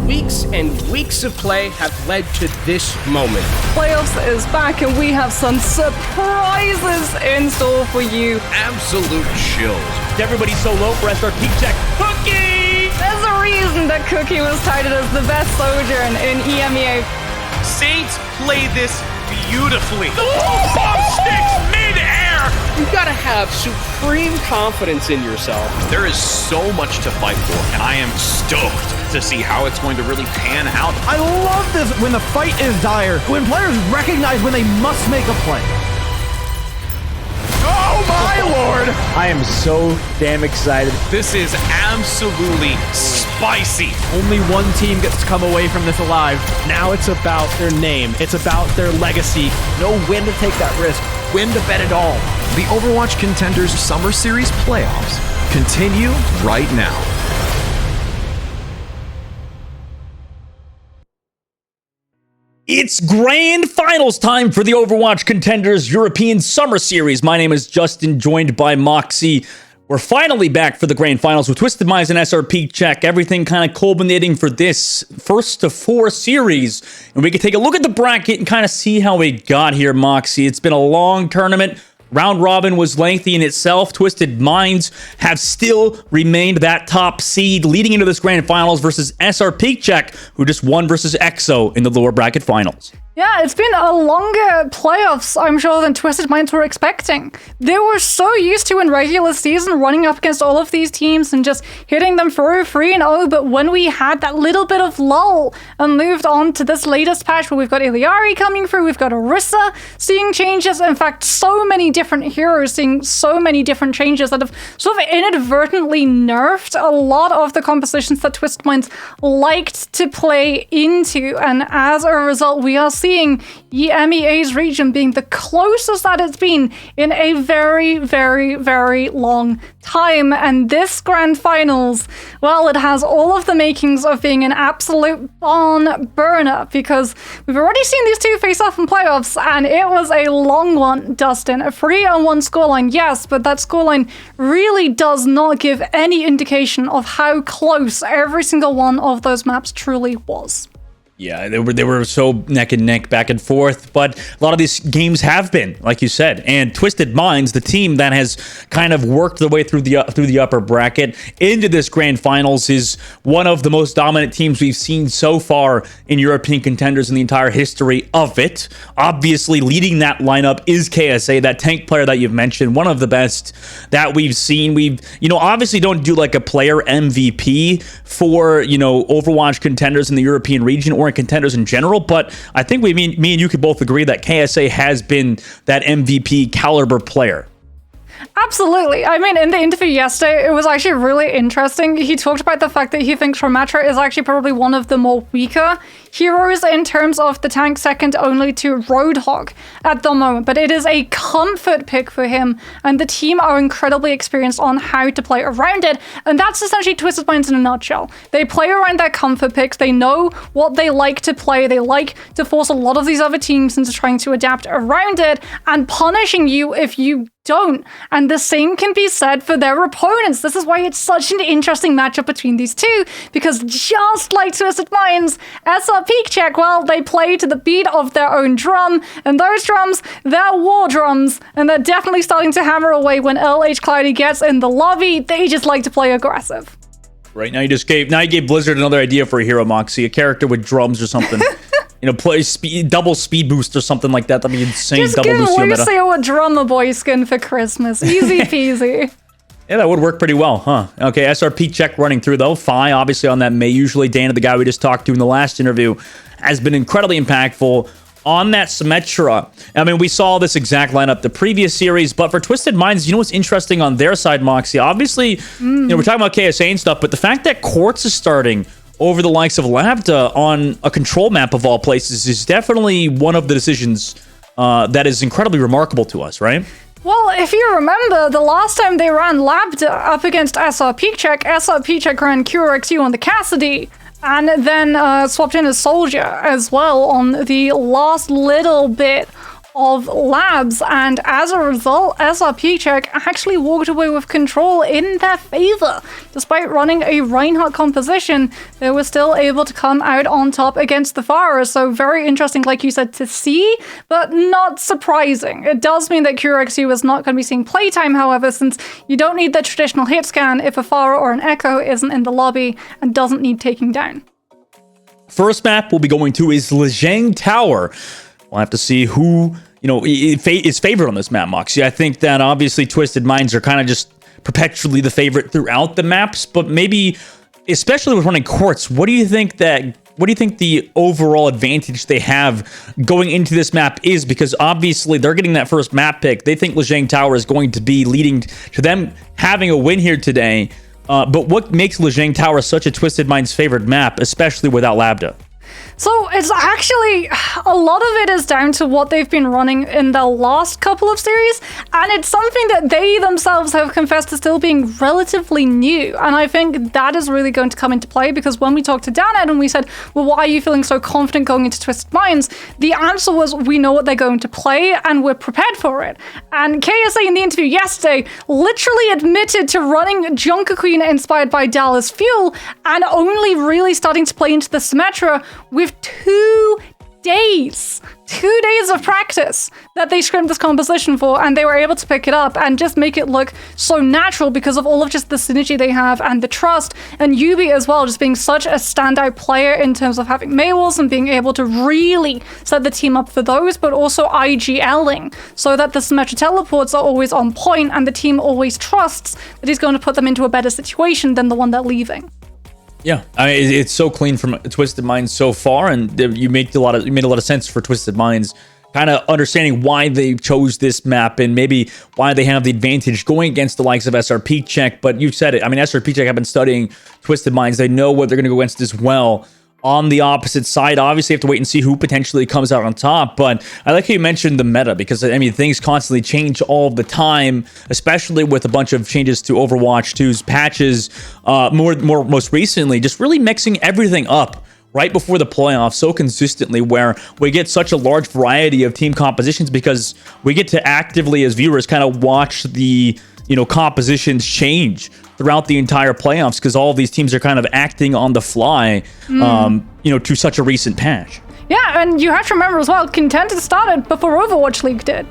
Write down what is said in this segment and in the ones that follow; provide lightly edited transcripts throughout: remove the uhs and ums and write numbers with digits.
Weeks and weeks of play have led to this moment. Playoffs is back and we have some surprises in store for you. Absolute chills. Everybody's so low for SrPeakCheck. Cookie! There's a reason that Cookie was touted as the best soldier in EMEA. Saints play this beautifully. The wall bomb sticks mid-air! You gotta have supreme confidence in yourself. There is so much to fight for, and I am stoked to see how it's going to really pan out. I love this when the fight is dire, when players recognize when they must make a play. Oh my lord! I am so damn excited. This is absolutely spicy. Only one team gets to come away from this alive. Now it's about their name. It's about their legacy. Know when to take that risk, when to bet it all. The Overwatch Contenders Summer Series playoffs continue right now. It's grand finals time for the Overwatch Contenders European Summer Series. My name is Justin, joined by Moxie. We're finally back for the grand finals with Twisted Minds and SrPeakCheck. Everything kind of culminating for this first of 4 series. And we can take a look at the bracket and kind of see how we got here, Moxie. It's been a long tournament. Round robin was lengthy in itself. Twisted Minds have still remained that top seed leading into this grand finals versus SrPeakCheck, who just won versus EXO in the lower bracket finals. Yeah, it's been a longer playoffs, I'm sure, than Twisted Minds were expecting. They were so used to in regular season running up against all of these teams and just hitting them through 3-0, but when we had that little bit of lull and moved on to this latest patch where we've got Iliari coming through, we've got Orisa seeing changes, in fact, so many different heroes seeing so many different changes that have sort of inadvertently nerfed a lot of the compositions that Twisted Minds liked to play into, and as a result, we are seeing EMEA's region being the closest that it's been in a very, very, very long time. And this grand finals, well, it has all of the makings of being an absolute barn burner, because we've already seen these two face off in playoffs, and it was a long one, Dustin. A 3-1 scoreline, yes, but that scoreline really does not give any indication of how close every single one of those maps truly was. Yeah, they were so neck and neck, back and forth, but a lot of these games have been, like you said. And Twisted Minds, the team that has kind of worked their way through the upper bracket into this grand finals, is one of the most dominant teams we've seen so far in European Contenders in the entire history of it. Obviously, leading that lineup is KSA, that tank player that you've mentioned, one of the best that we've seen. We've, obviously don't do like a player MVP for, Overwatch Contenders in the European region or in Contenders in general, but I think me and you could both agree that KSA has been that MVP caliber player. Absolutely. I mean, in the interview yesterday, it was actually really interesting. He talked about the fact that he thinks Ramatra is actually probably one of the more weaker heroes in terms of the tank, second only to Roadhog at the moment. But it is a comfort pick for him, and the team are incredibly experienced on how to play around it. And that's essentially Twisted Minds in a nutshell. They play around their comfort picks. They know what they like to play. They like to force a lot of these other teams into trying to adapt around it and punishing you if you don't. And the same can be said for their opponents. This is why it's such an interesting matchup between these two, because just like Twisted Minds, SrPeakCheck, well, they play to the beat of their own drum, and those drums, they're war drums, and they're definitely starting to hammer away when LH Cloudy gets in the lobby. They just like to play aggressive. Right, now you gave Blizzard another idea for a hero, Moxie, a character with drums or something. Play double speed boost or something like that. That'd be insane. Just double give boost Lucio a drummer boy skin for Christmas. Easy peasy. Yeah, that would work pretty well, huh? Okay, SrPeakCheck running through, though. Fi, obviously, on that May. Usually, Dana, the guy we just talked to in the last interview, has been incredibly impactful on that Symmetra. I mean, we saw this exact lineup the previous series, but for Twisted Minds, what's interesting on their side, Moxie? Obviously, we're talking about KSA and stuff, but the fact that Quartz is starting over the likes of Lambda on a control map of all places is definitely one of the decisions that is incredibly remarkable to us, right? Well, if you remember, the last time they ran Lambda up against SrPeakCheck ran QRXU on the Cassidy, and then swapped in a Soldier as well on the last little bit of Labs, and as a result, SrPeakCheck actually walked away with control in their favor. Despite running a Reinhardt composition, they were still able to come out on top against the Pharah. So very interesting, like you said, to see, but not surprising. It does mean that QRXU is not going to be seeing playtime, however, since you don't need the traditional hit scan if a Pharah or an Echo isn't in the lobby and doesn't need taking down. First map we'll be going to is Lijiang Tower. We'll have to see who, is favored on this map, Moxie. I think that obviously Twisted Minds are kind of just perpetually the favorite throughout the maps, but maybe, especially with running courts, what do you think the overall advantage they have going into this map is? Because obviously they're getting that first map pick. They think Lijiang Tower is going to be leading to them having a win here today. But what makes Lijiang Tower such a Twisted Minds favored map, especially without Labda? So it's actually, a lot of it is down to what they've been running in the last couple of series, and it's something that they themselves have confessed to still being relatively new. And I think that is really going to come into play, because when we talked to Dan and we said, well, why are you feeling so confident going into Twisted Minds? The answer was, we know what they're going to play and we're prepared for it. And KSA in the interview yesterday literally admitted to running Junker Queen inspired by Dallas Fuel and only really starting to play into the Symmetra with 2 days of practice that they scrimped this composition for, and they were able to pick it up and just make it look so natural because of all of just the synergy they have and the trust, and Yubi as well just being such a standout player in terms of having Maywalls and being able to really set the team up for those, but also IGLing so that the Symmetra teleports are always on point and the team always trusts that he's going to put them into a better situation than the one they're leaving. Yeah, I mean, it's so clean from Twisted Minds so far, and you made a lot of sense for Twisted Minds, kind of understanding why they chose this map and maybe why they have the advantage going against the likes of SrPeakCheck. But you said it. I mean, SrPeakCheck have been studying Twisted Minds. They know what they're going to go against as well. On the opposite side, obviously, you have to wait and see who potentially comes out on top. But I like how you mentioned the meta, because, I mean, things constantly change all the time, especially with a bunch of changes to Overwatch 2's patches, most recently, just really mixing everything up right before the playoffs so consistently, where we get such a large variety of team compositions, because we get to actively, as viewers, kind of watch the compositions change throughout the entire playoffs, because all of these teams are kind of acting on the fly, to such a recent patch. Yeah, and you have to remember as well, Contenders started before Overwatch League did.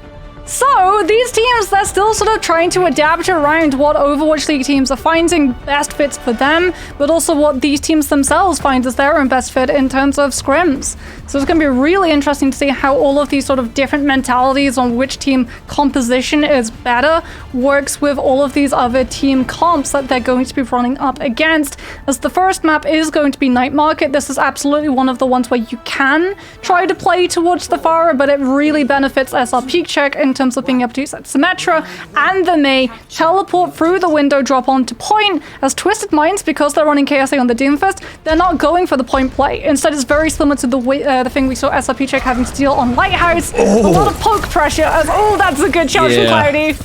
So these teams, they're still sort of trying to adapt around what Overwatch League teams are finding best fits for them, but also what these teams themselves find as their own best fit in terms of scrims. So it's going to be really interesting to see how all of these sort of different mentalities on which team composition is better works with all of these other team comps that they're going to be running up against. As the first map is going to be Night Market, this is absolutely one of the ones where you can try to play towards the Pharah, but it really benefits SrPeakCheck in terms of being able to use that Symmetra and the Mei, teleport through the window, drop onto point. As Twisted Minds, because they're running KSA on the Doomfist, they're not going for the point play. Instead, it's very similar to the thing we saw SrPeakCheck having to deal on Lighthouse. A lot of poke pressure, as, that's a good charge from Cloudy.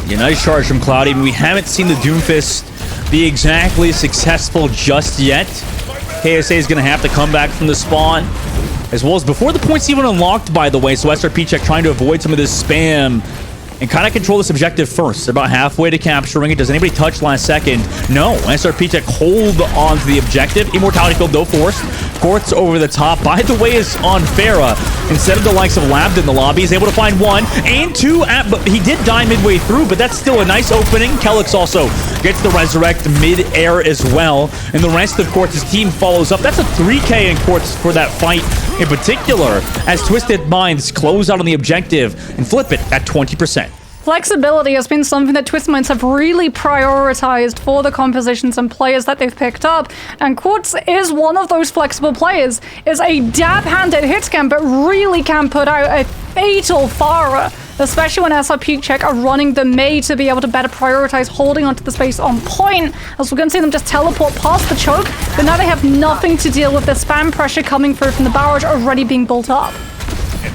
Yeah, nice charge from Cloudy. We haven't seen the Doomfist be exactly successful just yet. KSA is going to have to come back from the spawn, as well as before the point's even unlocked, by the way. So SrPeakCheck trying to avoid some of this spam and kind of control this objective first. They're about halfway to capturing it. Does anybody touch last second? No. SrPeakCheck hold on to the objective. Immortality field, no force. Quartz over the top. By the way, is on Farah. Instead of the likes of Labd in the lobby, he's able to find 1 and 2. But he did die midway through, but that's still a nice opening. Kelix also gets the resurrect mid-air as well. And the rest of Quartz's team follows up. That's a 3K in Quartz for that fight in particular, as Twisted Minds close out on the objective and flip it at 20%. Flexibility has been something that Twisted Minds have really prioritized for the compositions and players that they've picked up, and Quartz is one of those flexible players. Is a dab-handed hit scan, but really can put out a fatal Pharah, especially when SrPeakCheck are running the Mei to be able to better prioritize holding onto the space on point, as we're going to see them just teleport past the choke, but now they have nothing to deal with the spam pressure coming through from the barrage already being built up.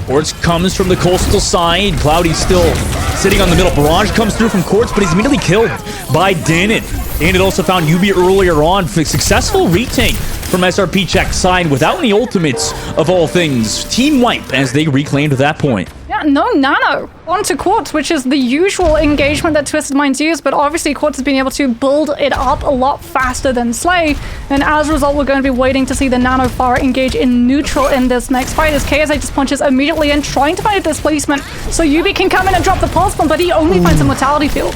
Quartz comes from the coastal side. Cloudy's still sitting on the middle. Barrage comes through from Quartz, but he's immediately killed by Danit. Danit also found Yubi earlier on for a successful retake from SrPeakCheck's side without any ultimates of all things. Team wipe as they reclaimed that point. Yeah, no nano onto Quartz, which is the usual engagement that Twisted Minds use, but obviously Quartz has been able to build it up a lot faster than Slay, and as a result, we're going to be waiting to see the nano Pharah engage in neutral in this next fight, as KSA just punches immediately in, trying to find a displacement, so Yubi can come in and drop the pulse bomb, but he only finds a Mortality Field.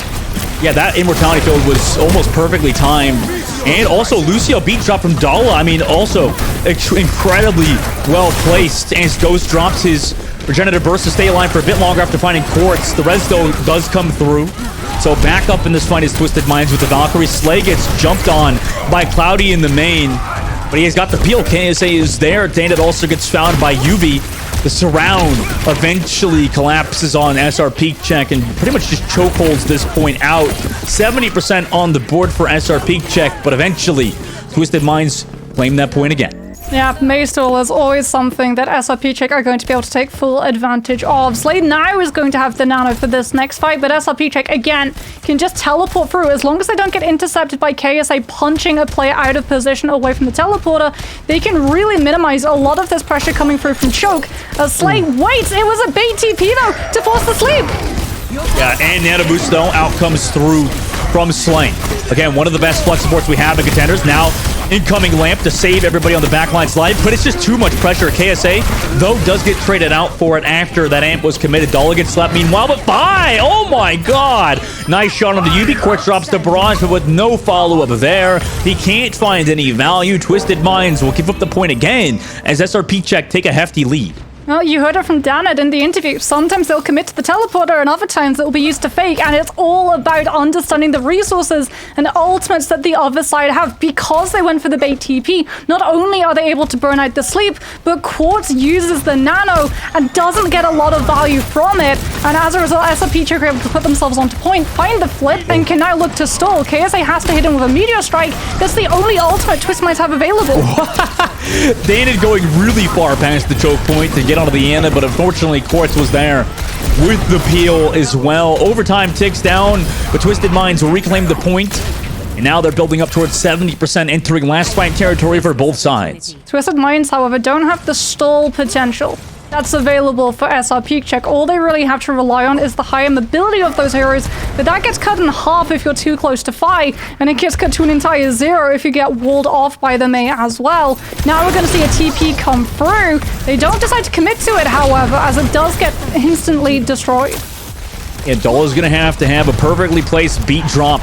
Yeah, that Immortality Field was almost perfectly timed. And also, Lucio beat drop from Dala. I mean, also incredibly well placed. And Ghost drops his Regenerative Burst to stay alive for a bit longer after finding Quartz. The res, though, does come through. So back up in this fight is Twisted Minds with the Valkyrie. Slay gets jumped on by Cloudy in the main. But he has got the peel. KSA is there. Dandit also gets found by Yubi. The surround eventually collapses on SrPeakCheck and pretty much just chokeholds this point out. 70% on the board for SrPeakCheck, but eventually Twisted Minds claim that point again. Yeah, Maestall is always something that SrPeakCheck are going to be able to take full advantage of. Slade now is going to have the nano for this next fight, but SrPeakCheck, again, can just teleport through. As long as they don't get intercepted by KSA punching a player out of position away from the teleporter, they can really minimize a lot of this pressure coming through from Choke. As Slade waits, it was a bait TP, though, to force the sleep. Yeah, and Nanoboost, though, out comes through from Slay. Again, one of the best flex supports we have in Contenders. Now, incoming Lamp to save everybody on the backline slide, but it's just too much pressure. KSA, though, does get traded out for it after that amp was committed. Dala gets slapped meanwhile, but bye! Oh my god! Nice shot on the UV. Quartz drops the barrage, but with no follow-up there. He can't find any value. Twisted Minds will give up the point again as SrPeakCheck take a hefty lead. Well, you heard it from Danit in the interview. Sometimes they'll commit to the teleporter and other times it will be used to fake, and it's all about understanding the resources and ultimates that the other side have. Because they went for the bait TP, not only are they able to burn out the sleep, but Quartz uses the nano and doesn't get a lot of value from it, and as a result, SrPeakCheck are able to put themselves onto point, find the flip, and can now look to stall. KSA has to hit him with a Meteor Strike. That's the only ultimate Twist might have available. Danit going really far past the choke point to get onto the Ana, but unfortunately Quartz was there with the peel as well. Overtime ticks down, but Twisted Minds will reclaim the point, and now they're building up towards 70%, entering last fight territory for both sides. Twisted Minds, however, don't have the stall potential that's available for SrPeakCheck. All they really have to rely on is the higher mobility of those heroes, but that gets cut in half if you're too close to Phi, and it gets cut to an entire 0 if you get walled off by the Mei as well. Now we're going to see a TP come through. They don't decide to commit to it, however, as it does get instantly destroyed. Yeah, Dala's going to have a perfectly placed beat drop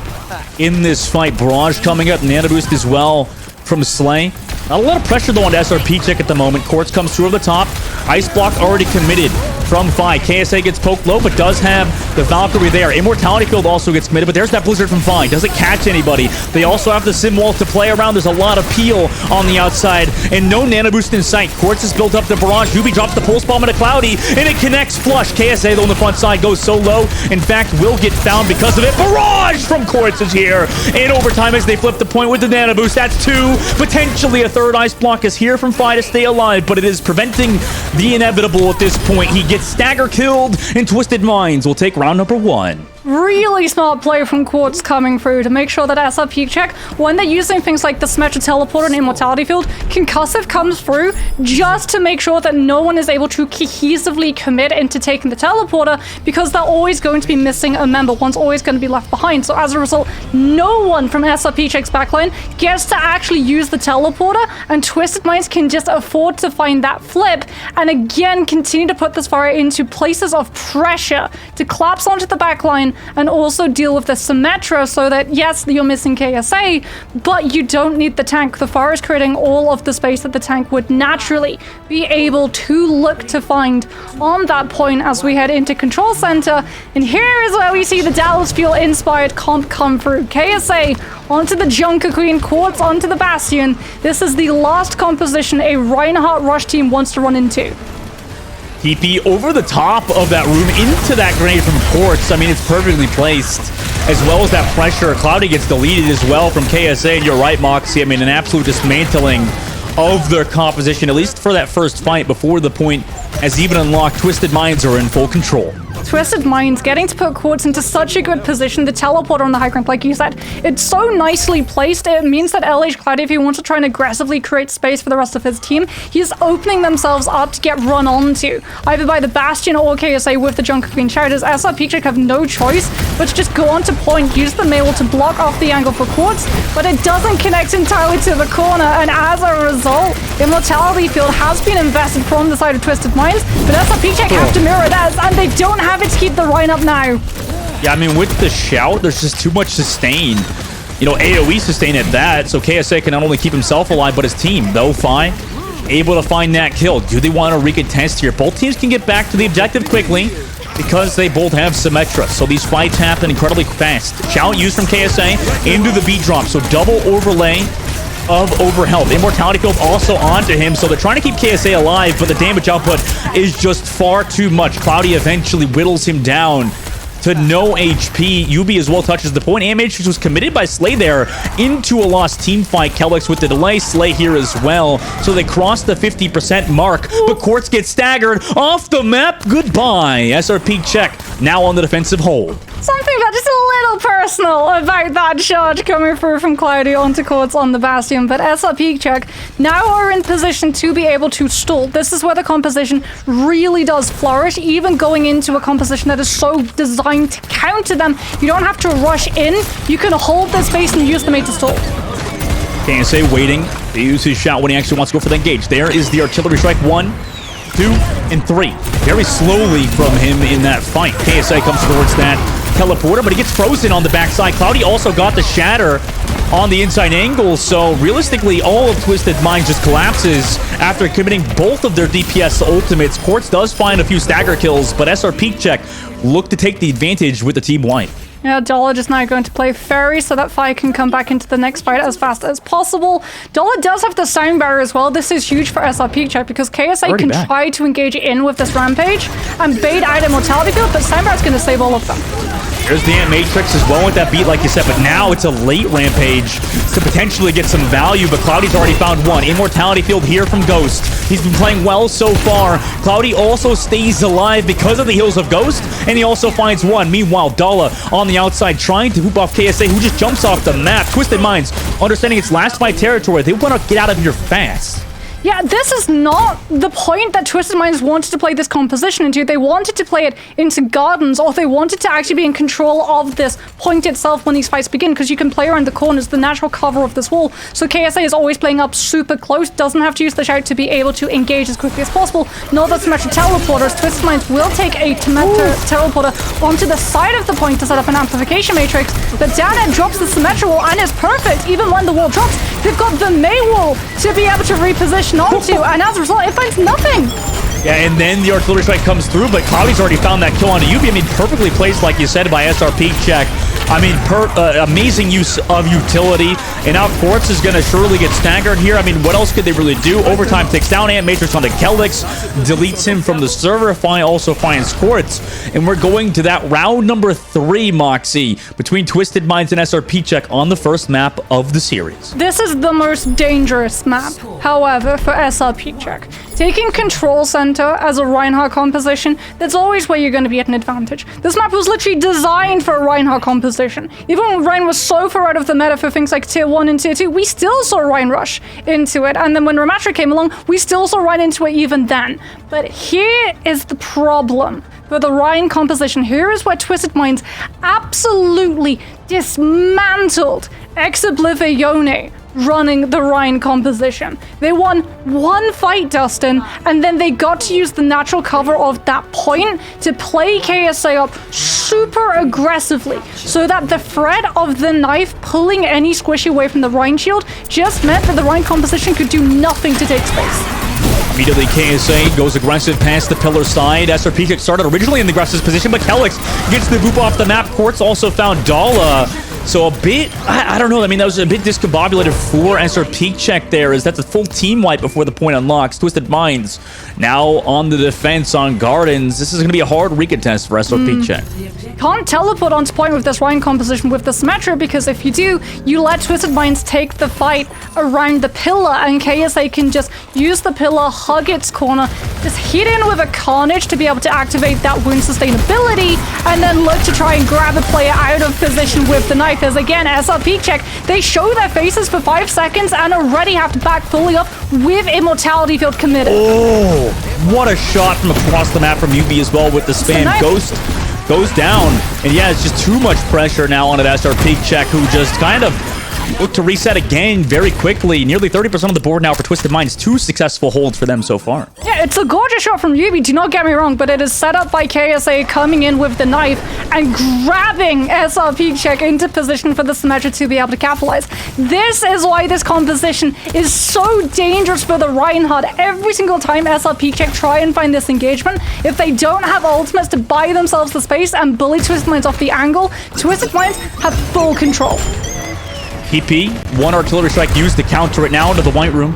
in this fight. Barrage coming up, Nanoboost as well from Slay. Not a lot of pressure though on SrPeakCheck at the moment. Quartz comes through over the top. Ice block already committed from Phi. KSA gets poked low, but does have the Valkyrie there. Immortality Field also gets committed, but there's that Blizzard from Phi. Doesn't catch anybody. They also have the Sim Wall to play around. There's a lot of peel on the outside, and no Nano Boost in sight. Quartz has built up the barrage. Yubi drops the Pulse Bomb into Cloudy, and it connects flush. KSA, though, on the front side goes so low. In fact, will get found because of it. Barrage from Quartz is here. In overtime as they flip the point with the Nano Boost. That's 2. Potentially a third Ice Block is here from Phi to stay alive, but it is preventing the inevitable at this point. He gets stagger killed, and Twisted Minds will take round number 1. Really smart play from Quartz coming through to make sure that SrPeakCheck, when they're using things like the Symmetra Teleporter and Immortality Field, Concussive comes through just to make sure that no one is able to cohesively commit into taking the Teleporter, because they're always going to be missing a member. One's always going to be left behind. So as a result, no one from SrPeakCheck's backline gets to actually use the Teleporter, and Twisted Minds can just afford to find that flip, and again, continue to put this fire into places of pressure to collapse onto the backline and also deal with the Symmetra, so that yes, you're missing KSA, but you don't need the tank. The fire is creating all of the space that the tank would naturally be able to look to find on that point as we head into Control Center. And here is where we see the Dallas Fuel inspired comp come through. KSA onto the Junker Queen, Quartz onto the Bastion. This is the last composition a Reinhardt Rush team wants to run into. TP over the top of that room into that grenade from Quartz. I mean, it's perfectly placed, as well as that pressure. Cloudy gets deleted as well from KSA, and you're right, Moxie. I mean, an absolute dismantling of their composition, at least for that first fight before the point has even unlocked. Twisted Minds are in full control. Twisted Minds getting to put Quartz into such a good position. The teleporter on the high ground, like you said, it's so nicely placed. It means that LH Cloudy, if he wants to try and aggressively create space for the rest of his team, he's opening themselves up to get run onto, either by the Bastion or KSA with the Junker Queen Shouters. SrPeakCheck have no choice but to just go on to point, use the Maywall to block off the angle for Quartz, but it doesn't connect entirely to the corner, and as a result, Immortality Field has been invested from the side of Twisted Minds, but SrPeakCheck have to mirror that, and they don't have it to keep the Rhine up now. Yeah, I mean, with the shout, there's just too much sustain. You know, AoE sustain at that, so KSA can not only keep himself alive, but his team, though fine, able to find that kill. Do they want to recontest here? Both teams can get back to the objective quickly because they both have Symmetra, so these fights happen incredibly fast. Shout used from KSA into the beat drop, so double overlay of overhealth. Immortality Field also onto him, so they're trying to keep KSA alive, but the damage output is just far too much. Cloudy eventually whittles him down to no HP. UB as well touches the point. Matrix was committed by Slay there into a lost team fight. Kelix with the delay. Slay here as well. So they cross the 50% mark, but Quartz gets staggered off the map. Goodbye. SrPeakCheck now on the defensive hold. Something that's just a little personal about that charge coming through from Cloudy onto Quartz on the Bastion, but SrPeakCheck now are in position to be able to stall. This is where the composition really does flourish, even going into a composition that is so designed to counter them. You don't have to rush in, you can hold the space and use the mate to stall. KSA waiting to use his shot when he actually wants to go for the engage. There is the artillery strike. 1, 2, and 3. Very slowly from him in that fight. KSA comes towards that teleporter, but he gets frozen on the backside. Cloudy also got the shatter on the inside angle, so realistically all of Twisted Minds just collapses after committing both of their DPS ultimates. Quartz does find a few stagger kills, but SrPeakCheck look to take the advantage with the team white. Yeah, Dollar just now going to play Fairy so that Fire can come back into the next fight as fast as possible. Dollar does have the sound barrier as well. This is huge for SrPeakCheck because KSA can try to engage in with this Rampage and bait out Immortality Field, but sound barrier is going to save all of them. There's the Matrix as well with that beat, like you said, but now it's a late Rampage to potentially get some value, but Cloudy's already found one. Immortality Field here from Ghost. He's been playing well so far. Cloudy also stays alive because of the heals of Ghost, and he also finds one. Meanwhile, Dala on the outside trying to hoop off KSA, who just jumps off the map. Twisted Minds, understanding it's last fight territory. They want to get out of here fast. Yeah, this is not the point that Twisted Minds wanted to play this composition into. They wanted to play it into gardens, or they wanted to actually be in control of this point itself when these fights begin, because you can play around the corners, the natural cover of this wall. So KSA is always playing up super close, doesn't have to use the shout to be able to engage as quickly as possible. Not that Symmetra teleporters. Twisted Minds will take a teleporter onto the side of the point to set up an amplification matrix, but down it drops the Symmetra wall, and it's perfect. Even when the wall drops, they've got the May wall to be able to reposition onto, and as a result, it finds nothing. Yeah, and then the artillery strike comes through, but Cloudy's already found that kill onto UB. I mean, perfectly placed, like you said, by SrPeakCheck. I mean, amazing use of utility, and now Quartz is going to surely get staggered here. I mean, what else could they really do? Overtime takes down Matrix onto Kelix, deletes him from the server, also finds Quartz, and we're going to that round number 3, Moxie, between Twisted Minds and SrPeakCheck on the first map of the series. This is the most dangerous map, however, for SrPeakCheck. Taking Control Center as a Reinhardt composition, that's always where you're going to be at an advantage. This map was literally designed for a Reinhardt composition. Even when Rein was so far out of the meta for things like Tier 1 and Tier 2, we still saw Rein rush into it. And then when Ramatra came along, we still saw Rein into it even then. But here is the problem for the Rein composition. Here is where Twisted Minds absolutely dismantled Ex-Oblivione running the Rein composition. They won one fight, Dustin, and then they got to use the natural cover of that point to play KSA up super aggressively, so that the threat of the knife pulling any squishy away from the Rein shield just meant that the Rein composition could do nothing to take space. Immediately, KSA goes aggressive past the pillar side. SrPeakCheck started originally in the aggressive position, but Kelix gets the boop off the map. Quartz also found Dala. So a bit, I don't know. I mean, that was a bit discombobulated for SrPeakCheck there, as that's a full team wipe before the point unlocks. Twisted Minds now on the defense on Gardens. This is going to be a hard recontest for SrPeakCheck. Can't teleport onto point with this Ryan composition with the Symmetra, because if you do, you let Twisted Minds take the fight around the pillar, and KSA can just use the pillar, hug its corner, just hit in with a Carnage to be able to activate that wound sustainability, and then look to try and grab a player out of position with the knife. As again, SrPeakCheck, they show their faces for 5 seconds and already have to back fully up with Immortality Field committed. Oh, what a shot from across the map from UB as well with the spam. Ghost goes down, and yeah, it's just too much pressure now on SrPeakCheck, who just kind of look to reset again very quickly. Nearly 30% of the board now for Twisted Minds. 2 successful holds for them so far. Yeah, it's a gorgeous shot from Yubi, do not get me wrong, but it is set up by KSA coming in with the knife and grabbing SrPeakCheck into position for the Symmetra to be able to capitalize. This is why this composition is so dangerous for the Reinhardt. Every single time SrPeakCheck try and find this engagement, if they don't have ultimates to buy themselves the space and bully Twisted Minds off the angle, Twisted Minds have full control. PP, 1 artillery strike used to counter it now into the white room.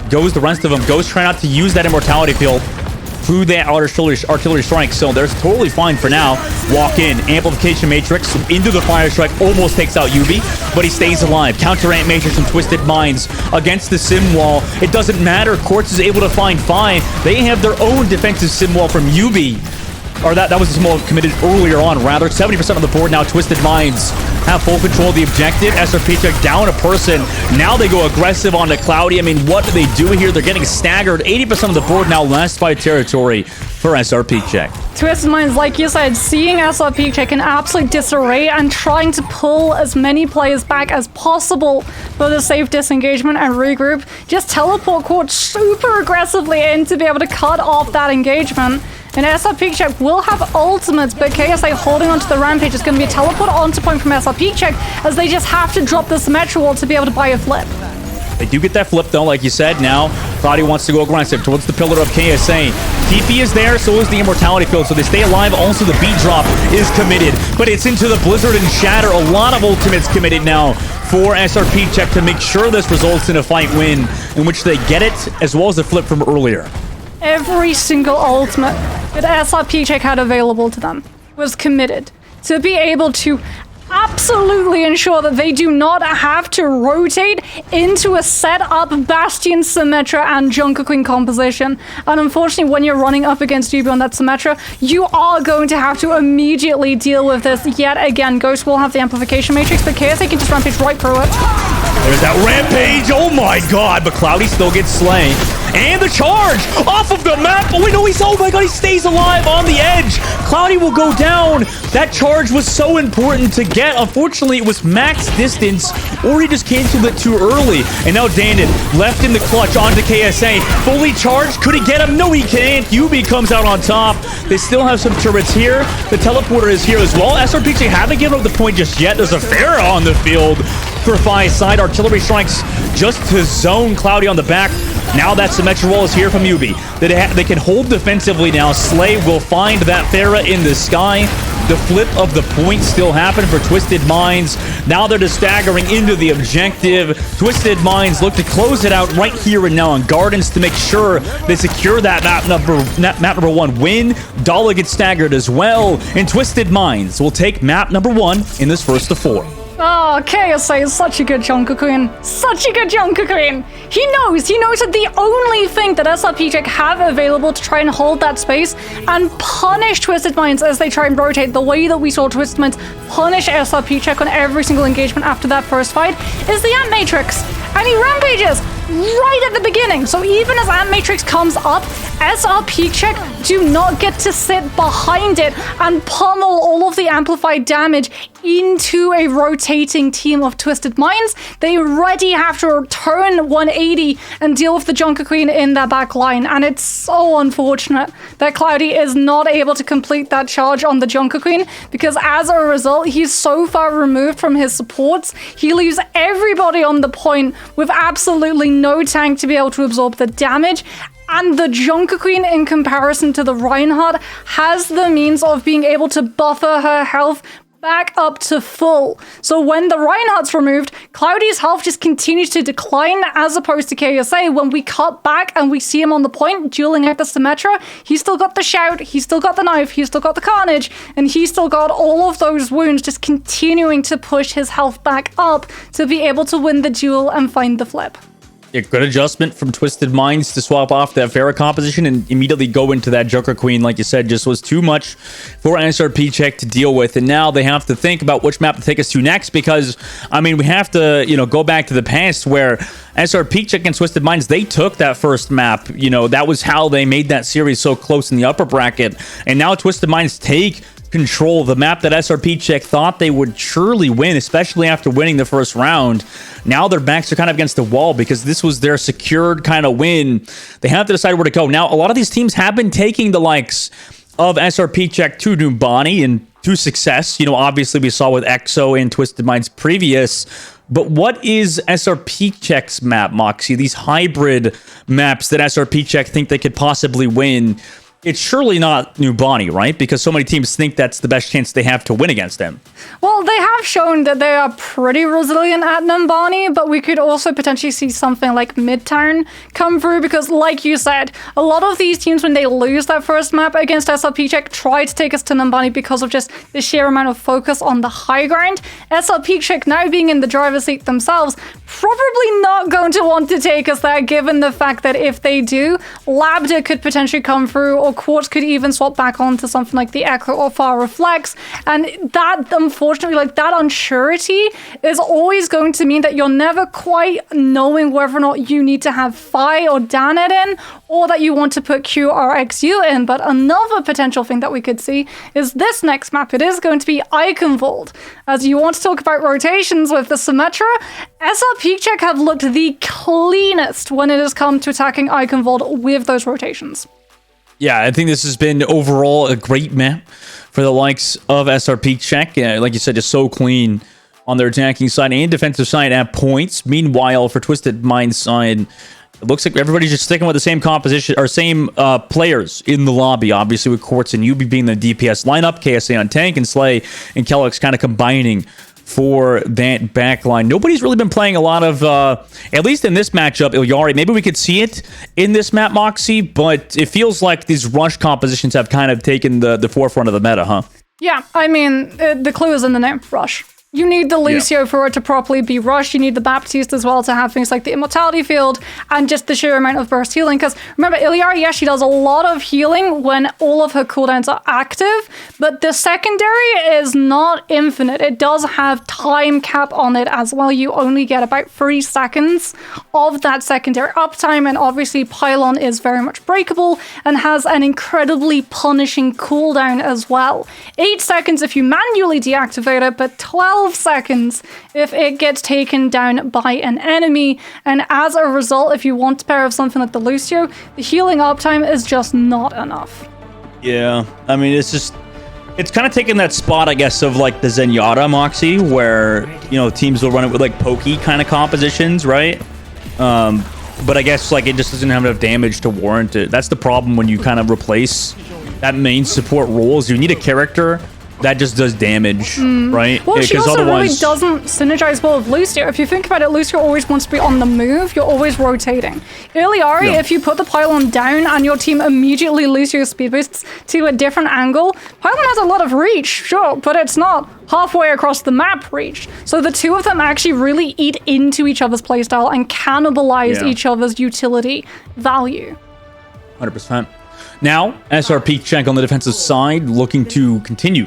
Goes the rest of them. Goes trying not to use that immortality field through that artillery strike. So they're totally fine for now. Walk in, amplification matrix into the fire strike. Almost takes out Yubi, but he stays alive. Counter amp matrix from Twisted Minds against the sim wall. It doesn't matter. Quartz is able to find Fine. They have their own defensive sim wall from Yubi. Or that was a small committed earlier on, rather. 70% of the board now. Twisted Minds have full control of the objective. SrPeakCheck down a person. Now they go aggressive onto Cloudy. I mean, what do they do here? They're getting staggered. 80% of the board now last by territory for SrPeakCheck. Twisted Minds, like you said, seeing SrPeakCheck in absolute disarray and trying to pull as many players back as possible for the safe disengagement and regroup. Just teleport Quartz super aggressively in to be able to cut off that engagement. And SrPeakCheck will have ultimates, but KSA holding onto the rampage is going to be a teleport onto point from SrPeakCheck, as they just have to drop the Symmetra wall to be able to buy a flip. They do get that flip though, like you said. Now Cloudy wants to go aggressive towards the pillar of KSA. TP is there, so is the immortality field, so they stay alive. Also the beat drop is committed, but it's into the blizzard and shatter. A lot of ultimates committed now for SrPeakCheck to make sure this results in a fight win, in which they get it, as well as the flip from earlier. Every single ultimate that SrPeakCheck had available to them was committed to be able to absolutely ensure that they do not have to rotate into a set-up Bastion, Symmetra, and Junker Queen composition. And unfortunately, when you're running up against Yubi on that Symmetra, you are going to have to immediately deal with this yet again. Ghost will have the amplification matrix, but KSA can just rampage right through it. There's that rampage! Oh my god! But Cloudy still gets slain. And the charge off of the map. Oh wait, no, oh my god, he stays alive on the edge. Cloudy will go down. That charge was so important to get. Unfortunately, it was max distance, or he just canceled it too early. And now Dandon left in the clutch onto KSA. Fully charged. Could he get him? No, he can't. Yubi comes out on top. They still have some turrets here. The teleporter is here as well. SrPeakCheck haven't given up the point just yet. There's a Pharah on the field for Phi side. Artillery strikes just to zone Cloudy on the back. Now that Symmetra wall is here from Yubi. They can hold defensively now. Slay will find that Pharah in the sky. The flip of the point still happened for Twisted Minds. Now they're just staggering into the objective. Twisted Minds look to close it out right here and now on Gardens to make sure they secure that map number 1 win. Dala gets staggered as well. And Twisted Minds will take map number 1 in this first of 4. Oh, KSA is such a good Junker Queen. Such a good Junker Queen. He knows that the only thing that SrPeakCheck have available to try and hold that space and punish Twisted Minds as they try and rotate the way that we saw Twisted Minds punish SrPeakCheck on every single engagement after that first fight is the Ant Matrix. And he rampages right at the beginning. So even as Ant Matrix comes up, SrPeakCheck do not get to sit behind it and pummel all of the amplified damage into a rotating team of Twisted Minds. They already have to turn 180 and deal with the Junker Queen in their back line. And it's so unfortunate that Cloudy is not able to complete that charge on the Junker Queen, because as a result, he's so far removed from his supports. He leaves everybody on the point with absolutely no tank to be able to absorb the damage. And the Junker Queen, in comparison to the Reinhardt, has the means of being able to buffer her health back up to full. So when the Reinhardt's removed, Cloudy's health just continues to decline as opposed to KSA. When we cut back and we see him on the point dueling at the Symmetra, he's still got the shout, he's still got the knife, he's still got the carnage, and he's still got all of those wounds, just continuing to push his health back up to be able to win the duel and find the flip. Yeah, good adjustment from Twisted Minds to swap off that Pharah composition and immediately go into that Joker Queen, like you said, just was too much for SrPeakCheck to deal with. And now they have to think about which map to take us to next because, I mean, we have to, go back to the past where SrPeakCheck and Twisted Minds, they took that first map. That was how they made that series so close in the upper bracket. And now Twisted Minds take control of the map that SrPeakCheck thought they would surely win, especially after winning the first round. Now their backs are kind of against the wall because this was their secured kind of win. They have to decide where to go. Now, a lot of these teams have been taking the likes of SrPeakCheck to Numbani and to success. Obviously we saw with EXO and Twisted Minds previous. But what is SrPeakCheck's map, Moxie? These hybrid maps that SrPeakCheck think they could possibly win. It's surely not Numbani, right? Because so many teams think that's the best chance they have to win against them. Well, they have shown that they are pretty resilient at Numbani, but we could also potentially see something like Midtown come through because, like you said, a lot of these teams, when they lose that first map against SrPeakCheck, try to take us to Numbani because of just the sheer amount of focus on the high ground. SrPeakCheck, now being in the driver's seat themselves, probably not going to want to take us there, given the fact that if they do, Lambda could potentially come through, or Quartz could even swap back onto something like the Echo or Far Reflex. And that, unfortunately, that unsurety is always going to mean that you're never quite knowing whether or not you need to have Phi or Danet in, or that you want to put Q or XU in. But another potential thing that we could see is this next map. It is going to be Eichenwald. As you want to talk about rotations with the Symmetra, SrPeakCheck have looked the cleanest when it has come to attacking Eichenwald with those rotations. Yeah, I think this has been overall a great map for the likes of SrPeakCheck. Like you said, just so clean on their attacking side and defensive side at points. Meanwhile, for Twisted Minds side, it looks like everybody's just sticking with the same composition or same players in the lobby. Obviously, with Quartz and Yubi being the DPS lineup, KSA on tank, and Slay and Kellogg's kind of combining for that backline. Nobody's really been playing a lot of, at least in this matchup, Ilyari. Maybe we could see it in this map, Moxie, but it feels like these rush compositions have kind of taken the forefront of the meta, huh? Yeah, I mean, the clue is in the name, rush. You need the Lucio for it to properly be rushed. You need the Baptiste as well to have things like the Immortality Field and just the sheer amount of burst healing. Because remember, Ilyari, yes, she does a lot of healing when all of her cooldowns are active, but the secondary is not infinite. It does have time cap on it as well. You only get about 3 seconds of that secondary uptime, and obviously Pylon is very much breakable and has an incredibly punishing cooldown as well. 8 seconds if you manually deactivate it, but 12 seconds if it gets taken down by an enemy. And as a result, if you want to pair of something like the Lucio, the healing uptime is just not enough. Yeah, I mean, it's kind of taking that spot, I guess, of like the Zenyatta, Moxie, where, teams will run it with like pokey kind of compositions, right? But I guess like it just doesn't have enough damage to warrant it. That's the problem when you kind of replace that main support roles. You need a character that just does damage, right? Well, she also really doesn't synergize well with Lucio. If you think about it, Lucio always wants to be on the move. You're always rotating. Ilyari, if you put the Pylon down and your team immediately Lucio speed boosts to a different angle, Pylon has a lot of reach, sure, but it's not halfway across the map reach. So the two of them actually really eat into each other's playstyle and cannibalize each other's utility value. 100%. Now, SrPeakCheck on the defensive side, looking to continue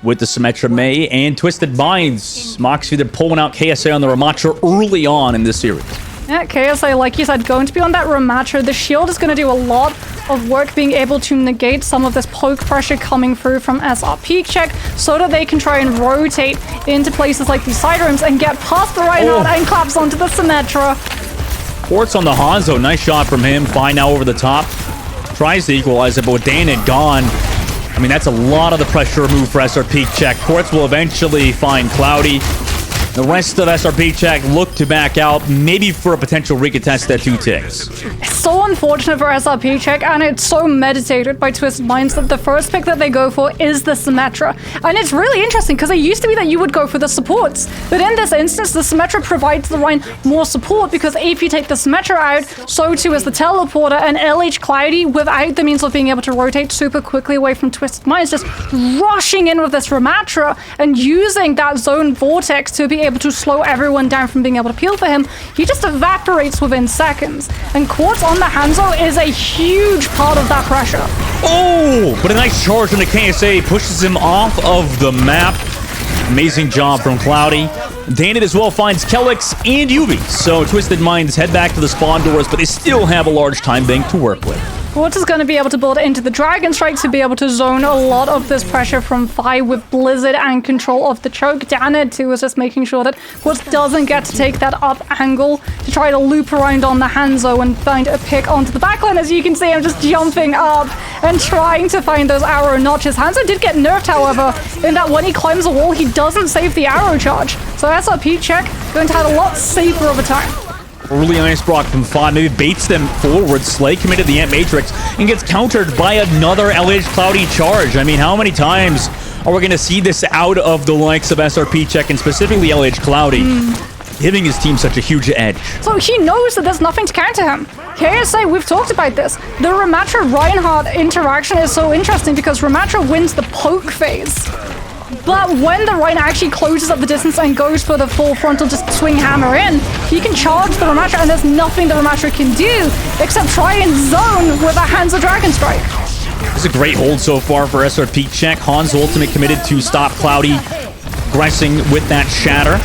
with the Symmetra May and Twisted Minds. Moxie, they're pulling out KSA on the Ramatra early on in this series. Yeah, KSA, like you said, going to be on that Ramatra. The shield is going to do a lot of work being able to negate some of this poke pressure coming through from SrPeakCheck so that they can try and rotate into places like these side rooms and get past the Reinhardt and claps onto the Symmetra. Quartz on the Hanzo. Nice shot from him. Fine now over the top. Tries to equalize it, but with Danet gone, I mean, that's a lot of the pressure removed for SrPeakCheck. Quartz will eventually find Cloudy. The rest of SrPeakCheck look to back out, maybe for a potential recontest at 2 ticks. It's so unfortunate for SrPeakCheck, and it's so meditated by Twisted Minds that the first pick that they go for is the Symmetra. And it's really interesting because it used to be that you would go for the supports, but in this instance, the Symmetra provides the Rein more support because if you take the Symmetra out, so too is the Teleporter, and LH Cloudy, without the means of being able to rotate super quickly away from Twisted Minds, just rushing in with this Ramatra and using that zone vortex to be able to slow everyone down from being able to peel for him. He just evaporates within seconds. And Quartz on the Hanzo is a huge part of that pressure. Oh, but a nice charge on the KSA pushes him off of the map. Amazing job from Cloudy. Dandit as well finds Kelix and Yubi. So Twisted Minds head back to the spawn doors, but they still have a large time bank to work with. Quartz is going to be able to build into the Dragon Strike to be able to zone a lot of this pressure from Fi with Blizzard and control of the choke. Danid too is just making sure that Quartz doesn't get to take that up angle to try to loop around on the Hanzo and find a pick onto the backline. As you can see, I'm just jumping up and trying to find those arrow notches. Hanzo did get nerfed, however, in that when he climbs a wall, he doesn't save the arrow charge. So SrPeakCheck going to have a lot safer of a time. Early Ice Brock from Fon maybe baits them forward. Slay committed the Ant Matrix and gets countered by another LH Cloudy charge. I mean, how many times are we going to see this out of the likes of SrPeakCheck and specifically LH Cloudy? Giving his team such a huge edge. So he knows that there's nothing to counter him. KSA, we've talked about this. The Ramatra-Reinhardt interaction is so interesting because Ramatra wins the poke phase. But when the Rein actually closes up the distance and goes for the full frontal just swing hammer in, he can charge the Ramatra and there's nothing the Ramatra can do except try and zone with a Hanzo Dragon Strike. This is a great hold so far for SrPeakCheck. Han's ultimate committed to stop Cloudy aggressing with that shatter.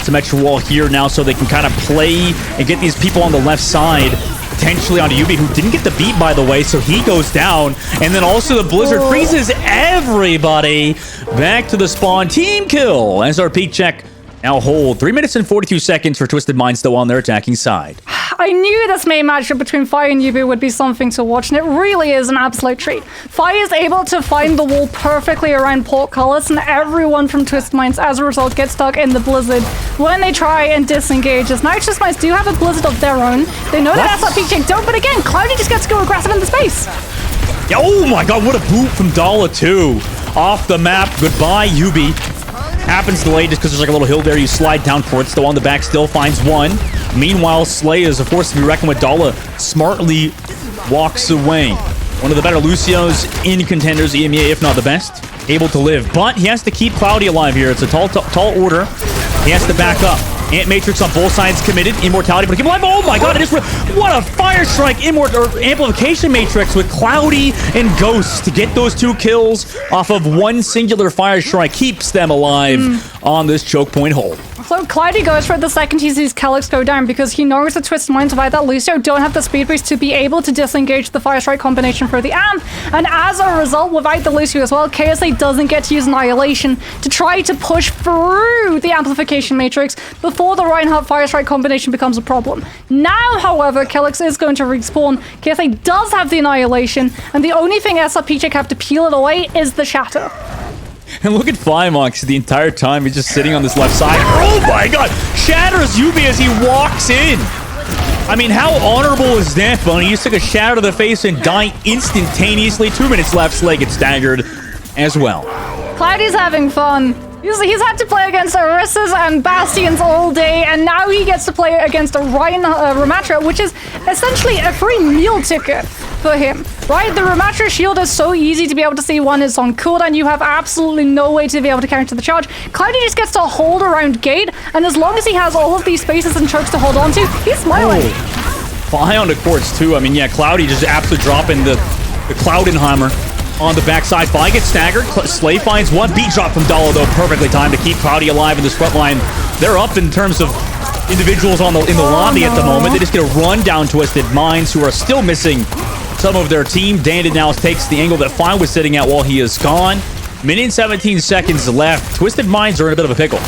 Symmetra wall here now so they can kind of play and get these people on the left side. Potentially onto Yubi, who didn't get the beat, by the way, so he goes down. And then also the Blizzard freezes everybody back to the spawn. Team kill. SrPeakCheck now hold 3 minutes and 42 seconds for Twisted Minds still on their attacking side. I knew this main matchup between Fi and Yubi would be something to watch, and it really is an absolute treat. Fi is able to find the wall perfectly around Portcullis, and everyone from Twisted Minds, as a result, gets stuck in the Blizzard when they try and disengage. As now Twisted Minds do have a Blizzard of their own. They know that SrPeakCheck don't, but again, Cloudy just gets to go aggressive in the space. Yeah, oh my god, what a boot from Dala too. Off the map, goodbye Yubi. Happens delayed just because there's like a little hill there. You slide down for it. Still on the back. Still finds one. Meanwhile, Slay is a force to be reckoned with. Dala smartly walks away. One of the better Lucios in Contenders, EMEA, if not the best. Able to live. But he has to keep Cloudy alive here. It's a tall order. He has to back up. Ant Matrix on both sides committed. Immortality, but keep alive. Oh my god, it is what a Fire Strike Amplification Matrix with Cloudy and Ghost to get those 2 kills off of one singular Fire Strike. Keeps them alive on this choke point hold. So Cloudy goes for it the second he sees Kelix go down because he knows the Twisted Minds without that Lucio don't have the speed boost to be able to disengage the Fire Strike combination for the Amp. And as a result, without the Lucio as well, KSA doesn't get to use Annihilation to try to push through the Amplification Matrix before the Reinhardt Fire Strike combination becomes a problem. Now, however, Kelix is going to respawn. KSA does have the Annihilation, and the only thing SrPeakCheck have to peel it away is the Shatter. And look at Flymox the entire time. He's just sitting on this left side. Oh my god! Shatters Yubi as he walks in. I mean, how honorable is that, Bunny? He just took a shatter to the face and died instantaneously. 2 minutes left. Slay gets staggered as well. Cloudy's having fun. He's had to play against Orysas and Bastions all day, and now he gets to play against a Ramatra, which is essentially a free meal ticket for him, right? The Ramatra shield is so easy to be able to see one is on cooldown. You have absolutely no way to be able to counter the charge. Cloudy just gets to hold around gate, and as long as he has all of these spaces and chokes to hold on to, he's smiling. Fly on the courts too. I mean, yeah, Cloudy just absolutely dropping the Cloudenhammer on the backside. Fi gets staggered. Slay finds one. Beat drop from Dala, though, perfectly timed to keep Cloudy alive in this front line. They're up in terms of individuals in the lobby at the moment. They just get a run down Twisted Minds, who are still missing some of their team. Dandit now takes the angle that Fi was sitting at while he is gone. Minute and 17 seconds left. Twisted Minds are in a bit of a pickle.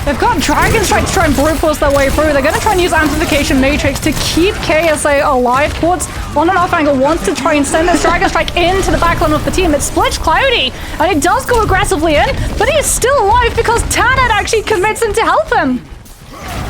They've got Dragon Strike to try and brute force their way through. They're going to try and use Amplification Matrix to keep KSA alive. Quartz on an off angle wants to try and send this Dragon Strike into the backline of the team. It splits Cloudy, and it does go aggressively in, but he is still alive because Tanit actually commits in to help him.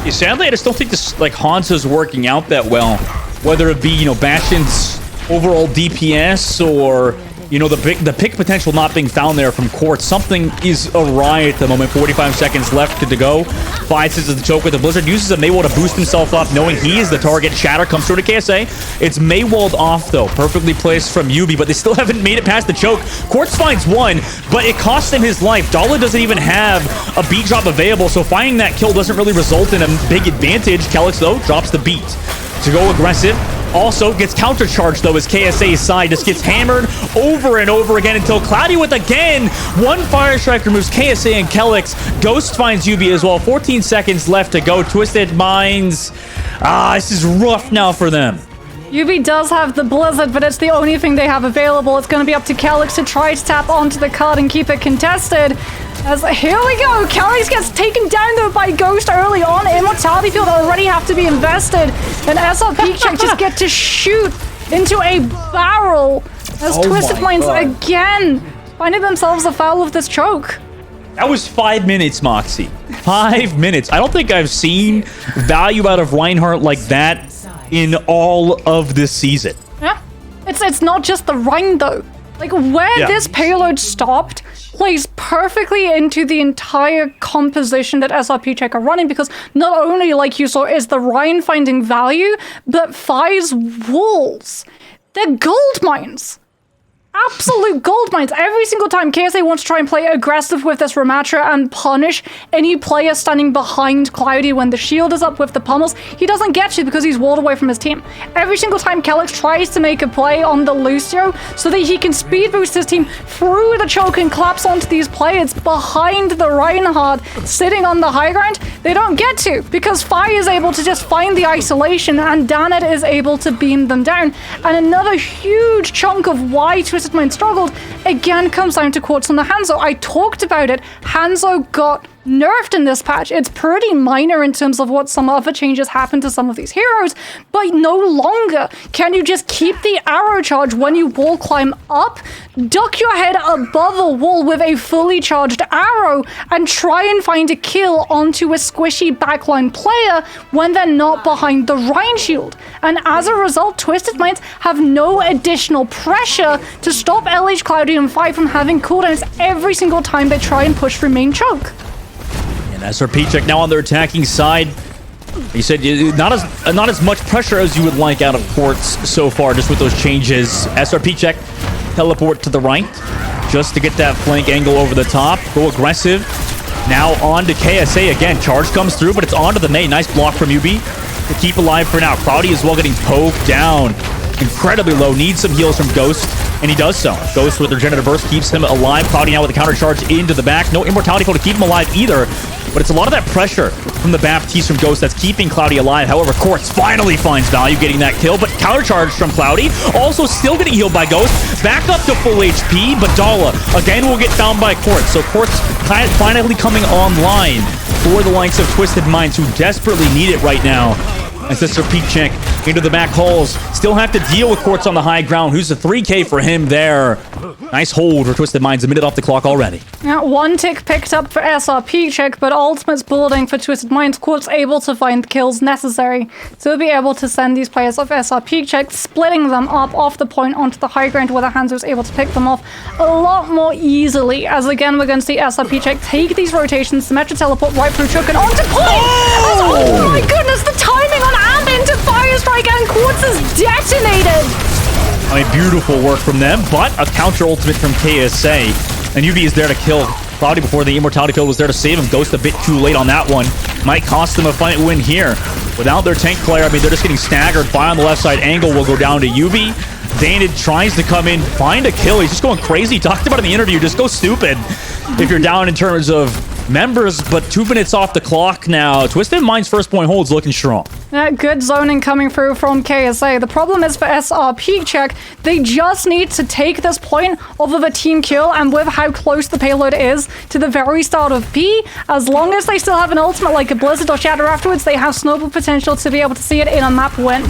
Yeah, sadly, I just don't think this Hanzo's working out that well. Whether it be, Bastion's overall DPS or, the pick potential not being found there from Quartz. Something is awry at the moment. 45 seconds left to go. 5 seconds of the choke with the Blizzard. Uses a Maywall to boost himself up, knowing he is the target. Shatter comes through to KSA. It's Maywalled off, though. Perfectly placed from Yubi, but they still haven't made it past the choke. Quartz finds one, but it costs him his life. Dala doesn't even have a beat drop available, so finding that kill doesn't really result in a big advantage. Kelix, though, drops the beat to go aggressive. Also gets countercharged, though, as KSA's side just gets hammered over and over again until Cloudy with, again, one Fire Strike removes KSA and Kelix. Ghost finds Yubi as well. 14 seconds left to go. Twisted Minds. This is rough now for them. Yubi does have the Blizzard, but it's the only thing they have available. It's going to be up to Kelix to try to tap onto the card and keep it contested. As here we go, Kelix gets taken down though by Ghost early on. Immortality Field already have to be invested, and SrPeakCheck just get to shoot into a barrel as Twisted Minds again finding themselves afoul of this choke. That was 5 minutes, Moxie. 5 minutes. I don't think I've seen value out of Reinhardt like that in all of this season. Yeah, it's not just the Rein though. Like where this payload stopped plays perfectly into the entire composition that SrPeakCheck are running, because not only, like you saw, is the Rein finding value, but Fi's walls, they're gold mines. Absolute gold mines. Every single time KSA wants to try and play aggressive with this Ramatra and punish any player standing behind Cloudy when the shield is up with the pummels, he doesn't get to because he's walled away from his team. Every single time Kelix tries to make a play on the Lucio so that he can speed boost his team through the choke and collapse onto these players behind the Reinhardt sitting on the high ground, they don't get to because Fi is able to just find the isolation and Danet is able to beam them down. And another huge chunk of why Twisted Mind struggled again comes down to Quartz on the Hanzo. I talked about it. Hanzo got nerfed in this patch. It's pretty minor in terms of what some other changes happen to some of these heroes, but no longer can you just keep the arrow charge when you wall climb up, duck your head above a wall with a fully charged arrow, and try and find a kill onto a squishy backline player when they're not behind the Rein shield. And as a result, Twisted Minds have no additional pressure to stop LH, Cloudy, and Fi from having cooldowns every single time they try and push through main choke. SrPeakCheck now on their attacking side. You said not as much pressure as you would like out of Quartz so far, just with those changes. SrPeakCheck teleport to the right, just to get that flank angle over the top. Go aggressive. Now on to KSA again. Charge comes through, but it's onto the May. Nice block from Yubi to keep alive for now. Cloudy as well getting poked down. Incredibly low. Needs some heals from Ghost, and he does so. Ghost with Regenerative Burst keeps him alive. Cloudy now with a counter charge into the back. No Immortality Field to keep him alive either. But it's a lot of that pressure from the Baptiste from Ghost that's keeping Cloudy alive. However, Quartz finally finds value getting that kill, but countercharge from Cloudy. Also still getting healed by Ghost. Back up to full HP, but Dala again will get found by Quartz. So Quartz finally coming online for the likes of Twisted Minds, who desperately need it right now. As SrPeakCheck into the back halls. Still have to deal with Quartz on the high ground. Who's the 3K for him there? Nice hold for Twisted Minds. A minute off the clock already. Now, one tick picked up for SrPeakCheck, but Ultimate's building for Twisted Minds. Quartz able to find the kills necessary to be able to send these players off SrPeakCheck, splitting them up off the point onto the high ground where the Hanzo was able to pick them off a lot more easily. As again, we're going to see SrPeakCheck take these rotations, Symmetra teleport right through Chook and onto point! Oh my goodness, the timing on Amp into Fire Strike, and Quartz is detonated! I mean, beautiful work from them, but a counter ultimate from KSA. And Yubi is there to kill Cloudy before the Immortality Field was there to save him. Ghost a bit too late on that one. Might cost them a fight win here. Without their tank player, I mean, they're just getting staggered. Fi on the left side angle will go down to Yubi. Danid tries to come in, find a kill. He's just going crazy. Talked about in the interview, just go stupid if you're down in terms of members, but 2 minutes off the clock now. Twisted Mind's first point hold's looking strong. Good zoning coming through from KSA. The problem is for SrPeakCheck, they just need to take this point off of a team kill, and with how close the payload is to the very start of B, as long as they still have an ultimate like a Blizzard or Shatter afterwards, they have snowball potential to be able to see it in a map win.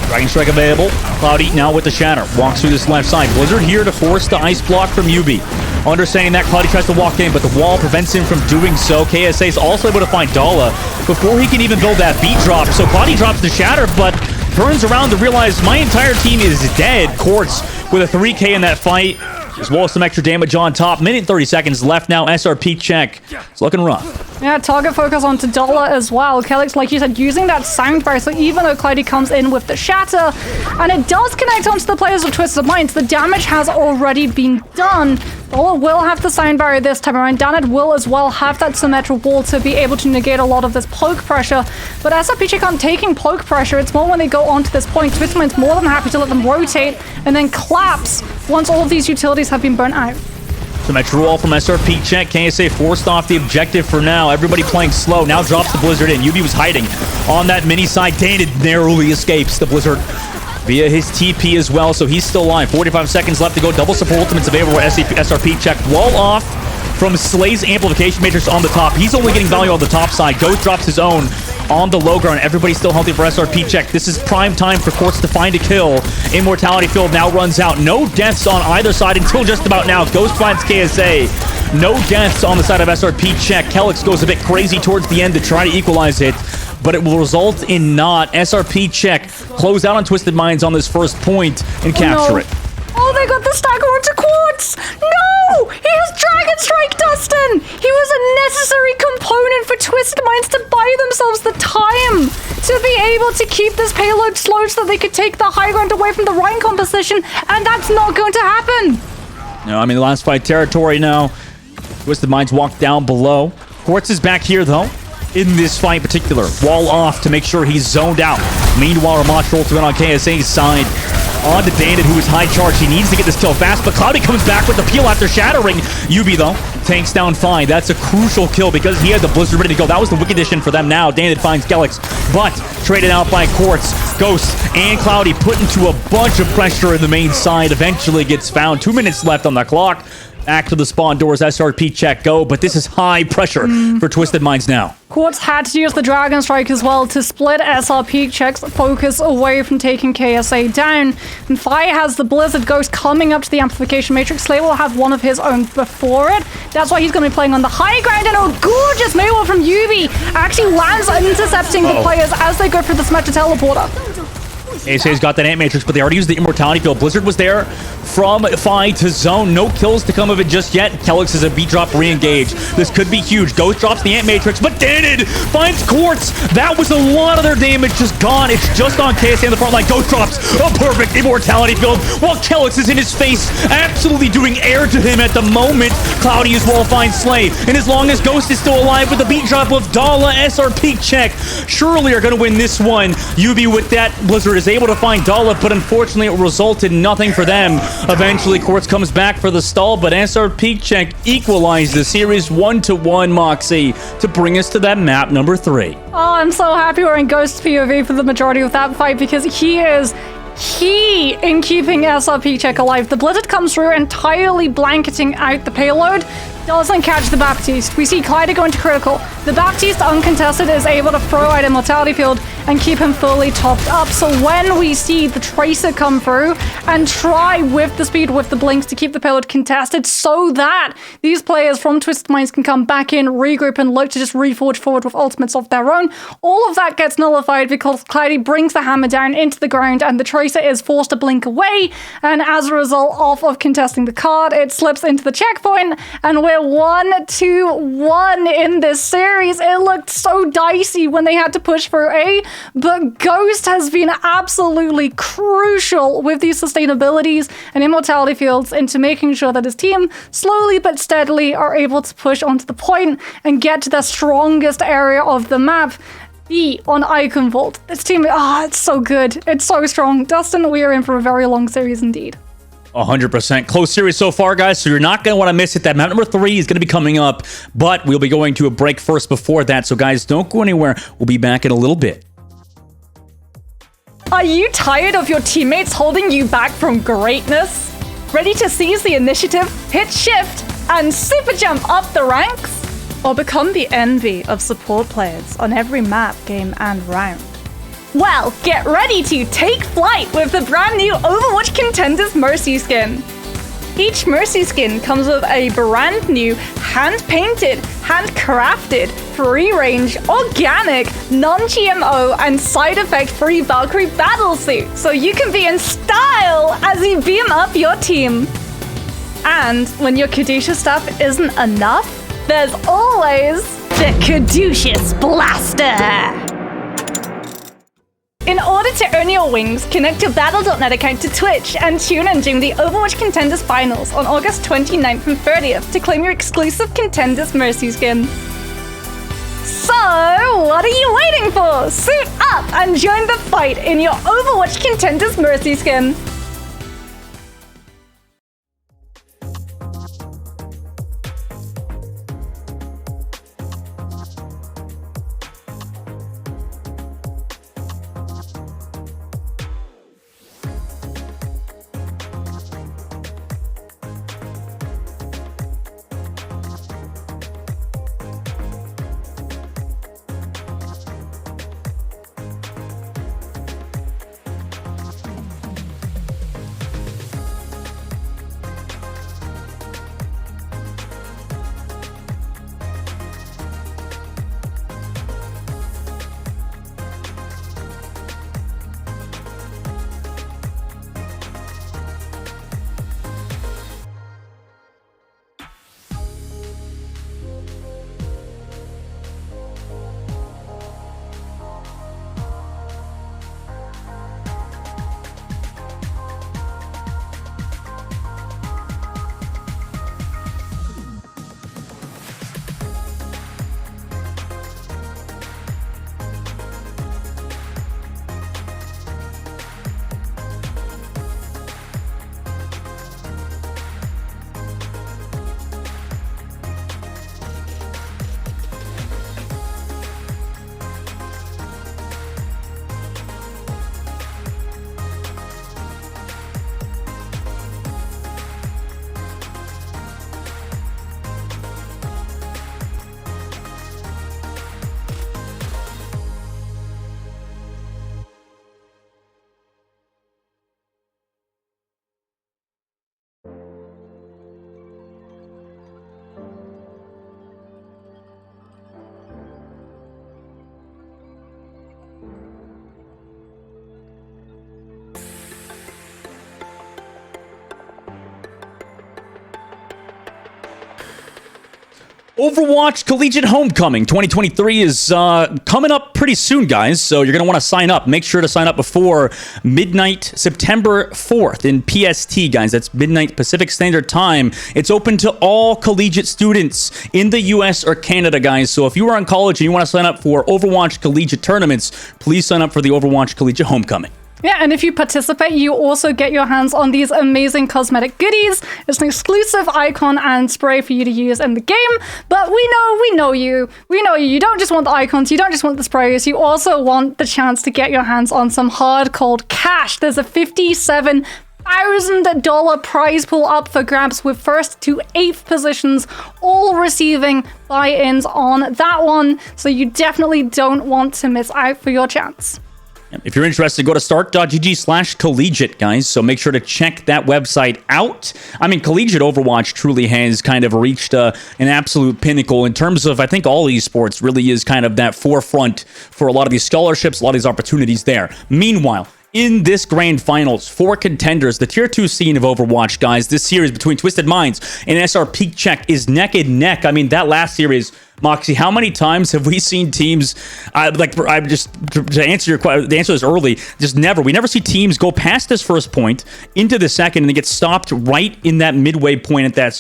Dragon Strike available. Cloudy now with the Shatter. Walks through this left side. Blizzard here to force the ice block from UB. Understanding that, Cloudy tries to walk in, but the wall prevents him from doing so. KSA is also able to find Dala before he can even build that beat drop. So Cloudy drops the Shatter, but turns around to realize my entire team is dead. Quartz with a 3K in that fight, as well as some extra damage on top. Minute 30 seconds left now. SrPeakCheck. It's looking rough. Yeah, target focus onto Dala as well. Kelix, like you said, using that sound bar, so even though Cloudy comes in with the Shatter, and it does connect onto the players of Twisted Minds, the damage has already been done. Dala will have the sound barrier this time around. Danit will as well have that symmetric wall to be able to negate a lot of this poke pressure. But SrPeakCheck aren't taking poke pressure. It's more when they go onto this point. Twisted Minds more than happy to let them rotate and then collapse once all of these utilities have been burnt out. Symmetric wall from SrPeakCheck. KSA forced off the objective for now. Everybody playing slow. Now drops the Blizzard in. UB was hiding on that mini side. Danit narrowly escapes the Blizzard via his TP as well, so he's still alive. 45 seconds left to go. Double support ultimates available for SrPeakCheck. Wall off from Slay's amplification matrix on the top. He's only getting value on the top side. Ghost drops his own on the low ground. Everybody's still healthy for SrPeakCheck. This is prime time for Quartz to find a kill. Immortality Field now runs out. No deaths on either side until just about now. Ghost finds KSA. No deaths on the side of SrPeakCheck. Kelix goes a bit crazy towards the end to try to equalize it, but it will result in not. SrPeakCheck close out on Twisted Minds on this first point and capture it. Oh, they got the stagger onto Quartz! No! He has Dragon Strike, Dustin! He was a necessary component for Twisted Minds to buy themselves the time to be able to keep this payload slow so that they could take the high ground away from the Rhine composition, and that's not going to happen! No, I mean, the last fight territory now. Twisted Minds walk down below. Quartz is back here, though, in this fight in particular. Wall off to make sure he's zoned out. Meanwhile, Ramach rolls in on KSA's side. On to Danit, who is high charge. He needs to get this kill fast, but Cloudy comes back with the peel after shattering. UB, though, tanks down fine. That's a crucial kill because he had the Blizzard ready to go. That was the wicked addition for them now. Danit finds Kelix, but traded out by Quartz. Ghost and Cloudy put into a bunch of pressure in the main side. Eventually gets found. 2 minutes left on the clock. Back to the spawn doors, SrPeakCheck go, but this is high pressure for Twisted Minds now. Quartz had to use the Dragon Strike as well to split SrPeakCheck's focus away from taking KSA down. And Fi has the Blizzard Ghost coming up to the Amplification Matrix. Slay will have one of his own before it. That's why he's going to be playing on the high ground, and a gorgeous move from UB actually lands intercepting the players as they go through the Symmetric Teleporter. KSA's got that Ant Matrix, but they already used the Immortality Field. Blizzard was there from Fi to zone. No kills to come of it just yet. Kelix is a beat drop re-engage. This could be huge. Ghost drops the Ant Matrix, but Danit finds Quartz. That was a lot of their damage just gone. It's just on KSA in the front line. Ghost drops a perfect Immortality Field while Kelix is in his face, absolutely doing air to him at the moment. Cloudy as well finds Slay, and as long as Ghost is still alive with the beat drop of Dala, SrPeakCheck surely are going to win this one. UB with that Blizzard is able to find Dala, but unfortunately it resulted in nothing for them. Eventually, Quartz comes back for the stall, but SrPeakCheck equalized the series 1-1, Moxie, to bring us to that map number 3. Oh, I'm so happy we're in Ghost POV for the majority of that fight because he is key in keeping SrPeakCheck alive. The Blizzard comes through entirely blanketing out the payload, doesn't catch the Baptiste. We see Clyde go into critical. The Baptiste, uncontested, is able to throw out Immortality Field and keep him fully topped up. So when we see the Tracer come through and try with the speed, with the blinks to keep the payload contested so that these players from Twisted Minds can come back in, regroup, and look to just reforge forward with ultimates of their own, all of that gets nullified because Clyde brings the hammer down into the ground and the Tracer is forced to blink away. And as a result of contesting the card, it slips into the checkpoint and we're 1-2-1 in this series. It looked so dicey when they had to push for A, but Ghost has been absolutely crucial with these sustainabilities and Immortality Fields into making sure that his team slowly but steadily are able to push onto the point and get to the strongest area of the map. B on Icon Vault. This team, it's so good. It's so strong. Dustin, we are in for a very long series indeed. 100%. Close series so far, guys, so you're not going to want to miss it. That map number 3 is going to be coming up, but we'll be going to a break first before that. So, guys, don't go anywhere. We'll be back in a little bit. Are you tired of your teammates holding you back from greatness? Ready to seize the initiative, hit shift, and super jump up the ranks? Or become the envy of support players on every map, game, and round? Well, get ready to take flight with the brand new Overwatch Contenders Mercy skin. Each Mercy skin comes with a brand new, hand-painted, handcrafted, free-range, organic, non-GMO, and side effect-free Valkyrie battlesuit, so you can be in style as you beam up your team. And when your Caduceus stuff isn't enough, there's always the Caduceus Blaster! In order to earn your wings, connect your Battle.net account to Twitch and tune in during the Overwatch Contenders Finals on August 29th and 30th to claim your exclusive Contenders Mercy skin. So, what are you waiting for? Suit up and join the fight in your Overwatch Contenders Mercy skin. Overwatch Collegiate Homecoming 2023 is coming up pretty soon, guys. So you're going to want to sign up. Make sure to sign up before midnight, September 4th in PST, guys. That's midnight Pacific Standard Time. It's open to all collegiate students in the US or Canada, guys. So if you are in college and you want to sign up for Overwatch Collegiate tournaments, please sign up for the Overwatch Collegiate Homecoming. Yeah, and if you participate, you also get your hands on these amazing cosmetic goodies. It's an exclusive icon and spray for you to use in the game. But we know you. We know you. You don't just want the icons, you don't just want the sprays, you also want the chance to get your hands on some hard cold cash. There's a $57,000 prize pool up for grabs with 1st to 8th positions all receiving buy-ins on that one. So you definitely don't want to miss out for your chance. If you're interested, go to start.gg/collegiate, guys. So make sure to check that website out. I mean, collegiate Overwatch truly has kind of reached an absolute pinnacle in terms of, I think all esports really is kind of that forefront for a lot of these scholarships, a lot of these opportunities there. Meanwhile, in this grand finals for Contenders, the tier 2 scene of Overwatch, guys, this series between Twisted Minds and SrPeakCheck is neck and neck. I mean, that last series, Moxie, how many times have we seen teams, to answer your question, the answer is early, we never see teams go past this first point into the second and they get stopped right in that midway point at that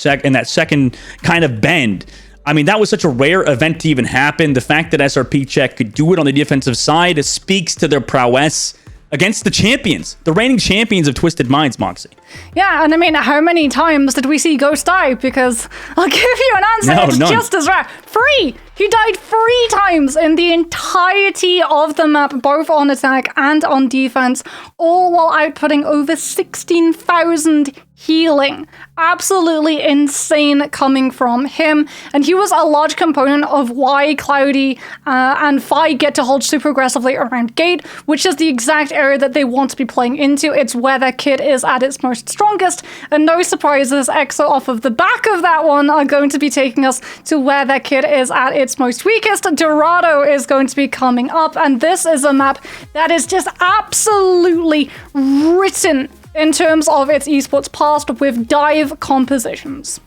second kind of bend. I mean, that was such a rare event to even happen. The fact that SrPeakCheck could do it on the defensive side speaks to their prowess against the champions, the reigning champions of Twisted Minds, Moxie. Yeah, and I mean, how many times did we see Ghost die? Because I'll give you an answer, it's just as rare. 3 He died 3 times in the entirety of the map, both on attack and on defense, all while outputting over 16,000 healing. Absolutely insane coming from him, and he was a large component of why Cloudy and Fi get to hold super aggressively around Gate, which is the exact area that they want to be playing into. It's where their kit is at its most strongest, and no surprises, EXO off of the back of that one are going to be taking us to where their kit is at its most weakest. Dorado is going to be coming up, and this is a map that is just absolutely written in terms of its esports past with dive compositions.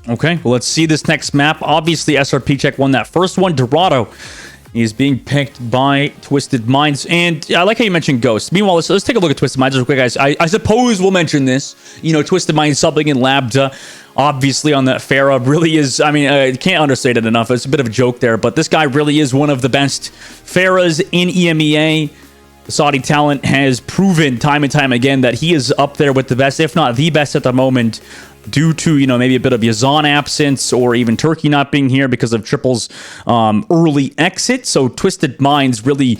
Okay, well, let's see this next map. Obviously, SrPeakCheck won that first one. Dorado is being picked by Twisted Minds. And I like how you mentioned Ghost. Meanwhile, let's take a look at Twisted Minds real quick, guys. I suppose we'll mention this. You know, Twisted Minds subbing in Lambda, obviously on that Pharah, really is, I mean, I can't understate it enough. It's a bit of a joke there, but this guy really is one of the best Pharahs in EMEA. The Saudi talent has proven time and time again that he is up there with the best, if not the best at the moment, due to, you know, maybe a bit of Yazan absence or even Turkey not being here because of Triple's early exit. So Twisted Minds really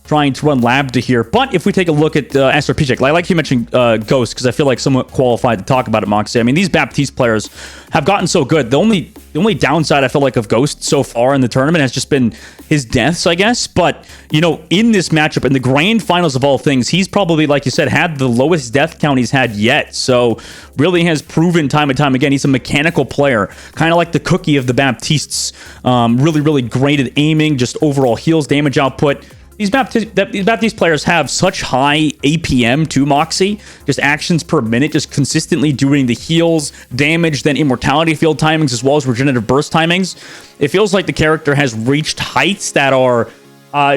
trying to run Lambda here. But if we take a look at SrPeakCheck, like you mentioned Ghost, because I feel like somewhat qualified to talk about it, Moxie. I mean, these Baptiste players have gotten so good. The only downside I feel like of Ghost so far in the tournament has just been his deaths, I guess. But, you know, in this matchup, in the grand finals of all things, he's probably, like you said, had the lowest death count he's had yet. So really has proven time and time again, he's a mechanical player, kind of like the cookie of the Baptistes. Really, really great at aiming, just overall heals, damage output. These Baptiste players have such high APM too, Moxie. Just actions per minute, just consistently doing the heals, damage, then immortality field timings, as well as regenerative burst timings. It feels like the character has reached heights that are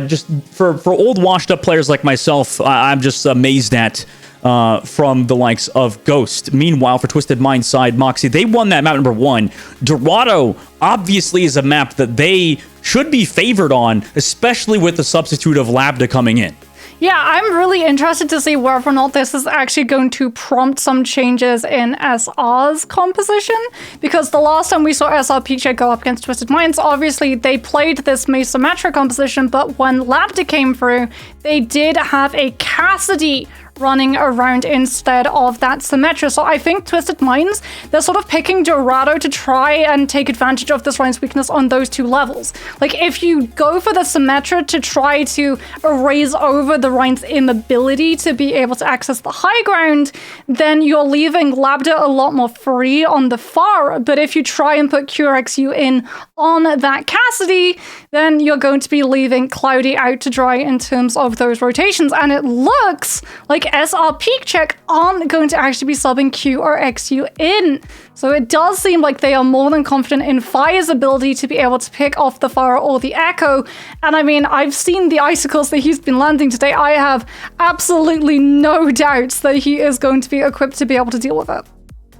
just, for old washed up players like myself, I'm just amazed at from the likes of Ghost. Meanwhile, for Twisted Minds side, Moxie, they won that map number 1. Dorado obviously is a map that they should be favored on, especially with the substitute of Lambda coming in. Yeah, I'm really interested to see whether or not this is actually going to prompt some changes in SR's composition, because the last time we saw SrPeakCheck go up against Twisted Minds, obviously they played this Mesa Symmetra composition, but when Lambda came through, they did have a Cassidy running around instead of that Symmetra. So I think Twisted Minds, they're sort of picking Dorado to try and take advantage of this Ryan's weakness on those 2 levels. Like, if you go for the Symmetra to try to erase over the Ryan's inability to be able to access the high ground, then you're leaving Lambda a lot more free on the far. But if you try and put QRXU in on that Cassidy, then you're going to be leaving Cloudy out to dry in terms of those rotations. And it looks like SrPeakCheck aren't going to actually be subbing Q or XU in. So it does seem like they are more than confident in Fire's ability to be able to pick off the Fire or the Echo. And I mean, I've seen the icicles that he's been landing today. I have absolutely no doubts that he is going to be equipped to be able to deal with it.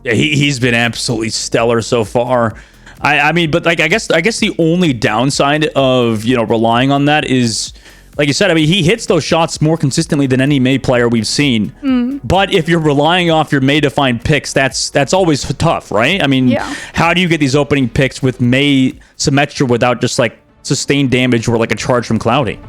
Yeah, he's been absolutely stellar so far. I mean, but like I guess the only downside of, you know, relying on that is, like you said, I mean, he hits those shots more consistently than any Mei player we've seen. But if you're relying off your Mei to find picks, that's always tough, right? I mean, yeah. How do you get these opening picks with Mei Symmetra without just like sustained damage or like a charge from Cloudy?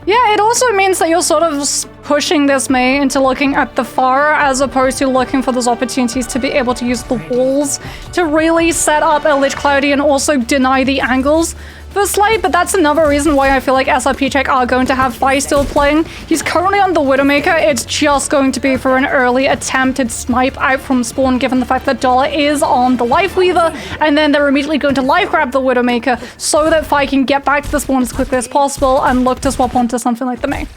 Yeah, it also means that you're sort of pushing this Mei into looking at the far as opposed to looking for those opportunities to be able to use the walls to really set up a Lich Cloudy and also deny the angles for Slay. But that's another reason why I feel like SrPeakCheck are going to have Fi still playing. He's currently on the Widowmaker. It's just going to be for an early attempted snipe out from spawn, given the fact that Dollar is on the Life Weaver, and then they're immediately going to life grab the Widowmaker so that Fi can get back to the spawn as quickly as possible and look to swap onto something like the Mei.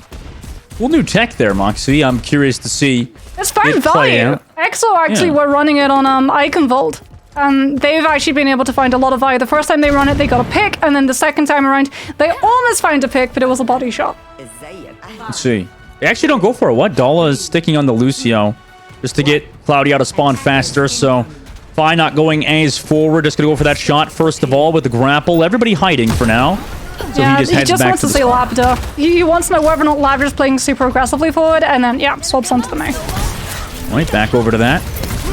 Cool new tech there, Moxie. I'm curious to see. It's found value. EXO actually were running it on Iconvolt. They've actually been able to find a lot of value. The first time they run it, they got a pick, and then the second time around, they almost found a pick, but it was a body shot. Let's see. They actually don't go for it. What? Dala is sticking on the Lucio just to get Cloudy out of spawn faster, so Fi not going as forward, just gonna go for that shot first of all with the grapple. Everybody hiding for now. So yeah, he just wants to see Lambda. He wants to know whether or not Lambda's playing super aggressively forward, and then, yeah, swaps onto the Mei. Right, back over to that.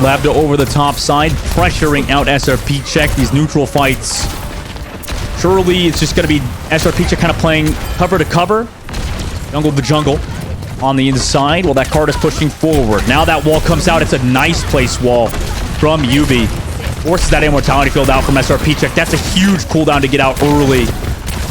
Lambda over the top side, pressuring out SrPeakCheck. These neutral fights Surely it's just going to be SrPeakCheck kind of playing cover to cover. Jungle to jungle on the inside while that card is pushing forward. Now that wall comes out. It's a nice place wall from Yubi. Forces that immortality field out from SrPeakCheck. That's a huge cooldown to get out early.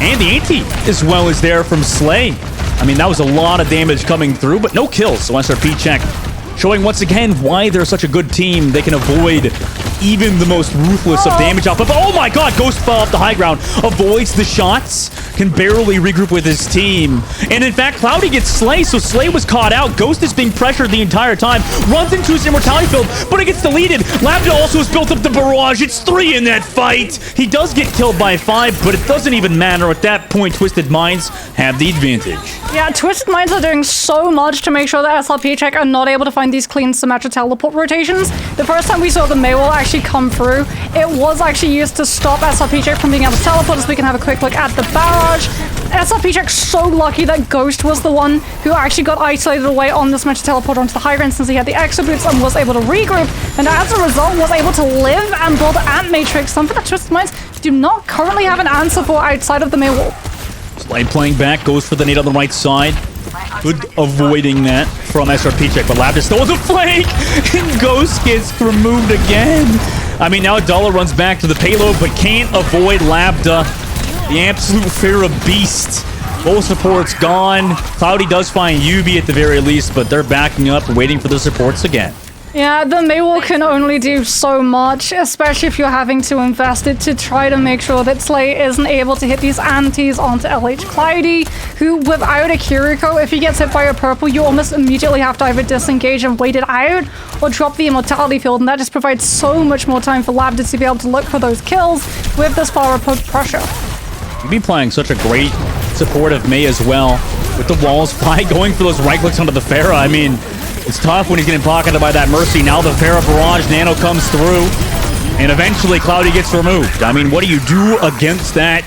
And the anti as well is there from Slay. I mean, that was a lot of damage coming through, but no kills. So SrPeakCheck showing once again why they're such a good team. They can avoid even the most ruthless of damage output. But oh my god, Ghost fell off the high ground. Avoids the shots. Can barely regroup with his team. And in fact, Cloudy gets Slay, so Slay was caught out. Ghost is being pressured the entire time. Runs into his immortality field, but it gets deleted. Lambda also has built up the barrage. It's 3 in that fight. He does get killed by 5, but it doesn't even matter. At that point, Twisted Minds have the advantage. Yeah, Twisted Minds are doing so much to make sure that SrPeakCheck are not able to find these clean symmetric teleport rotations. The first time we saw the Maywall actually come through, it was actually used to stop SrPeakCheck from being able to teleport, so we can have a quick look at the barrage. SrPeakCheck's so lucky that Ghost was the one who actually got isolated away on the symmetric teleport onto the high ground since he had the extra boots and was able to regroup, and as a result was able to live and build Ant Matrix, something that Twisted Minds do not currently have an answer for outside of the Maywall. Slay playing back, goes for the nade on the right side. Good avoiding that from SrPeakCheck, but Labda still has a flank, and Ghost gets removed again. I mean, now Adala runs back to the payload, but can't avoid Labda, the absolute Pharaoh beast. Both supports gone. Cloudy does find Yubi at the very least, but they're backing up and waiting for the supports again. Yeah, the Maywall can only do so much, especially if you're having to invest it to try to make sure that Slay isn't able to hit these antis onto LH Cloudy, who without a Kiriko, if he gets hit by a purple, you almost immediately have to either disengage and wait it out or drop the immortality field, and that just provides so much more time for Labda to be able to look for those kills with this far approach pressure. You've been playing such a great supportive Mei as well, with the walls fly going for those right clicks onto the Pharah. I mean, it's tough when he's getting pocketed by that Mercy. Now the Pharah barrage nano comes through, and eventually Cloudy gets removed. I mean, what do you do against that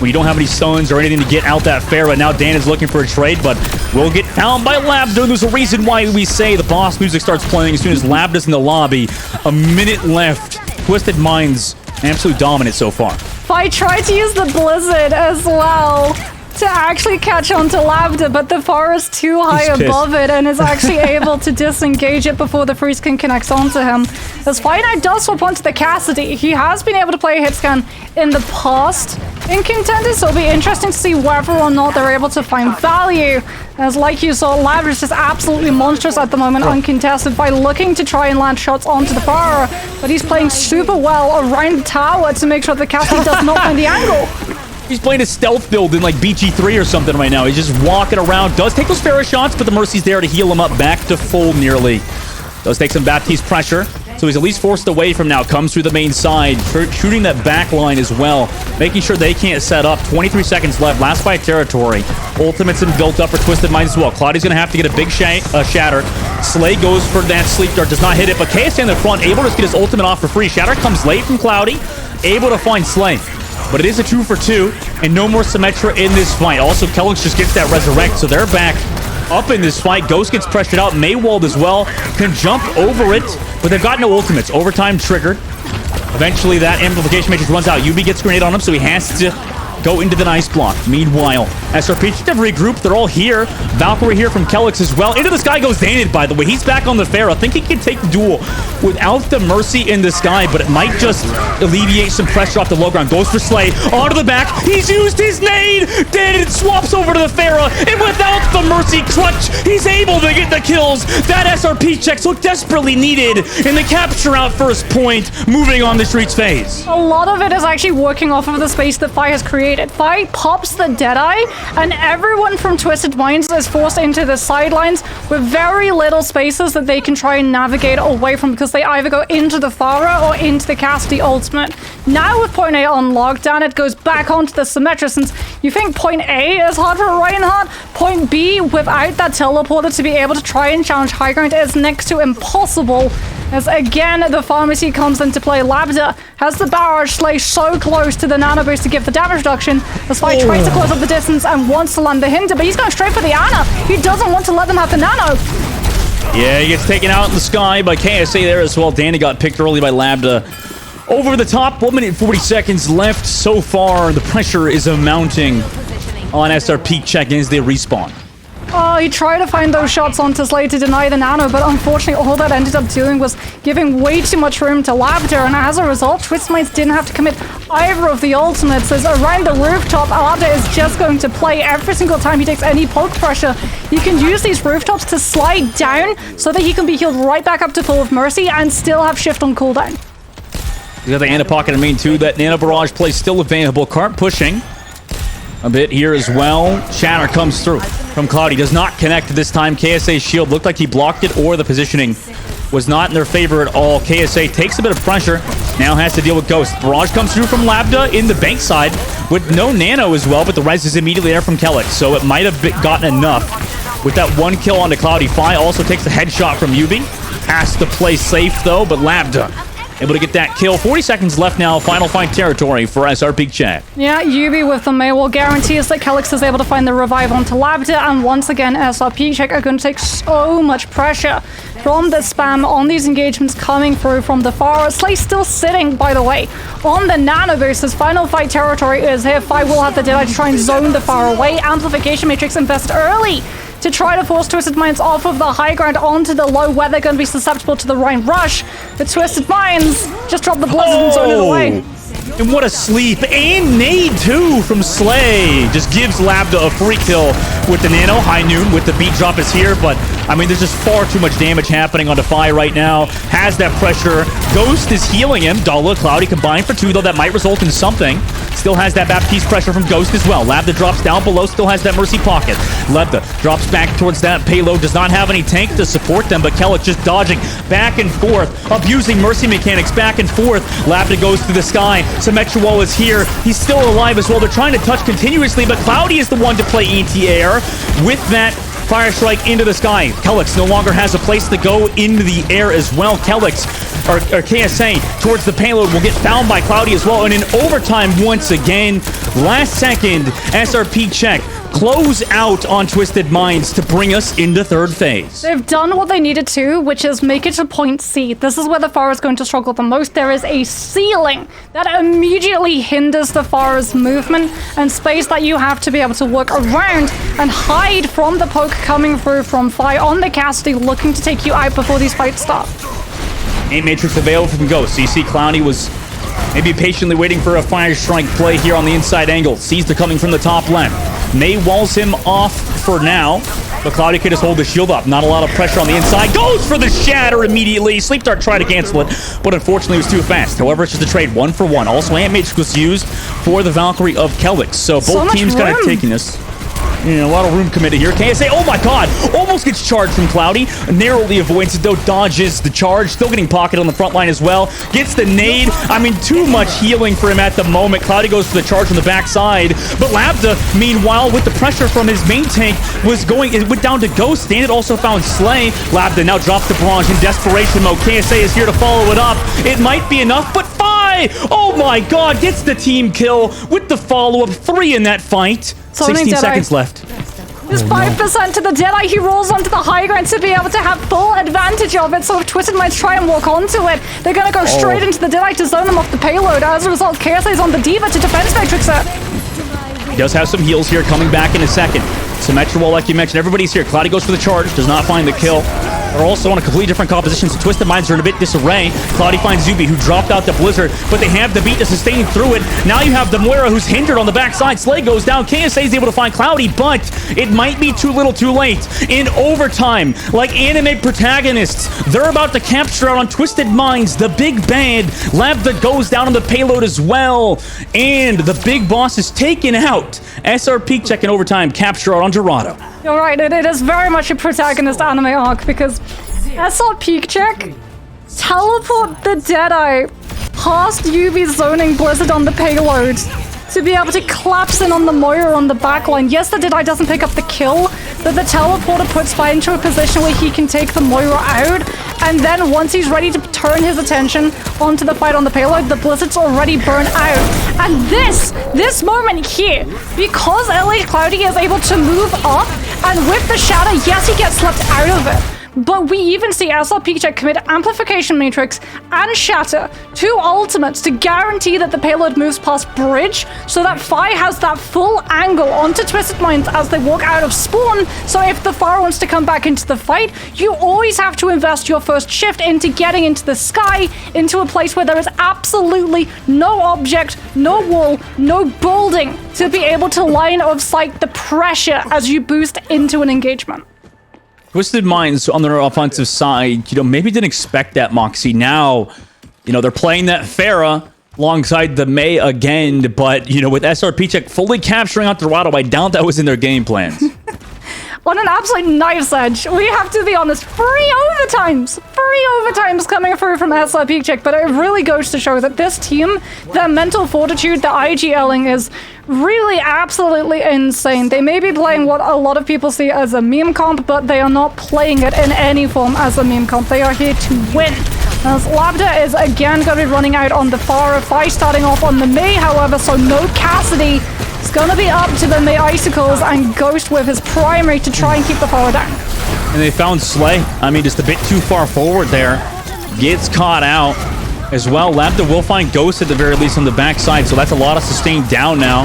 when you don't have any stuns or anything to get out that Pharah? Now Dan is looking for a trade, but will get found by Labda. There's a reason why we say the boss music starts playing as soon as Labda's in the lobby. A minute left. Twisted Minds, absolute dominant so far. I tried to use the Blizzard as well to actually catch on to Labda, but the Pharah is too high above it and is actually able to disengage it before the freeze can connect onto him. As Finite does swap onto the Cassidy, he has been able to play a hit scan in the past in Contenders, so it'll be interesting to see whether or not they're able to find value. As like you saw, Labda is just absolutely monstrous at the moment, uncontested, by looking to try and land shots onto the Pharah, but he's playing super well around the tower to make sure the Cassidy does not find the angle. He's playing a stealth build in like BG3 or something right now. He's just walking around. Does take those Pharah shots, but the Mercy's there to heal him up back to full nearly. Does take some Baptiste pressure. So he's at least forced away from now. Comes through the main side. Shooting that back line as well. Making sure they can't set up. 23 seconds left. Last fight territory. Ultimate's been built up for Twisted Minds as well. Cloudy's going to have to get a big shatter. Slay goes for that sleep dart. Does not hit it, but KSA in the front. Able to get his ultimate off for free. Shatter comes late from Cloudy. Able to find Slay. But it is a 2 for 2, and no more Symmetra in this fight. Also, Kellogg just gets that Resurrect, so they're back up in this fight. Ghost gets pressured out. Maywald as well can jump over it, but they've got no ultimates. Overtime triggered. Eventually, that Amplification Matrix runs out. Yubi gets grenade on him, so he has to go into the nice block. Meanwhile, SrPeakCheck have regrouped. They're all here. Valkyrie here from Kellogg as well. Into the sky goes Danid, by the way. He's back on the Pharah. I think he can take the duel without the Mercy in the sky, but it might just alleviate some pressure off the low ground. Goes for Slay. Onto the back. He's used his nade. Danid swaps over to the Pharah, and without the Mercy clutch, he's able to get the kills that SrPeakCheck so desperately needed in the capture out first point, moving on the Streets phase. A lot of it is actually working off of the space that Fi has created. Fi pops the Deadeye, and everyone from Twisted Minds is forced into the sidelines with very little spaces that they can try and navigate away from, because they either go into the Pharah or into the Cassidy ultimate. Now with point A on lockdown, it goes back onto the Symmetra. Since you think point A is hard for Reinhardt, point B without that teleporter to be able to try and challenge high ground is next to impossible. As again, the pharmacy comes into play. Labda has the barrage. Slay so close to the nano boost to give the damage reduction. The Spy tries to close up the distance and wants to land the hinder, but he's going straight for the Ana. He doesn't want to let them have the nano. Yeah, he gets taken out in the sky by KSA there as well. Danny got picked early by Labda. over the top. 1 minute and 40 seconds left so far. The pressure is mounting on SrPeakCheck as they respawn. Oh, he tried to find those shots onto Slay to deny the nano, but unfortunately all that ended up doing was giving way too much room to Labda, and as a result, Twisted Minds didn't have to commit either of the ultimates, as around the rooftop, Labda is just going to play every single time he takes any poke pressure. He can use these rooftops to slide down so that he can be healed right back up to full of mercy and still have shift on cooldown. You got the Nano Pocket in main too. That Nano Barrage play still available. Cart pushing a bit here as well. Shatter comes through from Cloudy. Does not connect this time. KSA's shield looked like he blocked it, or the positioning was not in their favor at all. KSA takes a bit of pressure. Now has to deal with Ghost. Barrage comes through from Labda in the bank side with no nano as well, but the res is immediately there from Kellic, so it might have gotten enough with that one kill onto Cloudy. Fi also takes a headshot from Yubi. Has to play safe though, but Labda able to get that kill. 40 seconds left now. Final fight territory for SrPeakCheck. Yeah, Yubi with the Maywall guarantees that Kelix is able to find the revive onto Labda, and once again, SrPeakCheck are going to take so much pressure from the spam on these engagements coming through from the far. Slay still sitting, by the way, on the nano boost. His final fight territory is here. Fi will have the Deadeye to try and zone the far away. Amplification Matrix invest early to try to force Twisted Minds off of the high ground onto the low, where they're going to be susceptible to the Rhine rush. But Twisted Minds just dropped the blizzard and zone it away. And what a sleep. And nade too from Slay. Just gives Labda a free kill with the nano. High noon with the beat drop is here, but I mean, there's just far too much damage happening on Defy right now. Has that pressure. Ghost is healing him. Dala, Cloudy combined for 2, though that might result in something. Still has that Baptiste pressure from Ghost as well. Labda drops down below, still has that Mercy pocket. Labda drops back towards that payload, does not have any tank to support them, but Kellic just dodging back and forth, abusing Mercy mechanics back and forth. Labda goes through the sky. Symmetra Wall is here. He's still alive as well. They're trying to touch continuously, but Cloudy is the one to play anti-air with that Fire Strike into the sky. Kellic no longer has a place to go into the air as well. Kellic, or KSA, towards the payload will get found by Cloudy as well. And in overtime once again, last second, SrPeakCheck close out on Twisted Minds to bring us into third phase. They've done what they needed to, which is make it to point C. This is where the Pharah is going to struggle the most. There is a ceiling that immediately hinders the Pharah's movement and space that you have to be able to work around and hide from the poke coming through from Fi on the Cassidy, looking to take you out before these fights start. Aim Matrix available from Ghost. You see Cloudy was maybe patiently waiting for a Fire Strike play here on the inside angle. Sees they're coming from the top left. May walls him off for now, but Cloudy can just hold the shield up. Not a lot of pressure on the inside. Goes for the shatter immediately. Sleep Dart tried to cancel it, but unfortunately it was too fast. However, it's just a trade 1-for-1. Also, Ant Matrix was used for the Valkyrie of Kellic. So both teams kind of taking this. A lot of room committed here. KSA, oh my god, almost gets charged from Cloudy. Narrowly avoids it though, dodges the charge. Still getting pocket on the front line as well. Gets the nade. I mean, too much healing for him at the moment. Cloudy goes for the charge on the backside. But Labda, meanwhile, with the pressure from his main tank, it went down to Ghost. Standard also found Slay. Labda now drops the Barrage in desperation mode. KSA is here to follow it up. It might be enough, but Fi! Oh my god, gets the team kill with the follow-up. 3 in that fight. 16 seconds left. There's 5% to the Deadeye. He rolls onto the high ground to be able to have full advantage of it. So if Twisted Minds try and walk onto it, they're going to go straight into the Deadeye to zone them off the payload. As a result, KSA is on the Diva to defense Matrix it. He does have some heals here coming back in a second. Symmetra Wall, like you mentioned, everybody's here. Cloudy goes for the charge, does not find the kill. They're also on a completely different composition, so Twisted Minds are in a bit disarray. Cloudy finds Zuby, who dropped out the Blizzard, but they have the beat to sustain through it. Now you have the Moira, who's hindered on the backside. Slay goes down. KSA is able to find Cloudy, but it might be too little too late. In overtime, like anime protagonists, they're about to capture out on Twisted Minds, the big bad. Labda goes down on the payload as well, and the big boss is taken out. SrPeakCheck in overtime, capture out on Dorado. You're right, it is very much a protagonist anime arc, because SrPeakCheck teleport the Deadeye past Yubi zoning Blizzard on the payload to be able to collapse in on the Moira on the backline. Yes, the Deadeye doesn't pick up the kill, but the teleporter puts Fi into a position where he can take the Moira out, and then once he's ready to turn his attention onto the fight on the payload, the Blizzard's already burnt out. And this moment here, because LH Cloudy is able to move up, and with the shatter, yes, he gets swept out of it, but we even see SrPeakCheck commit Amplification Matrix and Shatter, 2 ultimates to guarantee that the payload moves past Bridge, so that Fi has that full angle onto Twisted Minds as they walk out of spawn. So if the Pharah wants to come back into the fight, you always have to invest your first shift into getting into the sky, into a place where there is absolutely no object, no wall, no building to be able to line of sight the pressure as you boost into an engagement. Twisted Minds on their offensive side, maybe didn't expect that, Moxie. Now, they're playing that Pharah alongside the Mei again, but, with SrPeakCheck fully capturing out Dorado, I doubt that was in their game plans. On an absolute knife's edge, we have to be honest, free overtimes coming through from SrPeakCheck, but it really goes to show that this team, their mental fortitude, the IGLing is really absolutely insane. They may be playing what a lot of people see as a meme comp, but they are not playing it in any form as a meme comp. They are here to win. As Labda is again going to be running out on the Pharah, Fi starting off on the Mei, however, so no Cassidy. It's going to be up to the Mei Icicles and Ghost with his primary to try and keep the Pharah down. And they found Slay. I mean, just a bit too far forward there. Gets caught out as well. Labda will find Ghost at the very least on the backside, so that's a lot of sustained down now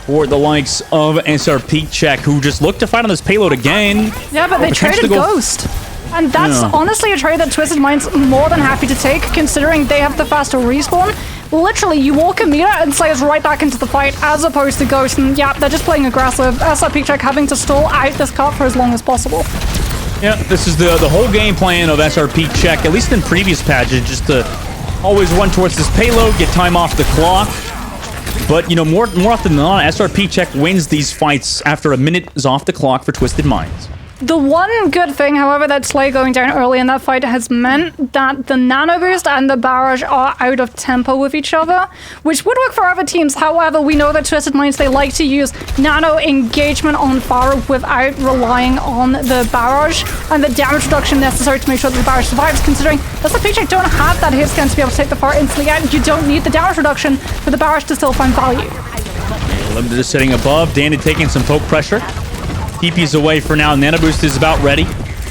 for the likes of SrPeakCheck, who just looked to fight on this payload again. Yeah, but they traded Ghost. And that's honestly a trade that Twisted Mind's more than happy to take, considering they have the faster respawn. Literally, you walk a meter and Slayer's right back into the fight, as opposed to Ghost. And yeah, they're just playing aggressive. SrPeakCheck having to stall out this cart for as long as possible. Yeah, this is the whole game plan of SrPeakCheck, at least in previous patches, just to always run towards this payload, get time off the clock. But, more often than not, SrPeakCheck wins these fights after a minute is off the clock for Twisted Minds. The one good thing, however, that Slay going down early in that fight has meant that the Nano Boost and the Barrage are out of tempo with each other, which would work for other teams. However, we know that Twisted Minds, they like to use Nano engagement on Pharah without relying on the Barrage and the damage reduction necessary to make sure that the Barrage survives, considering SrPeakCheck don't have that hit scan to be able to take the Pharah instantly out. You don't need the damage reduction for the Barrage to still find value. Limited is sitting above. Danny taking some poke pressure. TP's away for now. Nano Boost is about ready.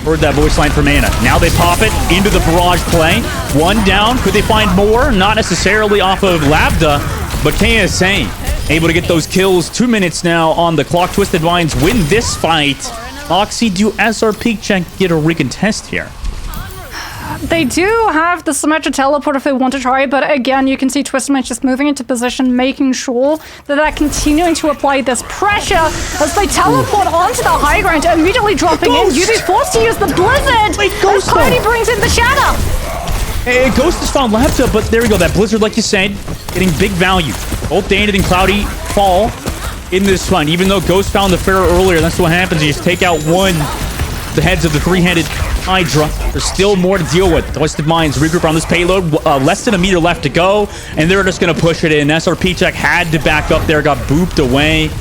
Heard that voice line from Ana. Now they pop it into the barrage play. One down. Could they find more? Not necessarily off of Labda, but KSA able to get those kills. 2 minutes now on the clock. Twisted Minds win this fight. Moxie, do SrPeakCheck get a recontest here? They do have the Symmetra teleport if they want to try, but again, you can see Twisted Minds just moving into position, making sure that they're continuing to apply this pressure as they teleport onto the high ground, immediately dropping in. UB forced to use the Blizzard as Party brings in the Shadow. Hey, Ghost has found Laptop, but there we go. That Blizzard, like you said, getting big value. Both Danny and Cloudy fall in this fight. Even though Ghost found the Pharaoh earlier, that's what happens. You just take out one. The heads of the three-handed Hydra. There's still more to deal with. Twisted Minds regroup on this payload. Less than a meter left to go, and they're just going to push it in. SrPeakCheck had to back up there, got booped away.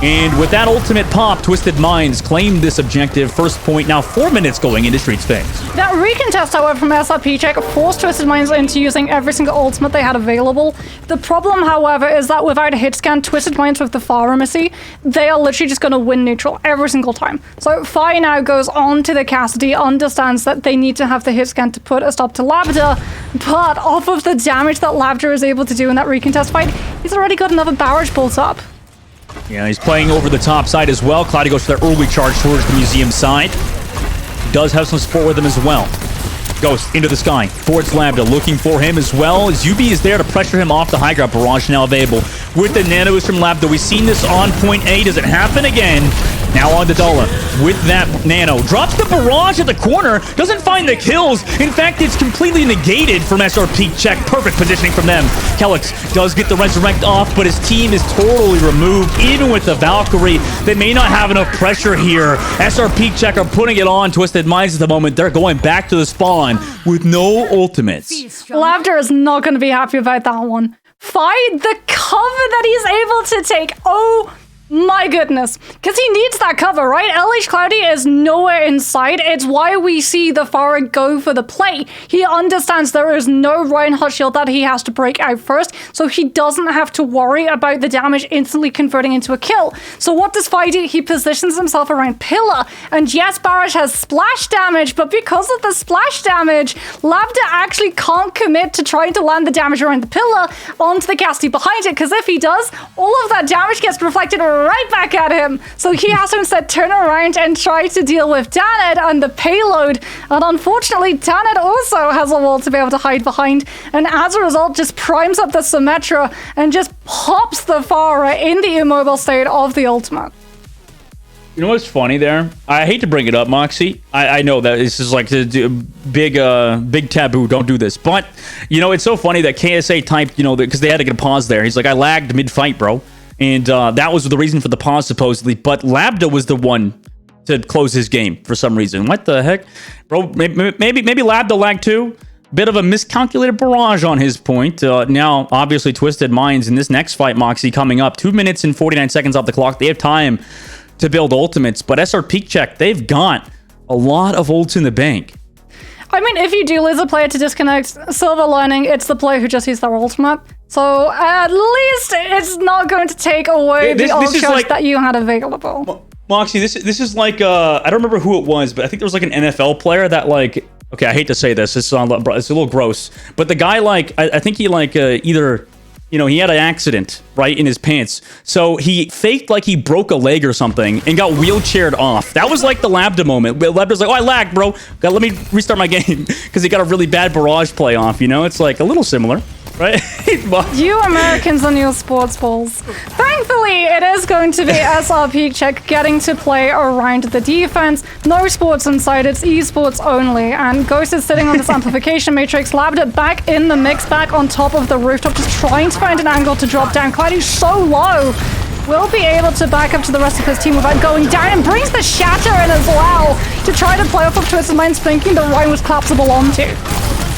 And with that ultimate pop, Twisted Minds claimed this objective. First point now 4 minutes going into Streets phase. That recontest, however, from SrPeakCheck forced Twisted Minds into using every single ultimate they had available. The problem, however, is that without a hit scan, Twisted Minds with the pharmacy, they are literally just going to win neutral every single time. So Fi now goes on to the Cassidy, understands that they need to have the hit scan to put a stop to Labda, but off of the damage that Labda is able to do in that recontest fight, he's already got another barrage built up. Yeah, he's playing over the top side as well. Cloudy goes for that early charge towards the museum side. He does have some support with him as well. Ghost into the sky towards Labda, looking for him as well. Zuby is there to pressure him off the high ground. Barrage now available with the nanos from Labda. We've seen this on point A. Does it happen again? Now on to Dala with that nano. Drops the barrage at the corner. Doesn't find the kills. In fact, it's completely negated from SrPeakCheck. Perfect positioning from them. Kelix does get the resurrect off, but his team is totally removed. Even with the Valkyrie, they may not have enough pressure here. SrPeakCheck are putting it on Twisted Minds at the moment. They're going back to the spawn with no ultimates. Labda is not going to be happy about that one. Find the cover that he's able to take. Oh My goodness. Because he needs that cover, right? LH Cloudy is nowhere in sight. It's why we see the Pharah go for the play. He understands there is no Reinhardt shield that he has to break out first, so he doesn't have to worry about the damage instantly converting into a kill. So what does Fi do? He positions himself around Pillar. And yes, Barash has splash damage, but because of the splash damage, Lambda actually can't commit to trying to land the damage around the Pillar onto the Cassidy behind it, because if he does, all of that damage gets reflected right back at him. So he has to instead turn around and try to deal with Danid and the payload. And unfortunately, Danid also has a wall to be able to hide behind. And as a result, just primes up the Symmetra and just pops the Pharah in the immobile state of the ultimate. You know what's funny there? I hate to bring it up, Moxie. I know that this is like a big taboo. Don't do this. But, you know, it's so funny that KSA typed, you know, because they had to get a pause there. He's like, I lagged mid-fight, bro. And that was the reason for the pause, supposedly. But Lambda was the one to close his game for some reason. What the heck? Bro, maybe Lambda lagged too. Bit of a miscalculated barrage on his point. Now, obviously, Twisted Minds in this next fight, Moxie, coming up. 2 minutes and 49 seconds off the clock. They have time to build ultimates. But SrPeakCheck, they've got a lot of ults in the bank. I mean, if you do lose a player to disconnect, silver lining, it's the player who just used their ultimate. So at least it's not going to take away the options that you had available. Moxie, this is like, I don't remember who it was, but I think there was like an NFL player that like, okay, I hate to say this, it's a little gross, but the guy like, I think he like either, you know, he had an accident, right, in his pants. So he faked like he broke a leg or something and got wheelchaired off. That was like the Lambda moment. Lambda's like, oh, I lagged, bro. Let me restart my game because he got a really bad barrage play off, you know? It's like a little similar, right? You Americans and your sports balls. Thankfully, it is going to be SrPeakCheck getting to play around the defense. No sports inside, it's esports only. And Ghost is sitting on this amplification matrix. Lambda back in the mix, back on top of the rooftop, just trying to find an angle to drop down. Cloudy's so low. Will be able to back up to the rest of his team without going down, and brings the Shatter in as well to try to play off of Twisted Minds, thinking the Rhine was collapsible onto.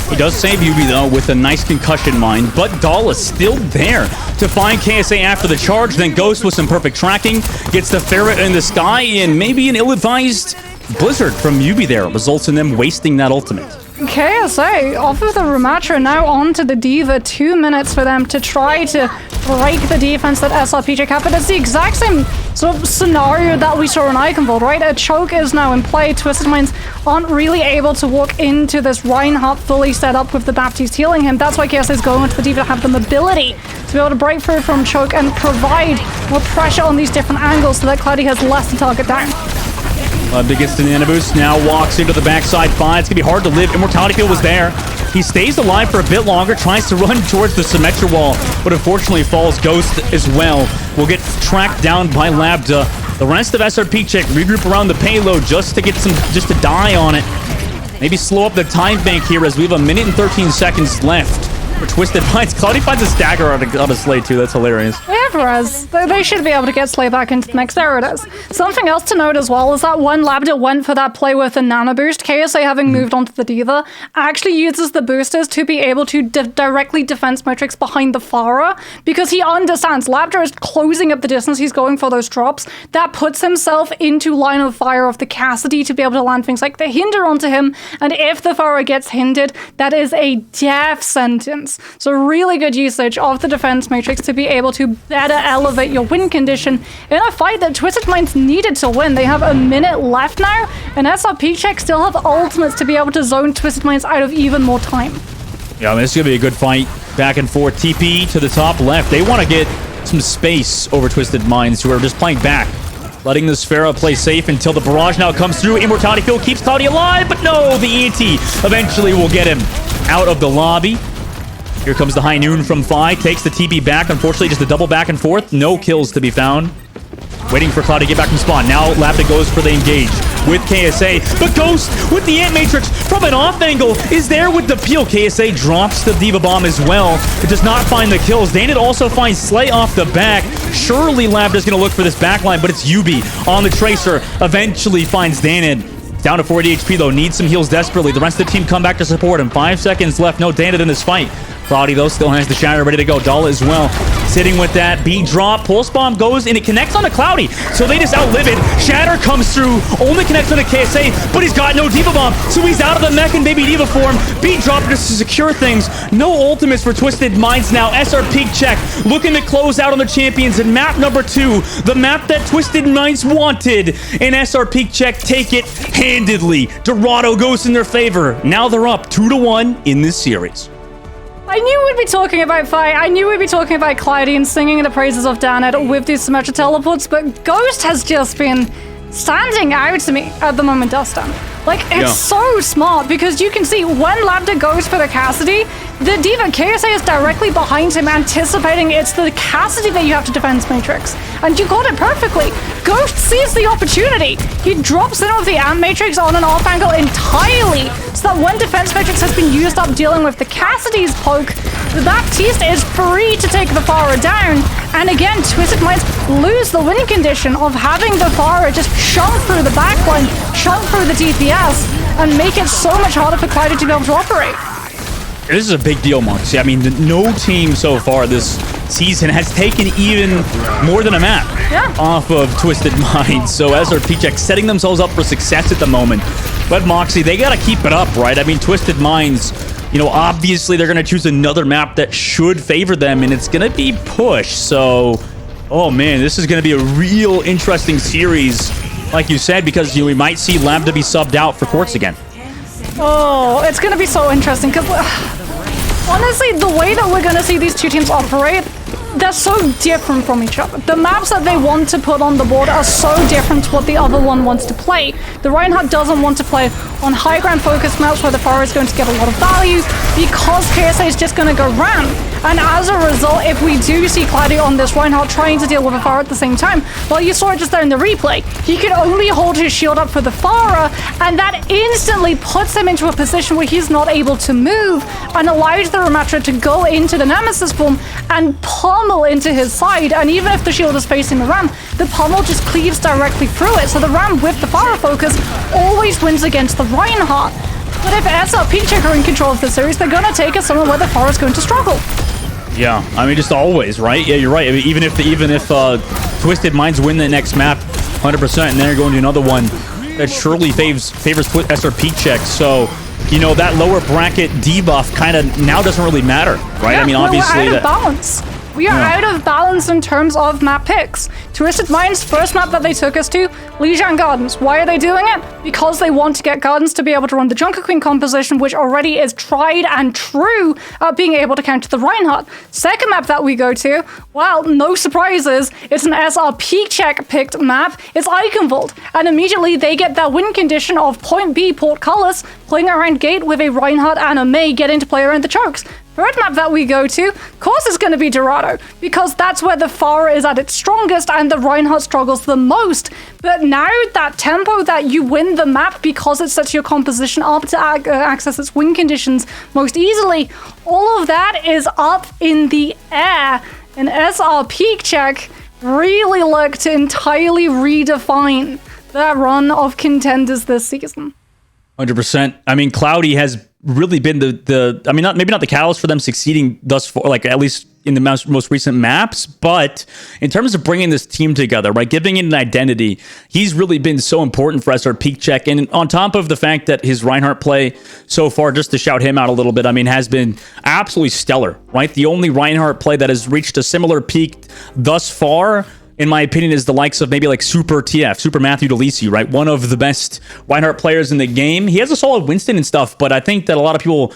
He does save Yubi, though, with a nice concussion mine, but Dahl is still there to find KSA after the charge. Then Ghost with some perfect tracking gets the ferret in the sky, and maybe an ill-advised blizzard from Yubi there results in them wasting that ultimate. KSA off of the Ramatra, now on to the Diva. 2 minutes for them to try to break the defense that SrPeakCheck have, but it's the exact same sort of scenario that we saw in Eichenwald, right? A choke is now in play. Twisted Minds aren't really able to walk into this Reinhardt fully set up with the Baptiste healing him. That's why KSA is going to the Diva to have the mobility to be able to break through from choke and provide more pressure on these different angles so that Cloudy has less to target down. Lambda gets the nano boost, now walks into the backside 5. It's gonna be hard to live. Immortality Field was there. He stays alive for a bit longer, tries to run towards the Symmetra wall, but unfortunately falls. Ghost as well will get tracked down by Lambda. The rest of SrPeakCheck regroup around the payload just to die on it. Maybe slow up the time bank here as we have 1 minute and 13 seconds left. For Twisted Minds. Cloudy finds a stagger on a Slay too. That's hilarious. Yeah, Perez. They should be able to get Slay back into the mix. There it is. Something else to note as well is that when Lambda went for that play with a nano boost, KSA having moved onto the Diva actually uses the boosters to be able to directly defense Matrix behind the Pharah, because he understands Lambda is closing up the distance. He's going for those drops. That puts himself into line of fire of the Cassidy to be able to land things like the hinder onto him. And if the Pharah gets hindered, that is a death sentence. So really good usage of the defense matrix to be able to better elevate your win condition in a fight that Twisted Minds needed to win. They have 1 minute left now, and SrPeakCheck still have ultimates to be able to zone Twisted Minds out of even more time. Yeah, I mean, this is going to be a good fight. Back and forth. TP to the top left. They want to get some space over Twisted Minds, who are just playing back. Letting the Sphera play safe until the barrage now comes through. Immortality Field keeps Cloudy alive, but no, the ET eventually will get him out of the lobby. Here comes the high noon from Fi. Takes the TP back. Unfortunately, just a double back and forth. No kills to be found. Waiting for Cloud to get back from spawn. Now Lambda goes for the engage with KSA. But Ghost with the Ant Matrix from an off angle is there with the peel. KSA drops the Diva Bomb as well. It does not find the kills. Danid also finds Slay off the back. Surely Lambda's going to look for this backline, but it's Yubi on the Tracer. Eventually finds Danid. Down to 40 HP though, needs some heals desperately. The rest of the team come back to support him. 5 seconds left, no Danid in this fight. Cloudy, though, still has the Shatter ready to go. Dala as well, sitting with that B drop. Pulse Bomb goes, and it connects on a Cloudy. So they just outlive it. Shatter comes through, only connects on a KSA, but he's got no Diva Bomb. So he's out of the Mech and Baby Diva form. B drop just to secure things. No ultimates for Twisted Minds now. SrPeakCheck looking to close out on the champions in map number 2. The map that Twisted Minds wanted. And SrPeakCheck take it handedly. Dorado goes in their favor. Now they're up 2-1 in this series. I knew we'd be talking about Fight. I knew we'd be talking about Cloudy and singing the praises of Danet with these Symmetra teleports, but Ghost has just been standing out to me at the moment, Dustin. Like, it's so smart because you can see when Lambda goes for the Cassidy, the Diva KSA is directly behind him, anticipating it's the Cassidy that you have to defense Matrix. And you got it perfectly. Ghost sees the opportunity. He drops in with the Amp Matrix on an off angle entirely, so that when defense Matrix has been used up dealing with the Cassidy's poke, the Baptiste is free to take the Pharah down. And again, Twisted Minds lose the winning condition of having the Pharah just chunk through the backline, chunk through the DPS, and make it so much harder for Cloudy to be able to operate. This is a big deal, Moxie. I mean, no team so far this season has taken even more than a map off of Twisted Minds. So SrPeakCheck setting themselves up for success at the moment. But Moxie, they got to keep it up, right? I mean, Twisted Minds, you know, obviously they're going to choose another map that should favor them, and it's going to be Push. So, oh man, this is going to be a real interesting series, like you said, because we might see Lambda be subbed out for Quartz again. Oh, it's going to be so interesting because honestly, the way that we're going to see these two teams operate, they're so different from each other. The maps that they want to put on the board are so different to what the other one wants to play. The Reinhardt doesn't want to play on high ground focused maps where the Pharah is going to get a lot of value because KSA is just going to go ramp. And as a result, if we do see Cloudy on this Reinhardt trying to deal with a Pharah at the same time, well, you saw it just there in the replay. He could only hold his shield up for the Pharah, and that instantly puts him into a position where he's not able to move and allows the Ramatra to go into the Nemesis form and pummel into his side. And even if the shield is facing the Ram, the pummel just cleaves directly through it. So the Ram with the Pharah focus always wins against the Reinhardt. But if SrPeakCheck are in control of the series, they're going to take it somewhere where the Pharah is going to struggle. Yeah, I mean, just always, right? Yeah, you're right. I mean, even if Twisted Minds win the next map 100% and they're going to another one, that surely favors SrPeakCheck. So, you know, that lower bracket debuff kind of now doesn't really matter, right? Yeah, I mean, obviously we're out of balance. We are out of balance in terms of map picks. Twisted Minds' first map that they took us to, Lijiang Gardens. Why are they doing it? Because they want to get Gardens to be able to run the Junker Queen composition, which already is tried and true at being able to counter the Reinhardt. Second map that we go to, well, no surprises, it's an SrPeakCheck picked map. It's Eichenwald. And immediately they get that win condition of point B, Portcullis, playing around gate with a Reinhardt and a Mei getting to play around the chokes. Third map that we go to, of course, is going to be Dorado, because that's where the Pharah is at its strongest and the Reinhardt struggles the most. But now that tempo that you win the map because it sets your composition up to access its win conditions most easily, all of that is up in the air. And SrPeakCheck really look to entirely redefine that run of Contenders this season. 100%. I mean, Cloudy has really been the I mean, maybe not the catalyst for them succeeding thus far, like at least in the most recent maps, but in terms of bringing this team together, right, giving it an identity, he's really been so important for SrPeakCheck. And on top of the fact that his Reinhardt play so far, just to shout him out a little bit, I mean, has been absolutely stellar, right? The only Reinhardt play that has reached a similar peak thus far, in my opinion, is the likes of maybe like Super Matthew DeLisi, right? One of the best Reinhardt players in the game. He has a solid Winston and stuff, but I think that a lot of people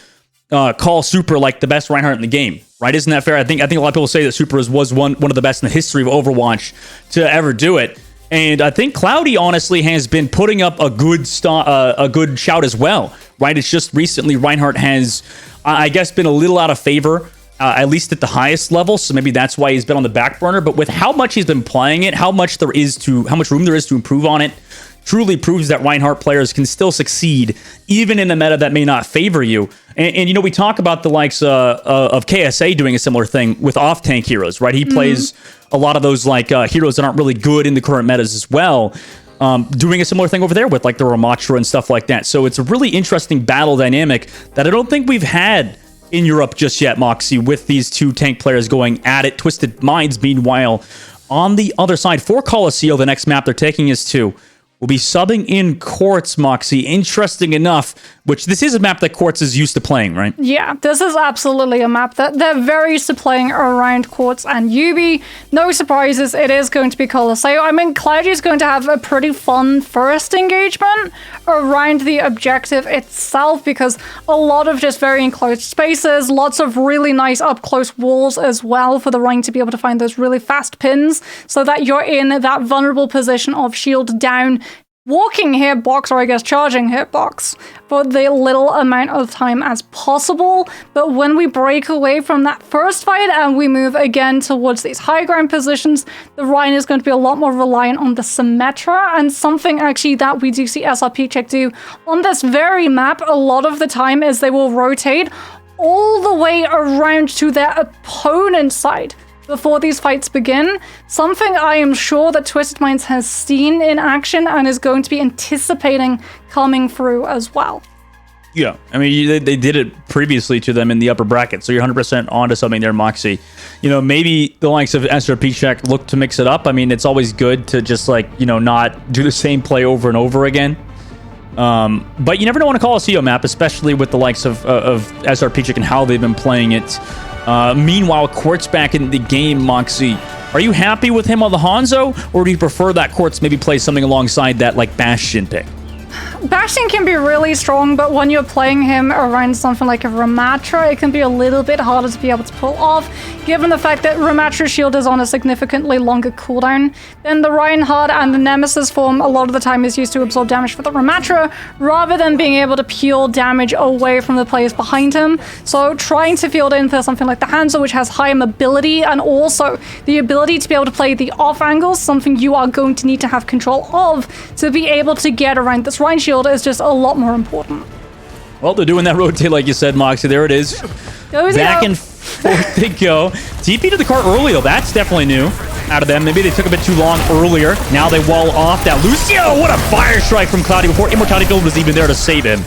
call Super like the best Reinhardt in the game, right? Isn't that fair? I think a lot of people say that Super was one of the best in the history of Overwatch to ever do it. And I think Cloudy honestly has been putting up a good shout as well, right? It's just recently Reinhardt has, I guess, been a little out of favor. At least at the highest level, so maybe that's why he's been on the back burner. But with how much he's been playing it, how much room there is to improve on it, truly proves that Reinhardt players can still succeed, even in a meta that may not favor you. And you know, we talk about the likes of KSA doing a similar thing with off-tank heroes, right? He plays a lot of those like heroes that aren't really good in the current metas as well. Doing a similar thing over there with like the Ramatra and stuff like that. So it's a really interesting battle dynamic that I don't think we've had in Europe just yet, Moxie, with these two tank players going at it. Twisted Minds, meanwhile, on the other side for Colosseo, the next map they're taking us to, will be subbing in Quartz, Moxie. Interesting enough, which this is a map that Quartz is used to playing, right? Yeah, this is absolutely a map that they're very used to playing around Quartz and Yubi. No surprises, it is going to be Colosseo. I mean, Cloudy is going to have a pretty fun first engagement around the objective itself because a lot of just very enclosed spaces, lots of really nice up-close walls as well for the Rhine to be able to find those really fast pins so that you're in that vulnerable position of shield down, walking hitbox, or I guess charging hitbox, for the little amount of time as possible. But when we break away from that first fight and we move again towards these high ground positions, the Rhine is going to be a lot more reliant on the Symmetra, and something actually that we do see SrPeakCheck do on this very map a lot of the time is they will rotate all the way around to their opponent's side before these fights begin, something I am sure that Twisted Minds has seen in action and is going to be anticipating coming through as well. Yeah, I mean, they did it previously to them in the upper bracket, so you're 100% onto something there, Moxie. You know, maybe the likes of SrPeakCheck look to mix it up. I mean, it's always good to just, like, you know, not do the same play over and over again. But you never know on a Colosseo map, especially with the likes of SrPeakCheck and how they've been playing it. Meanwhile, Quartz back in the game, Moxie. Are you happy with him on the Hanzo, or do you prefer that Quartz maybe play something alongside that, like, Bastion pick? Bastion can be really strong, but when you're playing him around something like a Ramatra, it can be a little bit harder to be able to pull off, given the fact that Ramatra's shield is on a significantly longer cooldown than the Reinhardt, and the Nemesis form a lot of the time is used to absorb damage for the Ramatra, rather than being able to peel damage away from the players behind him. So trying to field in for something like the Hanzo, which has high mobility, and also the ability to be able to play the off angles, something you are going to need to have control of to be able to get around this Rhine shield, is just a lot more important. Well, they're doing that rotate like you said, Moxie. There it is. Back and forth they go. TP to the car early, though. That's definitely new out of them. Maybe they took a bit too long earlier. Now they wall off that Lucio. What a fire strike from Cloudy before Immortality Field was even there to save him.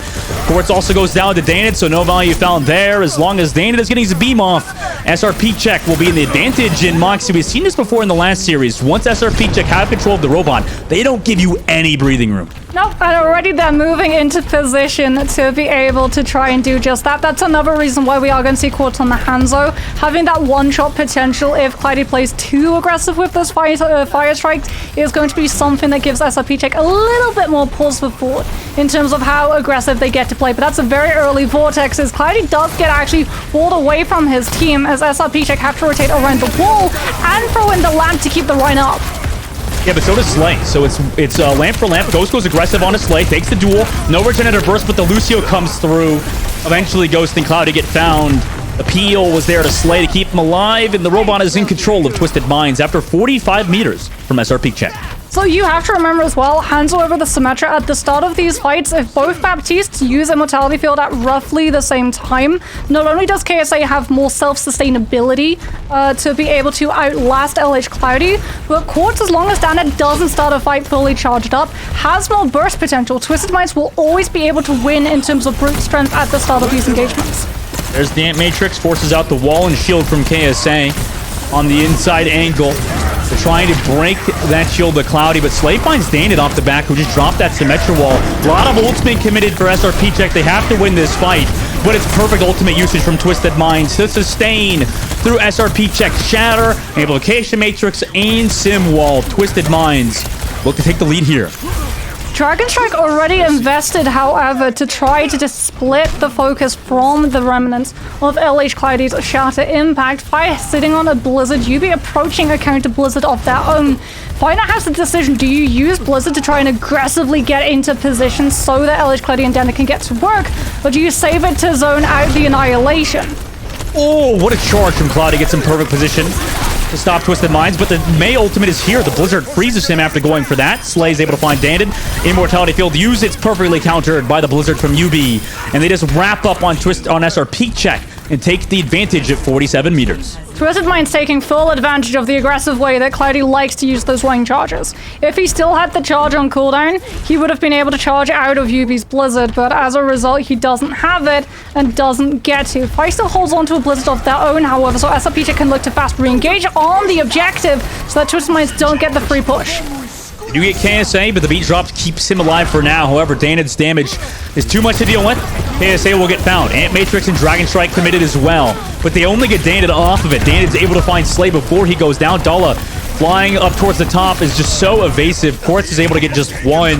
Quartz also goes down to Danid, so no value found there as long as Danid is getting his beam off. SrPeakCheck will be in the advantage in Moxie. We've seen this before in the last series. Once SrPeakCheck have control of the robot, they don't give you any breathing room. Nope, and already they're moving into position to be able to try and do just that. That's another reason why we are going to see Quartz on the Hanzo. Having that one-shot potential if Cloudy plays too aggressive with those fire strikes is going to be something that gives SrPeakCheck a little bit more pause for thought in terms of how aggressive they get to play. But that's a very early vortex as Cloudy does get actually pulled away from his team as SrPeakCheck have to rotate around the wall and throw in the lamp to keep the Rhine up. Yeah, but so does Slay. So it's lamp for lamp. Ghost goes aggressive on a Slay, takes the duel. No regenerative burst, but the Lucio comes through. Eventually, Ghost and Cloudy get found. The peel was there to Slay to keep him alive, and the robot is in control of Twisted Minds after 45 meters from SrPeakCheck. So you have to remember as well, Hanzo over the Symmetra at the start of these fights, if both Baptistes use Immortality Field at roughly the same time, not only does KSA have more self-sustainability to be able to outlast LH Cloudy, but Quartz, as long as Danid doesn't start a fight fully charged up, has more burst potential. Twisted Minds will always be able to win in terms of brute strength at the start of these engagements. There's the Ant Matrix, forces out the wall and shield from KSA on the inside angle. They're trying to break that shield to Cloudy, but Slay finds Danid off the back, who just dropped that Symmetra wall. A lot of ultimate committed for SrPeakCheck. They have to win this fight, but it's perfect ultimate usage from Twisted Minds to sustain through SrPeakCheck Shatter, Amplification Matrix, and Sim Wall. Twisted Minds look to take the lead here. Dragon Strike already invested, however, to try to just split the focus from the remnants of LH Cloudy's Shatter Impact. Fire sitting on a Blizzard, Yubi approaching a counter Blizzard of their own. Fire has the decision, do you use Blizzard to try and aggressively get into position so that LH Cloudy and Danid can get to work, or do you save it to zone out the Annihilation? Oh, what a charge from Cloudy. Gets in perfect position to stop Twisted Minds, but the May ultimate is here. The Blizzard freezes him after going for that. Slay's able to find Danid. Immortality Field used. It's perfectly countered by the Blizzard from UB, and they just wrap up on SrPeakCheck. and take the advantage at 47 meters. Twisted Mind's taking full advantage of the aggressive way that Cloudy likes to use those line charges. If he still had the charge on cooldown, he would have been able to charge out of Yubi's Blizzard, but as a result, he doesn't have it and doesn't get to. Fi still holds onto a Blizzard of their own, however, so SrPeakCheck can look to fast re-engage on the objective so that Twisted Minds don't get the free push. You do get KSA, but the beat drop keeps him alive for now. However, Danid's damage is too much to deal with. KSA will get found. Ant Matrix and Dragon Strike committed as well, but they only get Danid off of it. Danid's able to find Slay before he goes down. Dala flying up towards the top is just so evasive. Quartz is able to get just one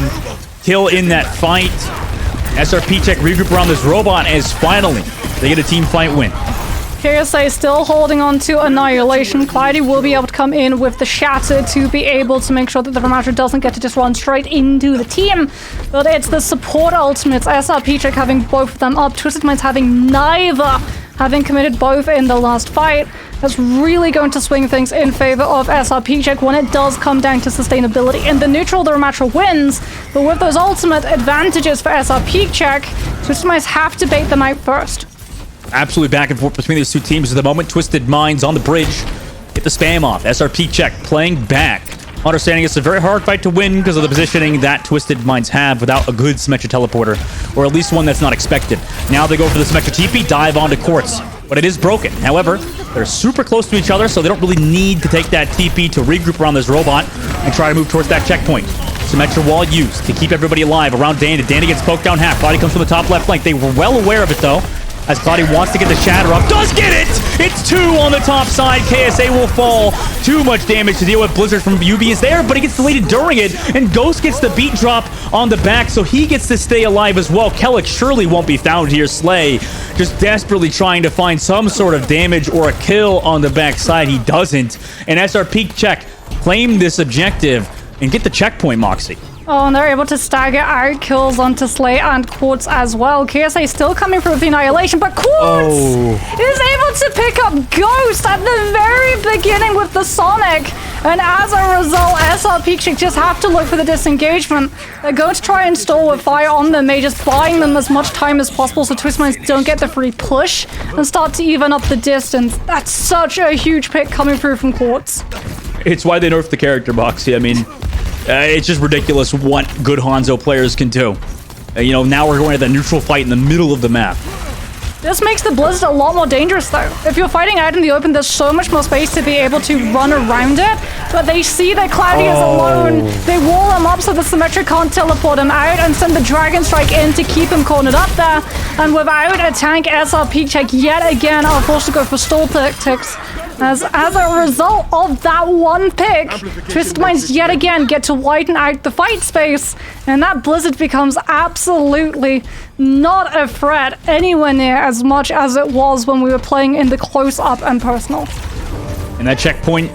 kill in that fight. SrPeakCheck regroup around this robot as finally they get a team fight win. KSA still holding on to Annihilation. Cloudy will be able to come in with the Shatter to be able to make sure that the Ramattra doesn't get to just run straight into the team. But it's the support ultimates. SrPeakCheck having both of them up. Twisted Minds having neither. Having committed both in the last fight. That's really going to swing things in favor of SrPeakCheck when it does come down to sustainability. In the neutral, the Ramattra wins. But with those ultimate advantages for SrPeakCheck, Twisted Minds have to bait them out first. Absolutely back and forth between these two teams at the moment. Twisted Minds on the bridge. Get the spam off. SrPeakCheck playing back. Understanding it's a very hard fight to win because of the positioning that Twisted Minds have without a good Symmetra teleporter, or at least one that's not expected. Now they go for the Symmetra TP, dive onto Quartz, but it is broken. However, they're super close to each other, so they don't really need to take that TP to regroup around this robot and try to move towards that checkpoint. Symmetra wall used to keep everybody alive around Danny. Danny gets poked down half. Cloudy comes from the top left flank. They were well aware of it, though, as Cloudy wants to get the Shatter up. Does get it! It's 2 on the top side. KSA will fall. Too much damage to deal with. Blizzard from Yubi is there, but he gets deleted during it, and Ghost gets the beat drop on the back, so he gets to stay alive as well. Kellic surely won't be found here. Slay just desperately trying to find some sort of damage or a kill on the back side. He doesn't, and SrPeakCheck claim this objective and get the checkpoint, Moxie. Oh, and they're able to stagger out kills onto Slay and Quartz as well. KSA still coming through with the Annihilation, but Quartz is able to pick up Ghost at the very beginning with the Sonic. And as a result, SrPeakCheck just have to look for the disengagement. They're going to try and stall with fire on them. They just buying them as much time as possible so Twisted Minds don't get the free push and start to even up the distance. That's such a huge pick coming through from Quartz. It's why they nerfed the character, Moxie. I mean, it's just ridiculous what good Hanzo players can do. You know, now we're going to the neutral fight in the middle of the map. This makes the Blizzard a lot more dangerous, though. If you're fighting out in the open, there's so much more space to be able to run around it. But they see that Cloudy is alone. They wall him up so the Symmetra can't teleport him out and send the Dragon Strike in to keep him cornered up there. And without a tank, SrPeakCheck yet again are forced to go for stall tactics. As a result of that one pick, Twisted Minds yet again get to widen out the fight space, and that Blizzard becomes absolutely not a threat anywhere near as much as it was when we were playing in the close-up and personal. And that checkpoint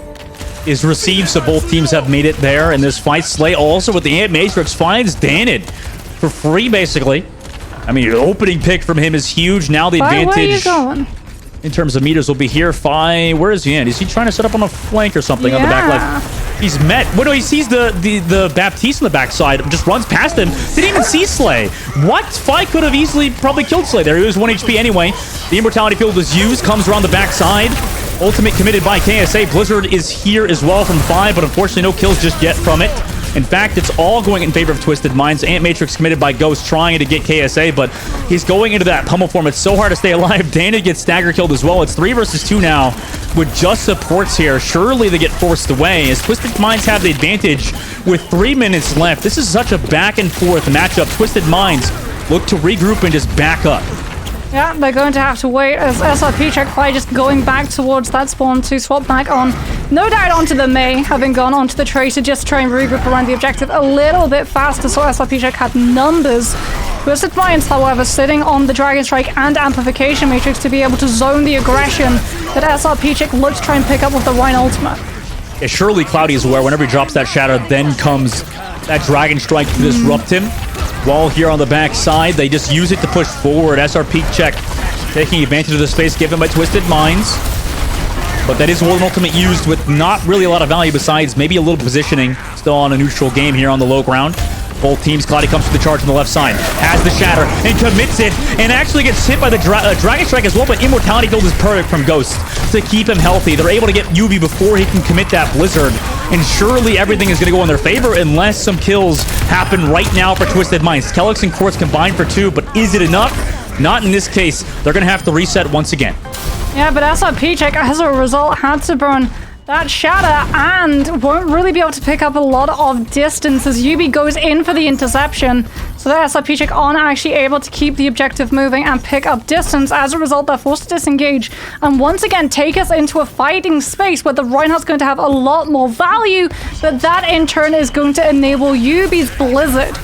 is received, so both teams have made it there in this fight. Slay also with the Ant Matrix finds Danid for free, basically. I mean, the opening pick from him is huge. Now the advantage... Where are you going? In terms of meters, will be here. Fi, where is he in? Is he trying to set up on a flank or something on the back left? He's met. What? No, he sees the Baptiste on the backside. Just runs past him. Didn't even see Slay. What? Fi could have easily probably killed Slay there. He was 1 HP anyway. The Immortality Field was used. Comes around the backside. Ultimate committed by KSA. Blizzard is here as well from Fi, but unfortunately no kills just yet from it. In fact, it's all going in favor of Twisted Minds. Ant Matrix committed by Ghost trying to get KSA, but he's going into that pummel form. It's so hard to stay alive. Dana gets stagger killed as well. It's 3 versus 2 now with just supports here. Surely they get forced away as Twisted Minds have the advantage with 3 minutes left. This is such a back and forth matchup. Twisted Minds look to regroup and just back up. Yeah, they're going to have to wait as SrPeakCheck Fi just going back towards that spawn to swap back on. No doubt onto the Mei, having gone onto the Tracer just to try and regroup around the objective a little bit faster so SrPeakCheck had numbers. Twisted Minds, however, sitting on the Dragon Strike and Amplification Matrix to be able to zone the aggression that SrPeakCheck looks to try and pick up with the Rhine ultimate. Yeah, surely Cloudy is aware whenever he drops that Shadow, then comes that Dragon Strike to disrupt him. Wall here on the back side. They just use it to push forward. SrPeakCheck taking advantage of the space given by Twisted Minds. But that is one ultimate used with not really a lot of value besides maybe a little positioning. Still on a neutral game here on the low ground. both teams. Cloudy comes to the charge on the left side, has the shatter, and commits it, and actually gets hit by the Dragon Strike as well, but Immortality Gold is perfect from Ghost to keep him healthy. They're able to get UB before he can commit that Blizzard, and surely everything is going to go in their favor unless some kills happen right now for Twisted Minds. Kelix and Quartz combined for 2, but is it enough? Not in this case. They're going to have to reset once again. Yeah, but SrPeakCheck, as a result, had to burn that shatter and won't really be able to pick up a lot of distance as UB goes in for the interception. So the SrPeakCheck aren't actually able to keep the objective moving and pick up distance. As a result, they're forced to disengage and once again take us into a fighting space where the Reinhardt's going to have a lot more value, but that in turn is going to enable UB's Blizzard.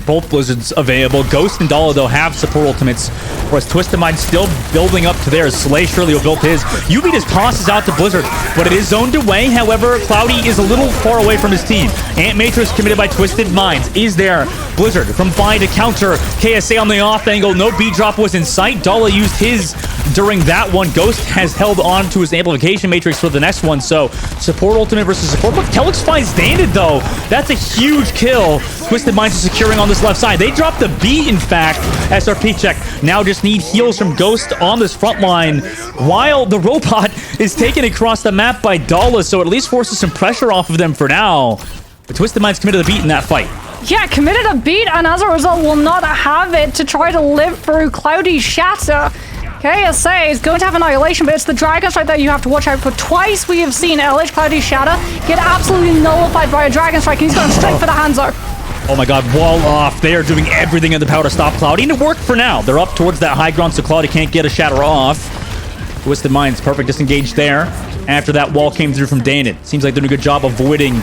Both Blizzards available. Ghost and Dala, though, have support ultimates, whereas Twisted Mind still building up to theirs. Slay surely will build his. UB just tosses out to Blizzard, but it is zoned away. However, Cloudy is a little far away from his team. Ant Matrix committed by Twisted Minds is there. Blizzard from Vine to counter. KSA on the off angle. No B drop was in sight. Dala used his during that one. Ghost has held on to his amplification matrix for the next one, so support ultimate versus support. But Kelix finds Danded, though. That's a huge kill. Twisted Minds is securing on this left side. They dropped the B, in fact. SrPeakCheck now just need heals from Ghost on this front line, while the robot is taken across the map by Dala, so at least forces some pressure off of them for now. But Twisted Minds committed the beat in that fight. Yeah, committed a beat, and as a result will not have it to try to live through Cloudy's shatter. KSA is going to have Annihilation, but it's the Dragon Strike that you have to watch out for. Twice we have seen LH Cloudy's shatter get absolutely nullified by a Dragon Strike, and he's going straight for the Hanzo. Oh my god, wall off. They are doing everything in the power to stop Cloudy, and it worked for now. They're up towards that high ground, so Cloudy can't get a shatter off. Twisted Minds, perfect disengage there. After that wall came through from Danit. Seems like they're doing a good job avoiding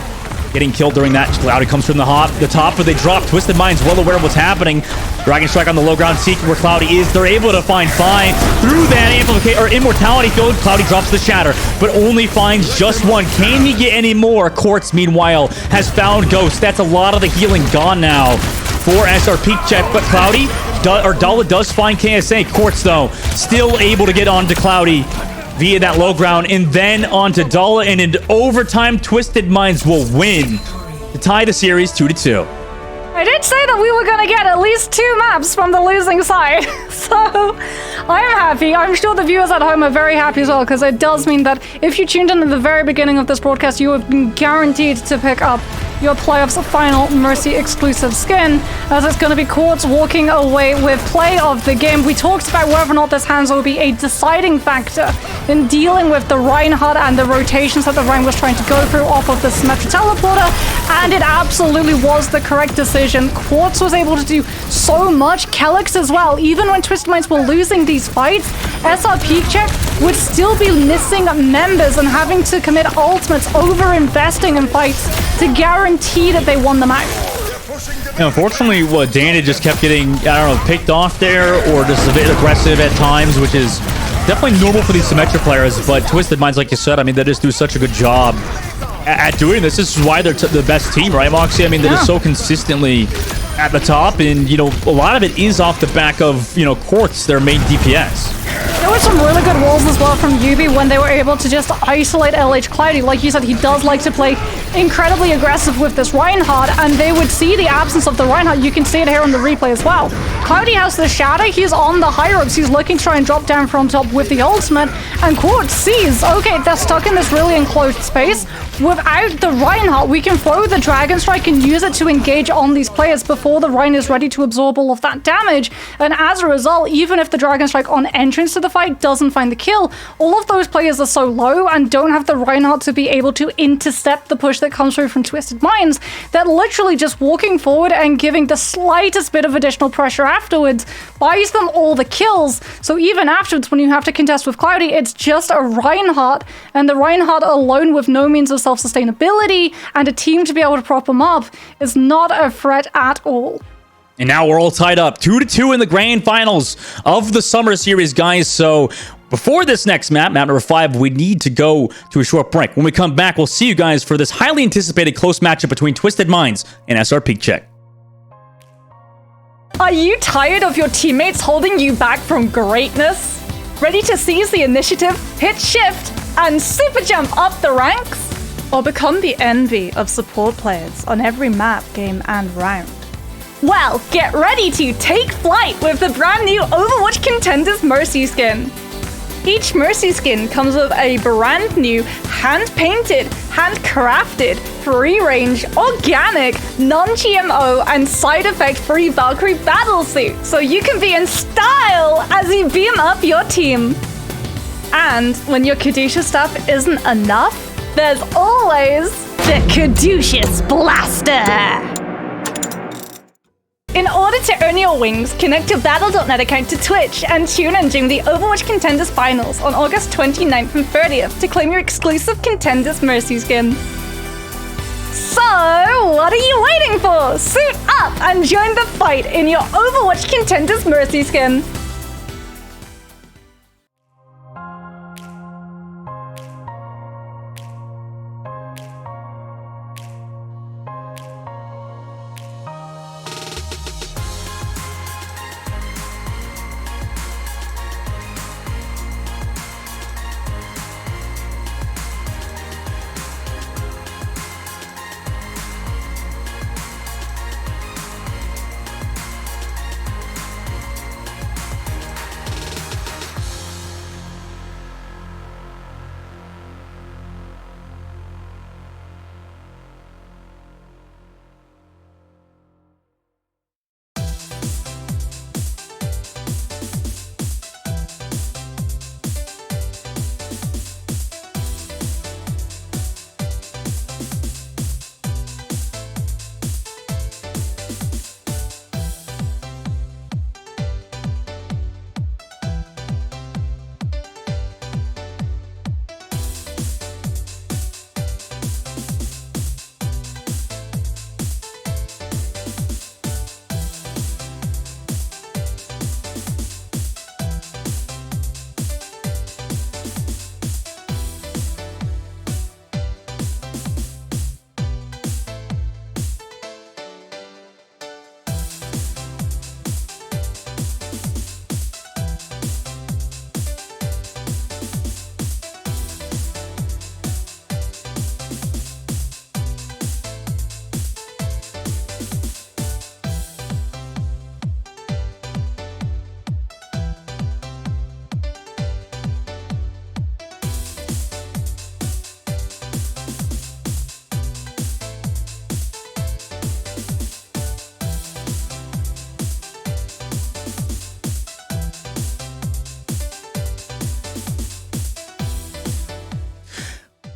getting killed during that. Cloudy comes from the top, but they drop. Twisted Minds well aware of what's happening. Dragon Strike on the low ground, seeking where Cloudy is. They're able to find Fine through that amplification or Immortality field. Cloudy drops the shatter, but only finds just one. Can he get any more? Quartz, meanwhile, has found Ghost. That's a lot of the healing gone now for SrPeakCheck, but Cloudy, or Dala does find KSA. Quartz, though, still able to get onto Cloudy via that low ground, and then onto Dala, and in overtime, Twisted Minds will win to tie the series 2-2. I did say that we were going to get at least 2 maps from the losing side, so I'm happy. I'm sure the viewers at home are very happy as well, because it does mean that if you tuned in at the very beginning of this broadcast, you have been guaranteed to pick up your playoffs final Mercy exclusive skin, as it's going to be Quartz walking away with play of the game. We talked about whether or not this Hanzo will be a deciding factor in dealing with the Reinhardt and the rotations that the Rein was trying to go through off of the Symmetra teleporter, and it absolutely was the correct decision. Quartz was able to do so much. Kelix as well. Even when Twisted Minds were losing these fights, SrPeakCheck would still be missing members and having to commit ultimates, over-investing in fights to guarantee that they won the match. Unfortunately, Danny just kept getting, I don't know, picked off there, or just a bit aggressive at times, which is definitely normal for these Symmetra players, but Twisted Minds, like you said, I mean, they just do such a good job at doing this. This is why they're the best team, right, Moxie? I mean, they're just so consistently at the top, and, you know, a lot of it is off the back of, you know, Quartz, their main DPS. There were some really good walls as well from UB when they were able to just isolate LH Cloudy. Like you said, he does like to play incredibly aggressive with this Reinhardt, and they would see the absence of the Reinhardt. You can see it here on the replay as well. Cloudy has the shatter. He's on the high ropes. He's looking to try and drop down from top with the ultimate, and Quartz sees, okay, they're stuck in this really enclosed space. Without the Reinhardt, we can throw the Dragon Strike and use it to engage on these players before the Rein is ready to absorb all of that damage. And as a result, even if the Dragon Strike on entrance to the fight doesn't find the kill, all of those players are so low and don't have the Reinhardt to be able to intercept the push that comes through from Twisted Minds, that literally just walking forward and giving the slightest bit of additional pressure afterwards buys them all the kills. So even afterwards, when you have to contest with Cloudy, it's just a Reinhardt, and the Reinhardt alone with no means of self-sustainability and a team to be able to prop him up is not a threat at all. And now we're all tied up 2-2 in the grand finals of the Summer Series, guys. So before this next map number 5, we need to go to a short break. When we come back, we'll see you guys for this highly anticipated close matchup between Twisted Minds and SrPeakCheck. Are you tired of your teammates holding you back from greatness? Ready to seize the initiative, hit shift, and super jump up the ranks? Or become the envy of support players on every map, game, and round? Well, get ready to take flight with the brand new Overwatch Contenders Mercy skin. Each Mercy skin comes with a brand new, hand-painted, handcrafted, free-range, organic, non-GMO, and side effect-free Valkyrie battlesuit, so you can be in style as you beam up your team. And when your Caduceus stuff isn't enough, there's always the Caduceus Blaster! In order to earn your wings, connect your Battle.net account to Twitch and tune in during the Overwatch Contenders Finals on August 29th and 30th to claim your exclusive Contenders Mercy skin. So, what are you waiting for? Suit up and join the fight in your Overwatch Contenders Mercy skin.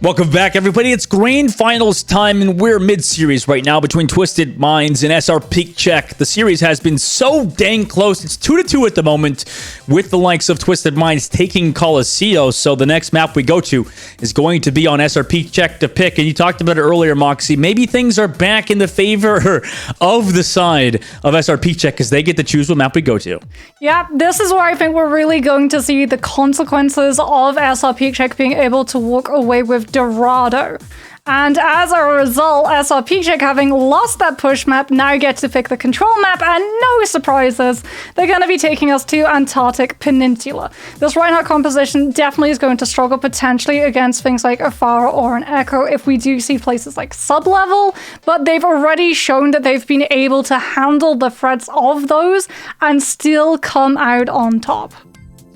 Welcome back, everybody. It's Grand Finals time, and we're mid-series right now between Twisted Minds and SrPeakCheck. The series has been so dang close. It's 2-2 at the moment, with the likes of Twisted Minds taking Coliseum. So the next map we go to is going to be on SrPeakCheck to pick. And you talked about it earlier, Moxie. Maybe things are back in the favor of the side of SrPeakCheck because they get to choose what map we go to. Yeah, this is where I think we're really going to see the consequences of SrPeakCheck being able to walk away with Dorado. And as a result, SrPeakCheck, having lost that push map, now get to pick the control map, and no surprises, they're going to be taking us to Antarctic Peninsula. This Reinhardt composition definitely is going to struggle potentially against things like a Pharah or an Echo if we do see places like sub-level, but they've already shown that they've been able to handle the threats of those and still come out on top.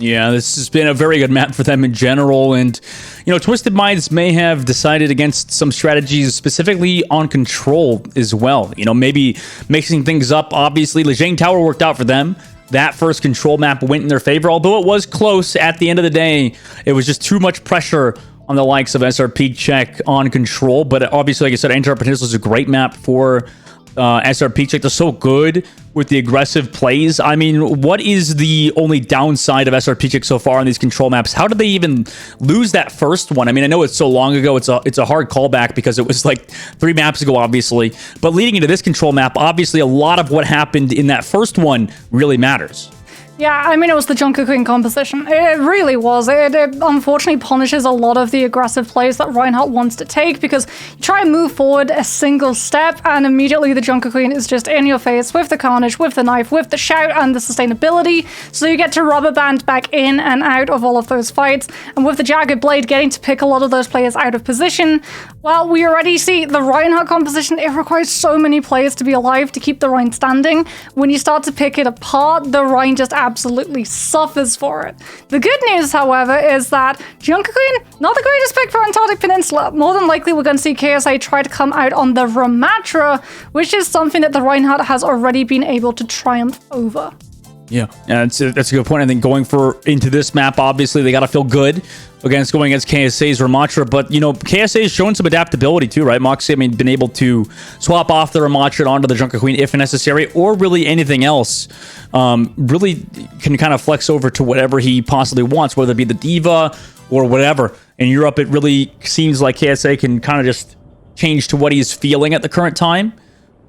Yeah, this has been a very good map for them in general, and you know, Twisted Minds may have decided against some strategies specifically on control as well. You know, maybe mixing things up. Obviously, Lejeune Tower worked out for them. That first control map went in their favor, although it was close at the end of the day. It was just too much pressure on the likes of SrPeakCheck on control, but obviously, like I said, Antarctic Peninsula is a great map for SrPeakCheck. They're so good with the aggressive plays. I mean, what is the only downside of SrPeakCheck so far on these control maps? How did they even lose that first one? I mean, I know it's so long ago. It's a hard callback because it was like 3 maps ago, obviously. But leading into this control map, obviously a lot of what happened in that first one really matters. Yeah, I mean, it was the Junker Queen composition. It really was. It unfortunately punishes a lot of the aggressive plays that Reinhardt wants to take, because you try and move forward a single step and immediately the Junker Queen is just in your face with the carnage, with the knife, with the shout and the sustainability. So you get to rubber band back in and out of all of those fights. And with the Jagged Blade getting to pick a lot of those players out of position, well, we already see the Reinhardt composition. It requires so many players to be alive to keep the Rhine standing. When you start to pick it apart, the Rhine just absolutely suffers for it. The good news, however, is that Junker Queen, not the greatest pick for Antarctic Peninsula. More than likely, we're going to see KSA try to come out on the Ramatra, which is something that the Reinhardt has already been able to triumph over. Yeah, that's a good point. I think going into this map, obviously they got to feel good going against KSA's Ramatra, but you know, KSA has shown some adaptability too, right, Moxie? I mean, been able to swap off the Ramatra onto the Junker Queen if necessary, or really anything else. Really can kind of flex over to whatever he possibly wants, whether it be the Diva or whatever. In Europe, it really seems like KSA can kind of just change to what he's feeling at the current time.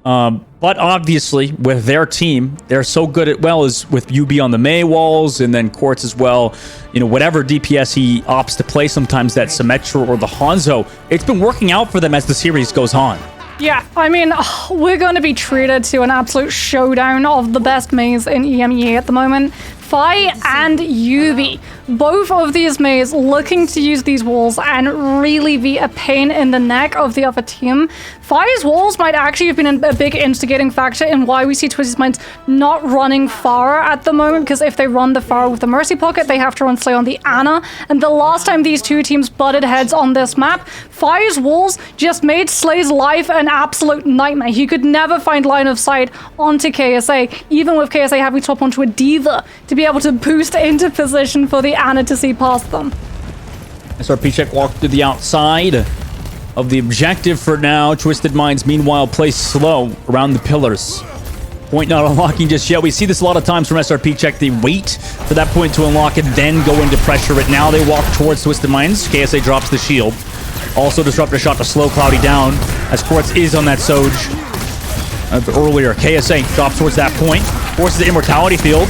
But obviously, with their team, they're so good at, well, as with UB on the Mei walls, and then Quartz as well, you know, whatever DPS he opts to play, sometimes that Symmetra or the Hanzo, it's been working out for them as the series goes on. Yeah, I mean, we're going to be treated to an absolute showdown of the best Meis in EMEA at the moment. Fai and Yubi, both of these Meis looking to use these walls and really be a pain in the neck of the other team. Fai's walls might actually have been a big instigating factor in why we see Twisted Minds not running Pharah at the moment, because if they run the Pharah with the Mercy Pocket, they have to run Slay on the Ana. And the last time these two teams butted heads on this map, Fai's walls just made Slay's life an absolute nightmare. He could never find line of sight onto KSA, even with KSA having to swap onto a Diva to be able to boost into position for the Ana to see past them. SrPeakCheck walked to the outside of the objective for now. Twisted Minds, meanwhile, play slow around the pillars. Point not unlocking just yet. We see this a lot of times from SrPeakCheck. They wait for that point to unlock and then go into pressure it. Now they walk towards Twisted Minds. KSA drops the shield. Also Disruptor shot to slow Cloudy down as Quartz is on that Soj. Earlier, KSA drops towards that point. Forces the Immortality field.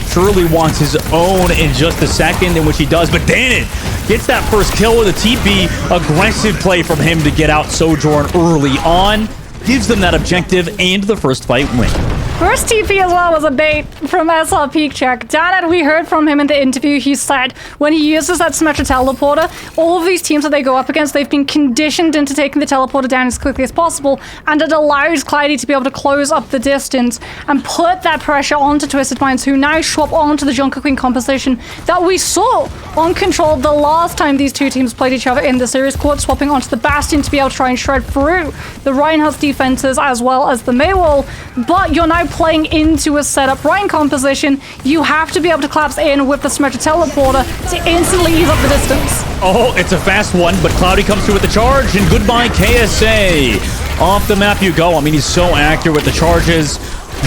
Surely wants his own in just a second, in which he does, but Danon gets that first kill with a TP. Aggressive play from him to get out Sojourn early on. Gives them that objective and the first fight win. First TP as well was a bait from SrPeakCheck. Danon, we heard from him in the interview, he said when he uses that Symmetra teleporter, all of these teams that they go up against, they've been conditioned into taking the teleporter down as quickly as possible, and it allows Cloudy to be able to close up the distance and put that pressure onto Twisted Minds, who now swap onto the Junker Queen composition that we saw on Control the last time these two teams played each other in the series. Quartz swapping onto the Bastion to be able to try and shred through the Reinhardt's defenses as well as the Mei wall, but you're now playing into a setup Rhine composition. You have to be able to collapse in with the Symmetra teleporter to instantly ease up the distance. Oh, it's a fast one, but Cloudy comes through with the charge, and goodbye KSA. Off the map you go. I mean, he's so accurate with the charges.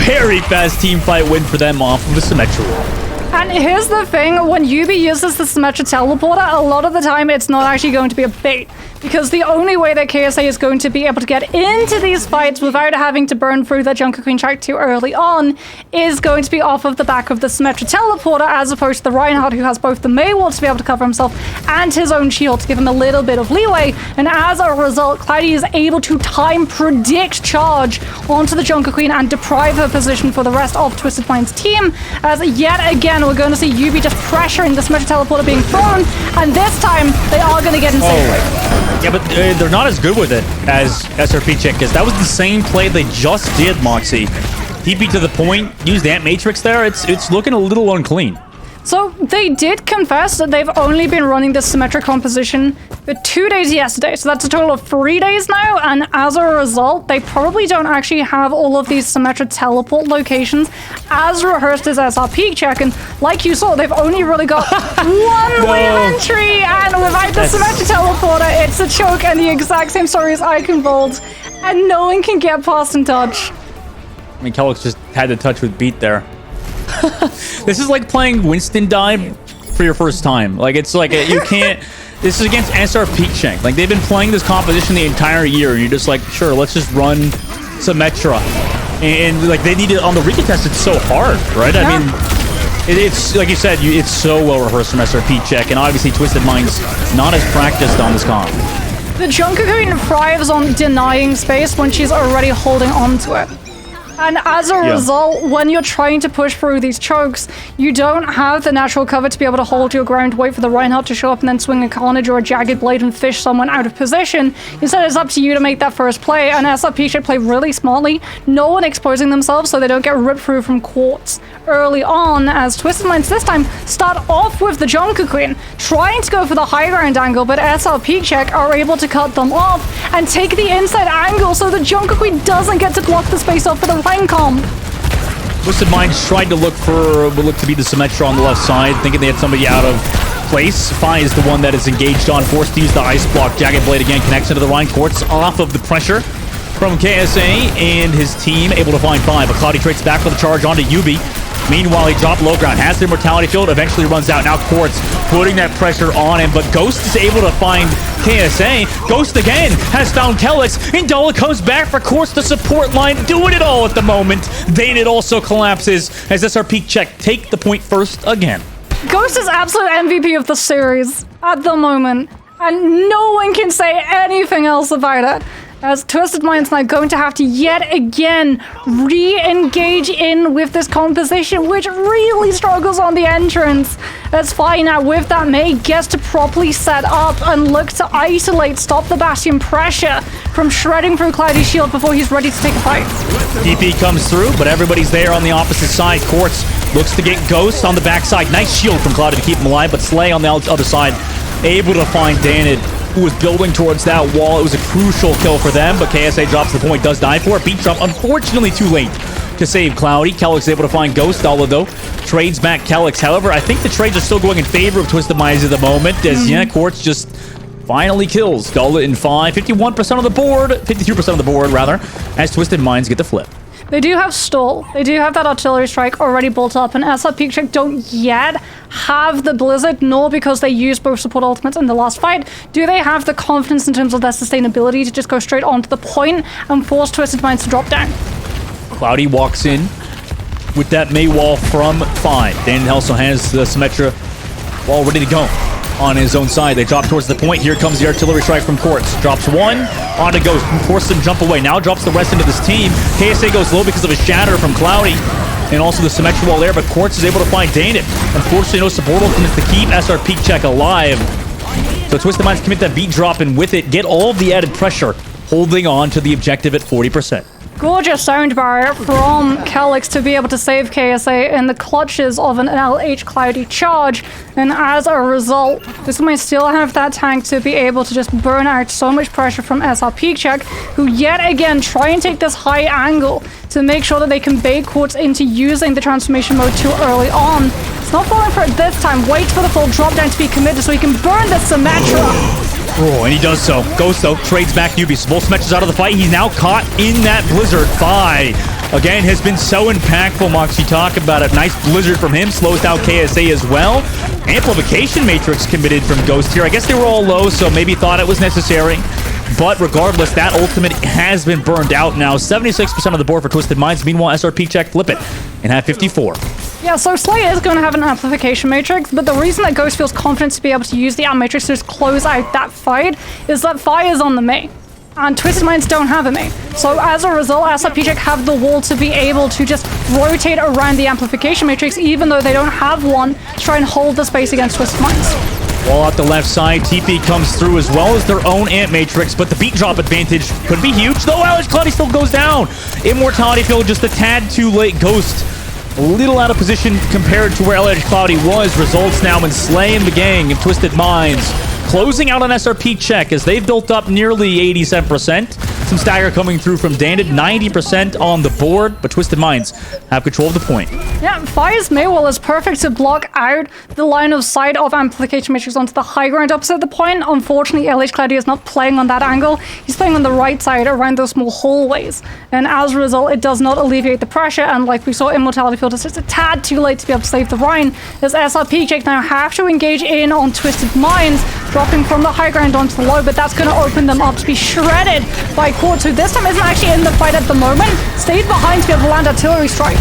Very fast team fight win for them off of the Symmetra wall. And here's the thing, when Yubi uses the Symmetra teleporter, a lot of the time it's not actually going to be a bait, because the only way that KSA is going to be able to get into these fights without having to burn through that Junker Queen track too early on is going to be off of the back of the Symmetra teleporter, as opposed to the Reinhardt, who has both the Mei wall to be able to cover himself and his own shield to give him a little bit of leeway. And as a result, Cloudy is able to time predict charge onto the Junker Queen and deprive her position for the rest of Twisted Minds' team, as yet again we're going to see Yubi just pressuring the Symmetra teleporter being thrown, and this time they are going to get in safely. Yeah, but they're not as good with it as SrPeakCheck, because that was the same play they just did, Moxie. TP to the point, used Ant Matrix there. It's looking a little unclean. So they did confess that they've only been running this Symmetra composition for 2 days yesterday. So that's a total of 3 days now. And as a result, they probably don't actually have all of these Symmetra teleport locations as rehearsed as SrPeakCheck. And like you saw, they've only really got one wave entry. And without the Symmetra teleporter, it's a choke and the exact same story as Icon Vault. And no one can get past and touch. I mean, Kellogg just had to touch with beat there. This is like playing Winston Dive for your first time. Like, it's like you can't. This is against SrPeakCheck. Like, they've been playing this composition the entire year, and you're just like, sure, let's just run Symmetra. And like, they need it on the recontest. It's so hard, right? Yeah. I mean, It's like you said, it's so well rehearsed from SrPeakCheck, and obviously Twisted Mind's not as practiced on this comp. The Junker thrives on denying space when she's already holding on to it. And as a result, when you're trying to push through these chokes, you don't have the natural cover to be able to hold your ground, wait for the Reinhardt to show up, and then swing a Carnage or a Jagged Blade and fish someone out of position. Instead, it's up to you to make that first play, and SrPeakCheck play really smartly, no one exposing themselves so they don't get ripped through from Quartz early on, as Twisted Minds this time start off with the Junker Queen, trying to go for the high ground angle, but SrPeakCheck are able to cut them off and take the inside angle so the Junker Queen doesn't get to block the space off for the comp. Twisted Minds tried to look to be the Symmetra on the left side, thinking they had somebody out of place. Fi is the one that is engaged on, forced to use the Ice Block. Jagged Blade again connects into the Rhine Quartz off of the pressure from KSA and his team, able to find Fi, but Cloudy trades back for the charge onto Yubi. Meanwhile, he dropped low ground, has the Immortality Field, eventually runs out. Now Quartz putting that pressure on him, but Ghost is able to find KSA. Ghost again has found Kelix. Indola comes back for Quartz, the support line, doing it all at the moment. Vaynit also collapses as SrPeakCheck take the point first again. Ghost is absolute MVP of the series at the moment, and no one can say anything else about it. As Twisted Minds now going to have to yet again re-engage in with this composition, which really struggles on the entrance. As Fi now with that Mei gets to properly set up and look to isolate, stop the Bastion pressure from shredding through Cloudy's shield before he's ready to take a fight. DP comes through, but everybody's there on the opposite side. Quartz looks to get Ghost on the backside. Nice shield from Cloudy to keep him alive, but Slay on the other side able to find Danid, who was building towards that wall. It was a crucial kill for them, but KSA drops the point, does die for it. Beat drop, unfortunately too late to save Cloudy. Kelix able to find Ghost, though trades back Kelix. However, I think the trades are still going in favor of Twisted Minds at the moment, as Quartz just finally kills Dala in 5. 51% of the board, 52% of the board, rather, as Twisted Minds get the flip. They do have stall. They do have that artillery strike already built up, and SrPeakCheck don't yet have the Blizzard, nor because they used both support ultimates in the last fight, do they have the confidence in terms of their sustainability to just go straight onto the point and force Twisted Minds to drop down. Cloudy walks in with that Mei wall from Fi. Dan also has the Symmetra wall ready to go on his own side. They drop towards the point. Here comes the artillery strike from Quartz. Drops one onto Ghost, forces him to jump away. Now drops the rest into this team. KSA goes low because of a shatter from Cloudy, and also the Symmetra wall there, but Quartz is able to find Danid. Unfortunately, no support ultimates to keep SrPeakCheck alive. So Twisted Minds commit that beat drop, and with it, get all of the added pressure, holding on to the objective at 40%. Gorgeous sound barrier from Kelix to be able to save KSA in the clutches of an LH Cloudy charge, and as a result, this might still have that tank to be able to just burn out so much pressure from SrPeakCheck, who yet again try and take this high angle to make sure that they can bait Quartz into using the transformation mode too early on. It's not falling for it this time, waits for the full drop down to be committed so he can burn the Symmetra. Oh, and he does so. Ghost, though, trades back Yubi. Both Symmetras out of the fight. He's now caught in that Blizzard. Fi, again, has been so impactful, Moxie. Talk about it. Nice Blizzard from him. Slows down KSA as well. Amplification Matrix committed from Ghost here. I guess they were all low, so maybe thought it was necessary. But regardless, that ultimate has been burned out now. 76% of the board for Twisted Minds. Meanwhile, SrPeakCheck flip it and have 54. Yeah, so Slay is going to have an amplification matrix, but the reason that Ghost feels confident to be able to use the amp matrix to just close out that fight is that Fi is on the Mei, and Twisted Minds don't have a Mei. So as a result, SrPeakCheck have the wall to be able to just rotate around the amplification matrix, even though they don't have one, to try and hold the space against Twisted Minds. Wall out the left side, TP comes through as well as their own amp matrix, but the beat drop advantage could be huge, though LH Cloudy still goes down. Immortality Field just a tad too late. Ghost a little out of position compared to where LH Cloudy was. Results now in Slay and the gang of Twisted Minds closing out on SrPeakCheck as they've built up nearly 87%. Some stagger coming through from Danid, 90% on the board, but Twisted Minds have control of the point. Yeah, Fire's Maywall is perfect to block out the line of sight of Amplification Matrix onto the high ground opposite the point. Unfortunately, LH Cloudy is not playing on that angle. He's playing on the right side around those small hallways. And as a result, it does not alleviate the pressure. And like we saw, Immortality Field is just a tad too late to be able to save the Rhine, as SrPeakCheck now have to engage in on Twisted Minds, dropping from the high ground onto the low, but that's going to open them up to be shredded by Quartz, who this time isn't actually in the fight at the moment, stayed behind to be able to land artillery strike.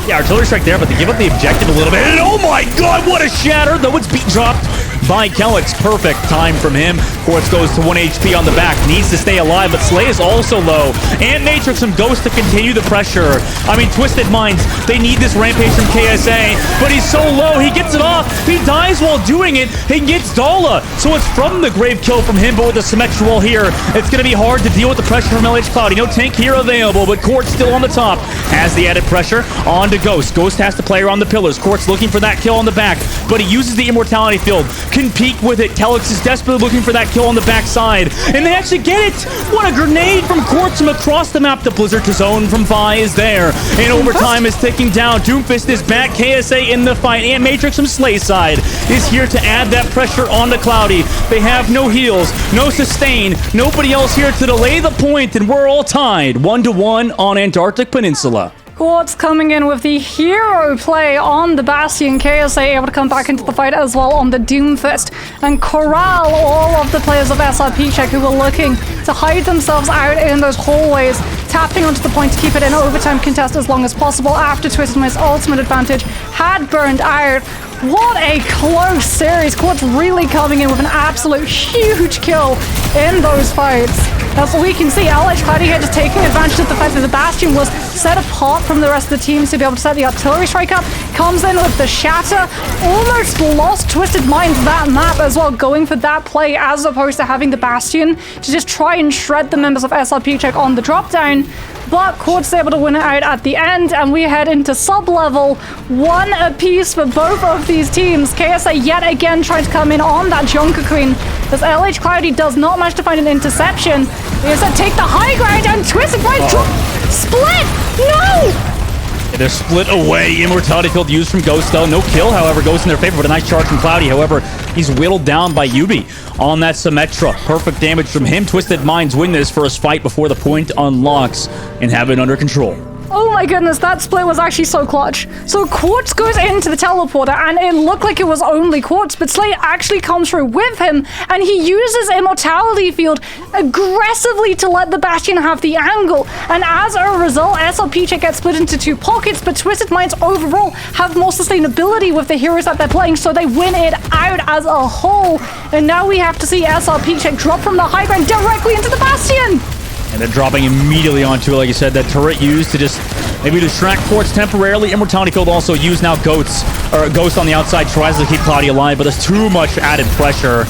Yeah, artillery strike there, but they give up the objective a little bit. And oh my god, what a shatter! Though it's beat dropped by Kellex. Perfect time from him. Quartz goes to 1 HP on the back. Needs to stay alive, but Slay is also low. And Matrix and Ghost to continue the pressure. I mean, Twisted Minds, they need this rampage from KSA, but he's so low, he gets it off. He dies while doing it. He gets Dala. So it's from the grave kill from him, but with the Symmetra wall here, it's going to be hard to deal with the pressure from LH Cloudy. No tank here available, but Quartz still on the top. Has the added pressure on to Ghost. Ghost has to play around the pillars. Quartz looking for that kill on the back, but he uses the immortality field. Can peek with it. Kellex is desperately looking for that kill on the backside, and they actually get it. What a grenade from Quartz from across the map. The Blizzard to zone from Vi is there, and overtime is ticking down. Doomfist is back. KSA in the fight, and Matrix from Slay's side is here to add that pressure onto Cloudy. They have no heals, no sustain, nobody else here to delay the point, and we're all tied 1-1 on Antarctic Peninsula. Quartz coming in with the hero play on the Bastion. KSA able to come back into the fight as well on the Doomfist and corral all of the players of SrPeakCheck who were looking to hide themselves out in those hallways, tapping onto the point to keep it in overtime contest as long as possible after Twisted Mind's ultimate advantage had burned out. What a close series. Quartz really coming in with an absolute huge kill in those fights. As we can see, LH Cloudy here just taking advantage of the fact that the Bastion was set apart from the rest of the teams to be able to set the artillery strike up. Comes in with the shatter. Almost lost Twisted Minds that map as well, going for that play as opposed to having the Bastion to just try and shred the members of SrPeakCheck on the drop down. But Quartz able to win it out at the end, and we head into sub-level. 1 apiece for both of these teams. KSA yet again trying to come in on that Junker Queen, as LH Cloudy does not manage to find an interception. He has to take the high ground, and Twisted Minds split! No! They're split away. Immortality field used from Ghost though. No kill, however, goes in their favor, but a nice charge from Cloudy. However, he's whittled down by Yubi on that Symmetra. Perfect damage from him. Twisted Minds win this first fight before the point unlocks and have it under control. Oh my goodness, that split was actually so clutch. So Quartz goes into the teleporter, and it looked like it was only Quartz, but Slay actually comes through with him, and he uses Immortality Field aggressively to let the Bastion have the angle. And as a result, SrPeakCheck gets split into 2 pockets, but Twisted Minds overall have more sustainability with the heroes that they're playing, so they win it out as a whole. And now we have to see SrPeakCheck drop from the high ground directly into the Bastion. And they're dropping immediately onto it, like you said, that turret used to just maybe distract Quartz temporarily. Immortality field also used now. Ghost on the outside tries to keep Cloudy alive, but there's too much added pressure.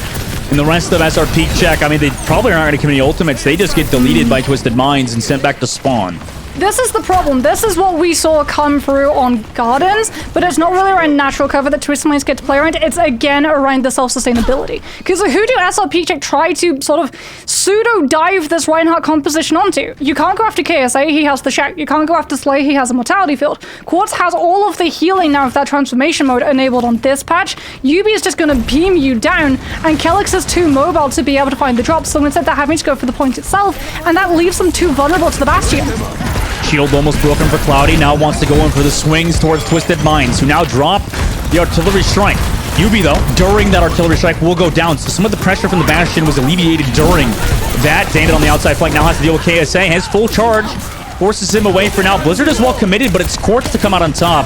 And the rest of SrPeakCheck, I mean, they probably aren't going to commit any ultimates. They just get deleted by Twisted Minds and sent back to spawn. This is the problem. This is what we saw come through on Gardens, but it's not really around natural cover that Twisted Minds get to play around. It's again around the self-sustainability. Because who do SrPeakCheck try to sort of pseudo-dive this Reinhardt composition onto? You can't go after KSA, he has the Shack. You can't go after Slay, he has a Mortality Field. Quartz has all of the healing now with that transformation mode enabled on this patch. Yubi is just going to beam you down, and Kellex is too mobile to be able to find the drops, so instead they're having to go for the point itself, and that leaves them too vulnerable to the Bastion. Shield almost broken for Cloudy. Now wants to go in for the swings towards Twisted Minds, who now drop the artillery strike. Yubi, though, during that artillery strike will go down. So some of the pressure from the Bastion was alleviated during that. David on the outside flank now has to deal with KSA. Has full charge. Forces him away for now. Blizzard is well committed, but it's Quartz to come out on top.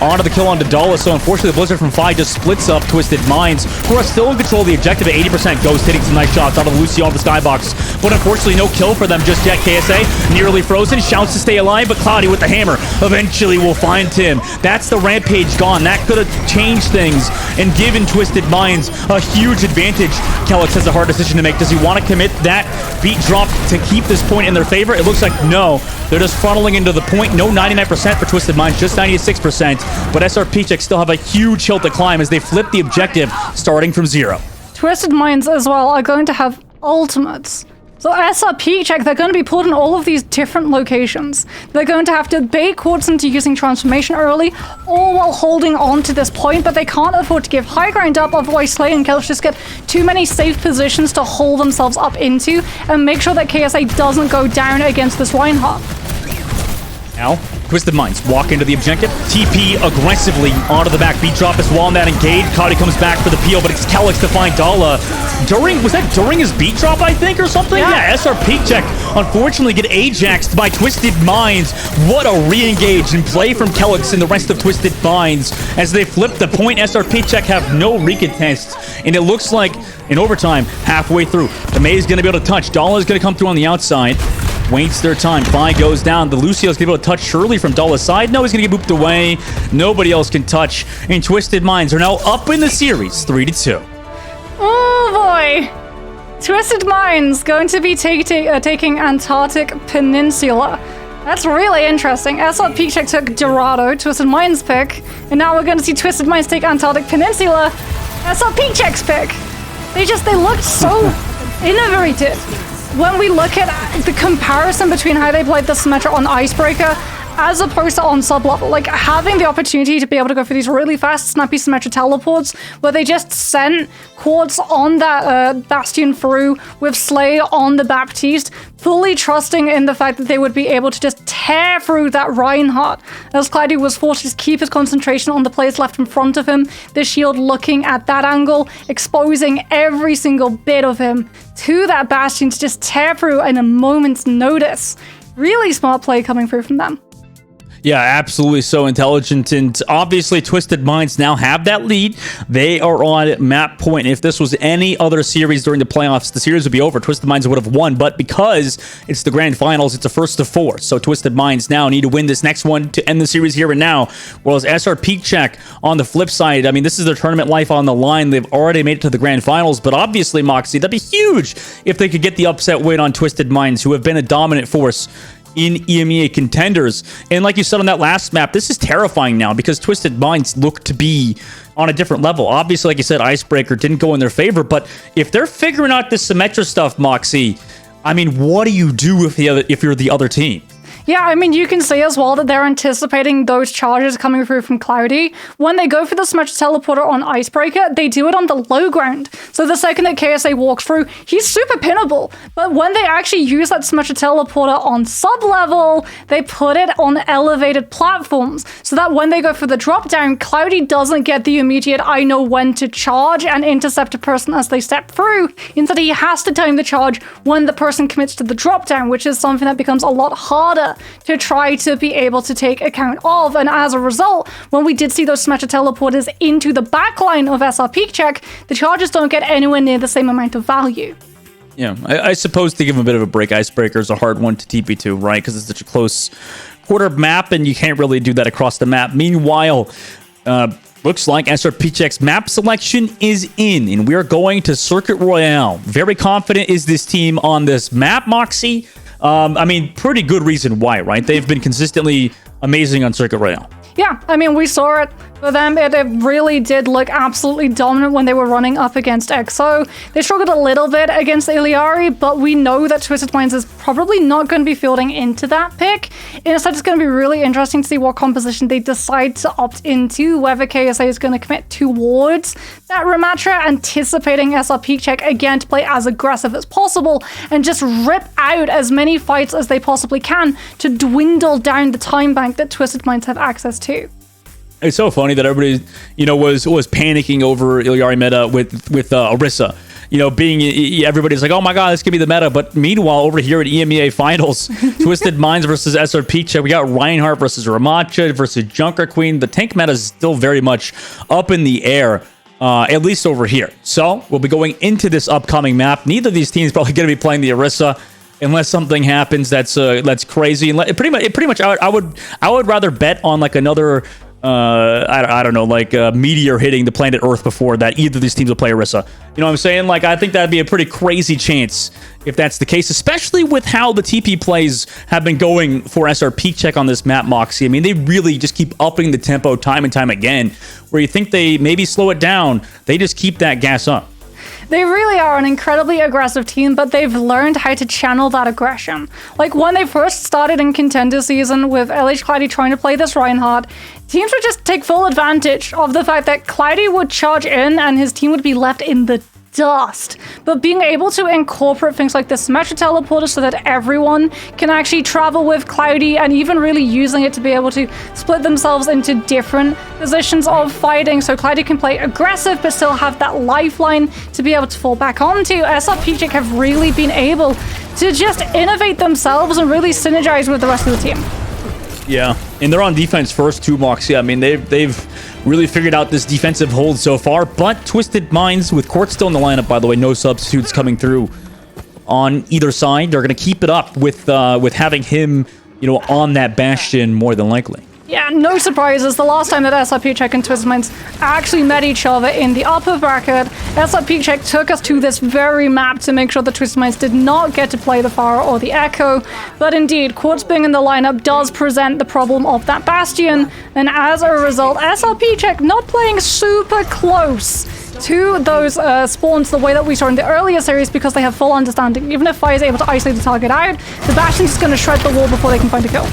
Onto the kill onto Dala, so unfortunately the Blizzard from Fi just splits up Twisted Minds, who are still in control of the objective at 80%. Ghost hitting some nice shots out of Lucio on the skybox, but unfortunately no kill for them just yet. KSA nearly frozen, shouts to stay alive, but Cloudy with the hammer eventually will find him. That's the rampage gone. That could have changed things and given Twisted Minds a huge advantage. Kellex has a hard decision to make. Does he want to commit that beat drop to keep this point in their favor? It looks like no. They're just funneling into the point. No 99% for Twisted Minds, just 96%. But SrPeakCheck still have a huge hill to climb as they flip the objective starting from 0. Twisted Minds as well are going to have ultimates. So SrPeakCheck, they're going to be pulled in all of these different locations. They're going to have to bait Quartz into using transformation early, all while holding on to this point, but they can't afford to give high ground up, otherwise Slay and Kelch just get too many safe positions to hold themselves up into and make sure that KSA doesn't go down against this Reinhardt. Now, Twisted Minds walk into the objective. TP aggressively onto the back. Beat drop as well on that engage. Cloudy comes back for the peel, but it's Kellex to find Dala. Was that during his beat drop, I think, or something? Yeah, SrPeakCheck unfortunately get Ajaxed by Twisted Minds. What a re-engage and play from Kellex and the rest of Twisted Minds. As they flip the point, SrPeakCheck have no recontests. And it looks like, in overtime, halfway through, the May's going to be able to touch. Dala is going to come through on the outside. Waits their time. Fi goes down. The Lucio's going to be able to touch Shirley from Dala's side. No, he's going to get booped away. Nobody else can touch. And Twisted Minds are now up in the series, 3-2. Oh boy! Twisted Minds going to be taking Antarctic Peninsula. That's really interesting. SrPeakCheck took Dorado, Twisted Minds pick, and now we're going to see Twisted Minds take Antarctic Peninsula. SrPeakCheck's pick. They looked so innovative. When we look at the comparison between how they played the Symmetra on Icebreaker as opposed to on sub-level, like having the opportunity to be able to go for these really fast, snappy Symmetra teleports where they just sent Quartz on that Bastion through with Slay on the Baptiste, fully trusting in the fact that they would be able to just tear through that Reinhardt as Cloudy was forced to just keep his concentration on the players left in front of him, the shield looking at that angle, exposing every single bit of him to that Bastion to just tear through in a moment's notice. Really smart play coming through from them. Yeah, absolutely so intelligent. And obviously, Twisted Minds now have that lead. They are on map point. If this was any other series during the playoffs, the series would be over. Twisted Minds would have won. But because it's the grand finals, it's a first of 4. So Twisted Minds now need to win this next one to end the series here and now. Whereas SrPeakCheck on the flip side, I mean, this is their tournament life on the line. They've already made it to the grand finals. But obviously, Moxie, that'd be huge if they could get the upset win on Twisted Minds, who have been a dominant force in EMEA Contenders. And like you said on that last map, this is terrifying now because Twisted Minds look to be on a different level. Obviously, like you said, Icebreaker didn't go in their favor, but if they're figuring out this Symmetra stuff, Moxie, I mean, what do you do if you're the other team? Yeah, I mean, you can see as well that they're anticipating those charges coming through from Cloudy. When they go for the Symmetra teleporter on Icebreaker, they do it on the low ground. So the second that KSA walks through, he's super pinnable. But when they actually use that Symmetra teleporter on sub-level, they put it on elevated platforms. So that when they go for the drop down, Cloudy doesn't get the immediate, I know when to charge and intercept a person as they step through. Instead, he has to time the charge when the person commits to the drop down, which is something that becomes a lot harder to try to be able to take account of. And as a result, when we did see those Symmetra teleporters into the backline of SrPeakCheck, the charges don't get anywhere near the same amount of value. Yeah, I suppose to give him a bit of a break, Icebreaker is a hard one to TP to, right? Because it's such a close quarter map, and you can't really do that across the map. Meanwhile, looks like SrPeakCheck's map selection is in, and we are going to Circuit Royale. Very confident is this team on this map, Moxie. I mean, pretty good reason why, right? They've been consistently amazing on Circuit Royale. Yeah, I mean, we saw it for them. It really did look absolutely dominant when they were running up against EXO. They struggled a little bit against Iliari, but we know that Twisted Minds is probably not going to be fielding into that pick. Instead, it's going to be really interesting to see what composition they decide to opt into, whether KSA is going to commit towards that Ramatra, anticipating SrPeakCheck again to play as aggressive as possible and just rip out as many fights as they possibly can to dwindle down the time bank that Twisted Minds have access to. It's so funny that everybody, was panicking over Iliari meta with Orisa. Everybody's like, oh my god, this could be the meta. But meanwhile, over here at EMEA Finals, Twisted Minds versus SrPeakCheck, we got Reinhardt versus Ramacha versus Junker Queen. The tank meta is still very much up in the air, at least over here. So we'll be going into this upcoming map. Neither of these teams probably going to be playing the Orisa unless something happens that's crazy. Pretty much, I would rather bet on like another. I don't know, like a meteor hitting the planet Earth before that either of these teams will play Orisa. You know what I'm saying? Like, I think that'd be a pretty crazy chance if that's the case, especially with how the TP plays have been going for SrPeakCheck on this map, Moxie. I mean, they really just keep upping the tempo time and time again. Where you think they maybe slow it down, they just keep that gas up. They really are an incredibly aggressive team, but they've learned how to channel that aggression. Like when they first started in Contender season with LH Cloudy trying to play this Reinhardt, teams would just take full advantage of the fact that Cloudy would charge in and his team would be left in the dust. But being able to incorporate things like the Symmetra teleporter so that everyone can actually travel with Cloudy, and even really using it to be able to split themselves into different positions of fighting, so Cloudy can play aggressive but still have that lifeline to be able to fall back onto. SrPeakCheck have really been able to just innovate themselves and really synergize with the rest of the team. Yeah, and they're on defense first too, Moxie. I mean, they've really figured out this defensive hold so far, but Twisted Minds, with Court still in the lineup, by the way, no substitutes coming through on either side. They're going to keep it up with having him, you know, on that Bastion more than likely. Yeah, no surprises. The last time that SrPeakCheck and Twisted Minds actually met each other in the upper bracket, SrPeakCheck took us to this very map to make sure that Twisted Minds did not get to play the Pharah or the Echo. But indeed, Quartz being in the lineup does present the problem of that Bastion, and as a result, SrPeakCheck not playing super close to those spawns the way that we saw in the earlier series, because they have full understanding. Even if Fire is able to isolate the target out, the Bastion's just going to shred the wall before they can find a kill.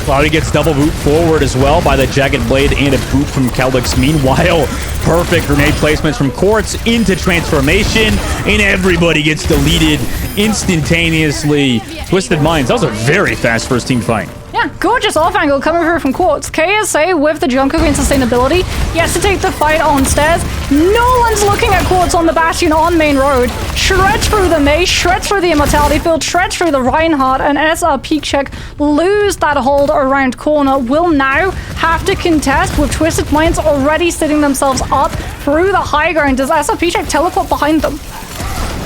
Cloudy gets double boot forward as well by the Jagged Blade and a boot from Calyx. Meanwhile, perfect grenade placements from Quartz into transformation, and everybody gets deleted instantaneously. Twisted Minds, that was a very fast first team fight. Yeah, gorgeous off angle coming through from Quartz. KSA with the Junker Queen sustainability gets to take the fight on stairs. No one's looking at Quartz on the Bastion on main road. Shreds through the Mace, shreds through the Immortality Field, shreds through the Reinhardt, and SrPeakCheck lose that hold around corner. Will now have to contest with Twisted Minds already setting themselves up through the high ground. Does SrPeakCheck teleport behind them?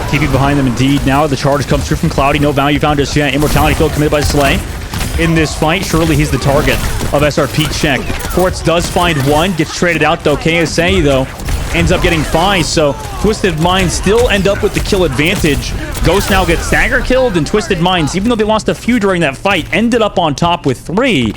TP behind them indeed. Now the charge comes through from Cloudy. No value found just yet. Immortality Field committed by Slay. In this fight, surely he's the target of SrPeakCheck. Quartz does find one, gets traded out though. KSA though ends up getting 5, so Twisted Minds still end up with the kill advantage. Ghost now gets stagger killed, and Twisted Minds, even though they lost a few during that fight, ended up on top with 3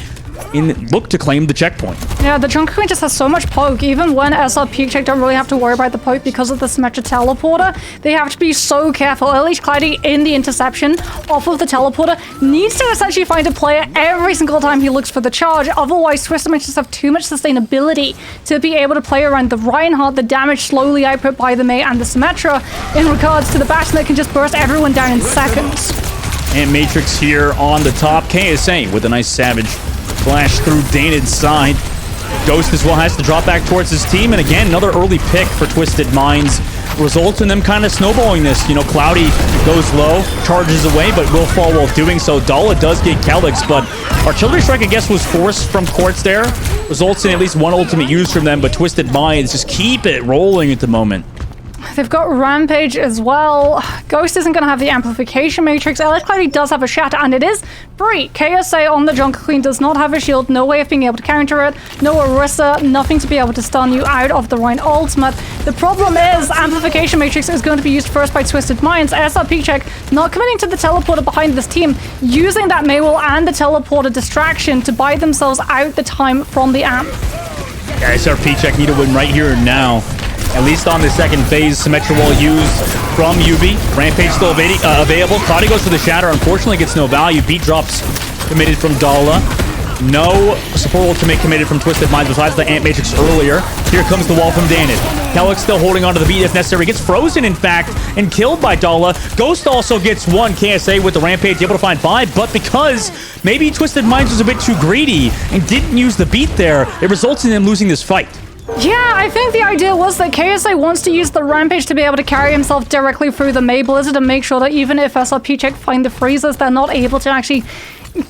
and look to claim the checkpoint. Yeah, the Junker Queen just has so much poke. Even when SrPeakCheck don't really have to worry about the poke because of the Symmetra teleporter, they have to be so careful. At least Cloudy in the interception off of the teleporter needs to essentially find a player every single time he looks for the charge. Otherwise, Twisted Minds just have too much sustainability to be able to play around the Reinhardt, the damage slowly output by the Mei and the Symmetra in regards to the Bastion that can just burst everyone down in seconds. And Matrix here on the top. KSA with a nice savage flash through Dane's side. Ghost as well has to drop back towards his team, and again, another early pick for Twisted Minds results in them kind of snowballing this. You know, Cloudy goes low, charges away, but will fall while doing so. Dala does get Calyx, but Artillery Strike, I guess, was forced from Quartz there. Results in at least one ultimate use from them, but Twisted Minds just keep it rolling at the moment. They've got Rampage as well. Ghost isn't going to have the Amplification Matrix. LS Cloudy does have a Shatter, and it is free. KSA on the Junker Queen does not have a shield. No way of being able to counter it. No Orisa. Nothing to be able to stun you out of the Rhine ultimate. The problem is Amplification Matrix is going to be used first by Twisted Minds. SrPeakCheck not committing to the teleporter behind this team, using that Maywall and the teleporter distraction to buy themselves out the time from the amp. Yeah, SrPeakCheck need to win right here and now. At least on the second phase, Symmetra wall used from Yubi. Rampage still available. Cloudy goes for the Shatter. Unfortunately, gets no value. Beat drops committed from Dala. No support ultimate committed from Twisted Minds besides the Ant Matrix earlier. Here comes the wall from Danon. Calyx still holding onto the beat if necessary. Gets frozen, in fact, and killed by Dala. Ghost also gets 1. KSA with the Rampage, able to find 5, but because maybe Twisted Minds was a bit too greedy and didn't use the beat there, it results in them losing this fight. Yeah, I think the idea was that KSA wants to use the Rampage to be able to carry himself directly through the Mei Blizzard and make sure that even if SrPeakCheck find the freezes, they're not able to actually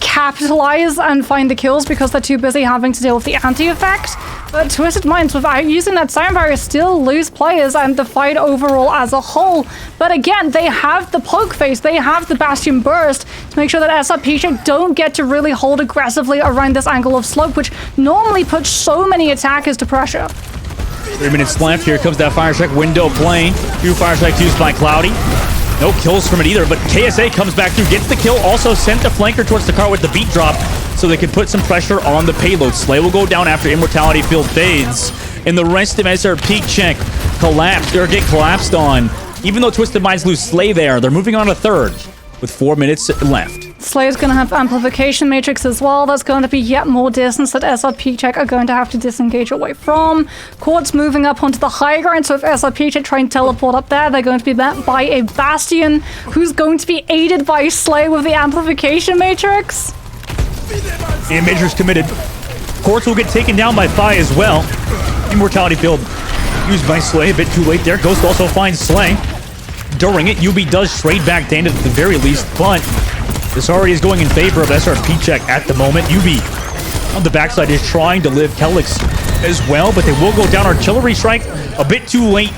capitalize and find the kills because they're too busy having to deal with the anti-effect. But Twisted Minds, without using that sound barrier, still lose players and the fight overall as a whole. But again, they have the poke phase, they have the Bastion burst to make sure that SrPeakCheck don't get to really hold aggressively around this angle of slope, which normally puts so many attackers to pressure. 3 minutes left. Here comes that Fire Strike window playing. 2 Fire Strikes used by Cloudy. No kills from it either, but KSA comes back through, gets the kill, also sent the flanker towards the car with the beat drop so they can put some pressure on the payload. Slay will go down after Immortality Field fades, and the rest of SrPeakCheck get collapsed on. Even though Twisted Minds lose Slay there, they're moving on to third with 4 minutes left. Slayer's going to have Amplification Matrix as well. That's going to be yet more distance that SrPeakCheck are going to have to disengage away from. Quartz moving up onto the high ground, so if SrPeakCheck try and teleport up there, they're going to be met by a Bastion who's going to be aided by Slayer with the Amplification Matrix. And Matrix committed. Quartz will get taken down by Fi as well. Immortality Field used by Slay, a bit too late there. Ghost also finds Slay. During it, UB does trade back Dana at the very least, but this already is going in favor of SrPeakCheck at the moment. UB on the backside is trying to live Kelix as well, but they will go down Artillery Strike a bit too late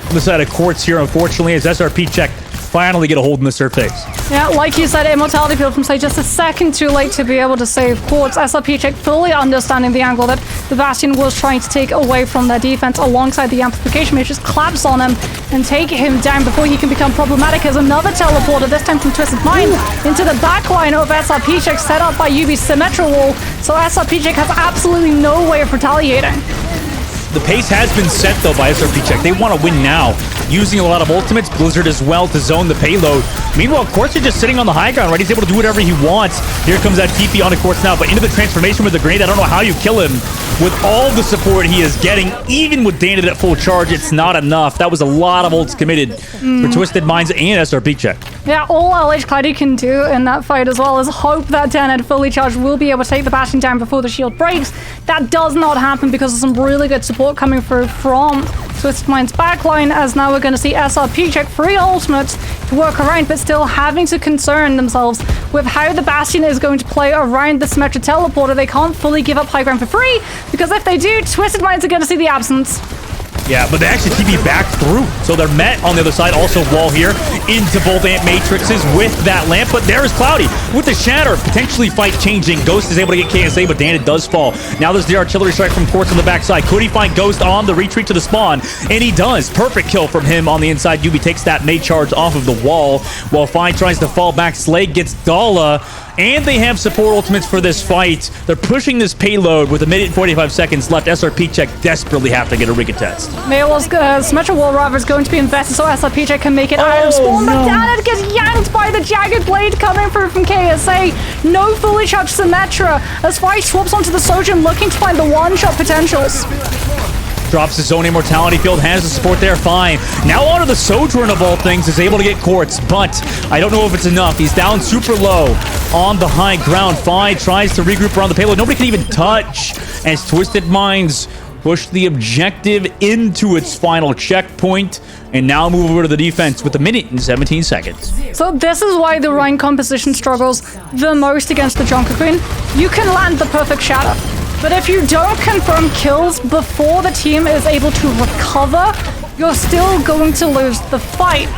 on the side of Quartz here, unfortunately, as SrPeakCheck finally get a hold in the surface. Yeah, like you said, Immortality Field from Slay just a second too late to be able to save Quartz. SrPeakCheck fully understanding the angle that the Bastion was trying to take away from their defense alongside the Amplification Matrix, claps on him and take him down before he can become problematic as another teleporter, this time from Twisted Mind, into the backline of SrPeakCheck set up by UB's Symmetra wall, so SrPeakCheck has absolutely no way of retaliating. The pace has been set, though, by SrPeakCheck. They want to win now, using a lot of ultimates, Blizzard as well, to zone the payload. Meanwhile, Quartz is just sitting on the high ground, right? He's able to do whatever he wants. Here comes that TP onto Quartz now, but into the transformation with the grenade. I don't know how you kill him with all the support he is getting. Even with Dana at full charge, it's not enough. That was a lot of ults committed for Twisted Minds and SrPeakCheck. Yeah, all LH Cloudy can do in that fight as well is hope that Dana fully charged will be able to take the Bastion down before the shield breaks. That does not happen because of some really good support coming through from Twisted Mind's backline, as now we're going to see SrPeakCheck free ultimates to work around, but still having to concern themselves with how the Bastion is going to play around the Symmetra teleporter. They can't fully give up high ground for free, because if they do, Twisted Minds are going to see the absence. Yeah, but they actually TP back through. So they're met on the other side. Also wall here into both Ant Matrixes with that lamp. But there is Cloudy with the Shatter. Potentially fight changing. Ghost is able to get KSA, but Dana does fall. Now there's the Artillery Strike from Quartz on the backside. Could he find Ghost on the retreat to the spawn? And he does. Perfect kill from him on the inside. UB takes that Mage charge off of the wall while Fine tries to fall back. Slay gets Dala. And they have support ultimates for this fight. They're pushing this payload with a minute and 45 seconds left. SrPeakCheck desperately have to get a recontest. Mayaw's Symmetra wall rather is going to be invested so SrPeakCheck can make it out of spawn, but Dana gets yanked by the Jagged Blade coming through from KSA. No fully charged Symmetra as Fight swaps onto the Sojourn looking to find the one-shot potentials. Drops his own Immortality Field, has the support there, fine. Now onto the Sojourn of all things, is able to get Quartz, but I don't know if it's enough. He's down super low on the high ground. Fine tries to regroup around the payload. Nobody can even touch as Twisted Minds push the objective into its final checkpoint and now move over to the defense with a minute and 17 seconds. So this is why the Rhine composition struggles the most against the Junker Queen. You can land the perfect shatter, but if you don't confirm kills before the team is able to recover, you're still going to lose the fight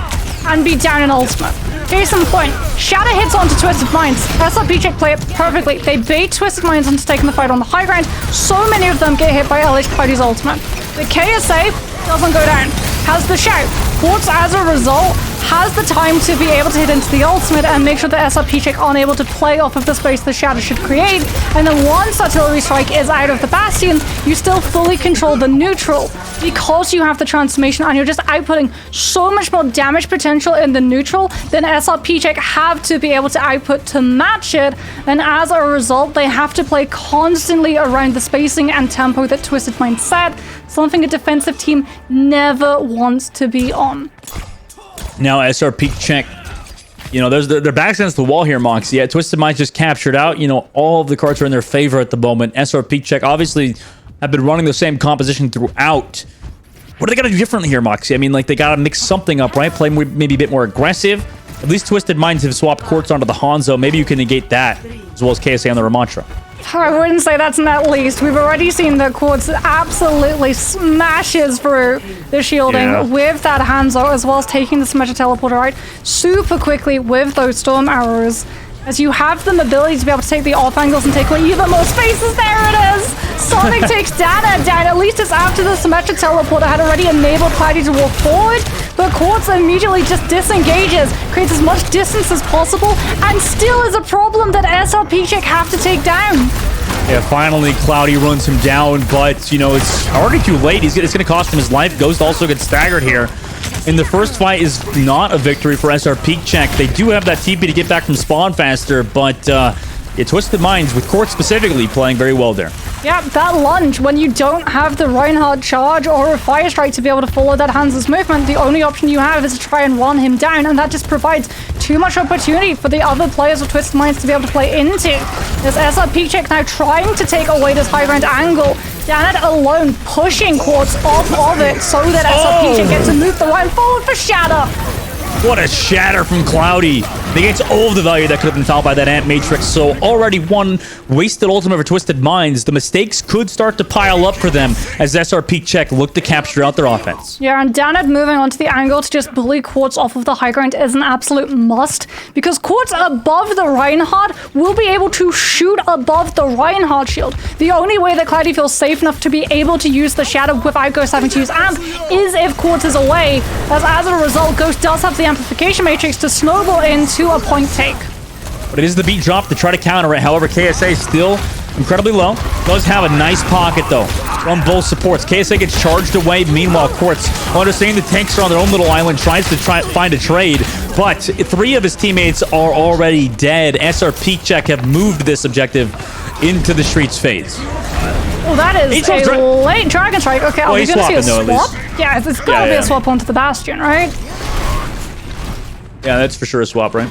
and be down in ultimate. Case in point, Shatter hits onto Twisted Minds. SrPeakCheck play it perfectly. They bait Twisted Minds into taking the fight on the high ground. So many of them get hit by LH Cloudy's ultimate. The KSA doesn't go down, has the shout. Quartz, as a result, has the time to be able to hit into the ultimate and make sure that SrPeakCheck aren't able to play off of the space the Shatter should create. And then once Artillery Strike is out of the Bastion, you still fully control the neutral because you have the transformation and you're just outputting so much more damage potential in the neutral than SrPeakCheck have to be able to output to match it. And as a result, they have to play constantly around the spacing and tempo that Twisted Mind set, something a defensive team never wants to be on. Now SrPeakCheck, you know, their back's against the wall here, Moxie. Yeah, Twisted Minds just captured out. You know, all of the cards are in their favor at the moment. SrPeakCheck obviously have been running the same composition throughout. What do they got to do differently here, Moxie? I mean, like, they got to mix something up, right? Play maybe a bit more aggressive. At least Twisted Minds have swapped Quartz onto the Hanzo. Maybe you can negate that, as well as KSA on the Ramantra. I wouldn't say that's not least. We've already seen that Quartz absolutely smashes through the shielding with that Hanzo, as well as taking the Symmetra teleporter out super quickly with those storm arrows. As you have the mobility to be able to take the off angles and take away even more spaces. There it is! Sonic takes Dana down. At least it's after the Symmetra teleporter had already enabled Cloudy to walk forward. But Quartz immediately just disengages, creates as much distance as possible, and still is a problem that SrPeakCheck have to take down. Yeah, finally Cloudy runs him down, but, you know, it's already too late. It's going to cost him his life. Ghost also gets staggered here. in the first fight is not a victory for SrPeakCheck. They do have that TP to get back from spawn faster, but Twisted Minds, with Court specifically, playing very well there. Yeah, that lunge, when you don't have the Reinhardt charge or a Fire Strike to be able to follow that Hans's movement, the only option you have is to try and run him down, and that just provides too much opportunity for the other players of Twisted Minds to be able to play into. There's SrPeakCheck now trying to take away this high ground angle. Janet alone pushing Quartz off of it so that SrPeakCheck gets to move the line forward for Shatter. What a shatter from Cloudy. Negates all of the value that could have been found by that Ant Matrix. So already one wasted ultimate for Twisted Minds. The mistakes could start to pile up for them as SrPeakCheck look to capture out their offense. Yeah, and Janet moving onto the angle to just bully Quartz off of the high ground is an absolute must, because Quartz above the Reinhardt will be able to shoot above the Reinhardt shield. The only way that Cloudy feels safe enough to be able to use the Shadow without Ghost having to use Amp is if Quartz is away, as a result, Ghost does have the amplification matrix to snowball into a point take. But it is the beat drop to try to counter it. However, KSA still incredibly low. Does have a nice pocket, though, from both supports. KSA gets charged away. Meanwhile, Quartz, understanding the tanks are on their own little island, tries to find a trade. But 3 of his teammates are already dead. SrPeakCheck have moved this objective into the streets phase. Well, that is a late Dragon Strike. Okay, are we going to see a swap? Yeah, it's got to be a swap onto the Bastion, right? Yeah, that's for sure a swap, right?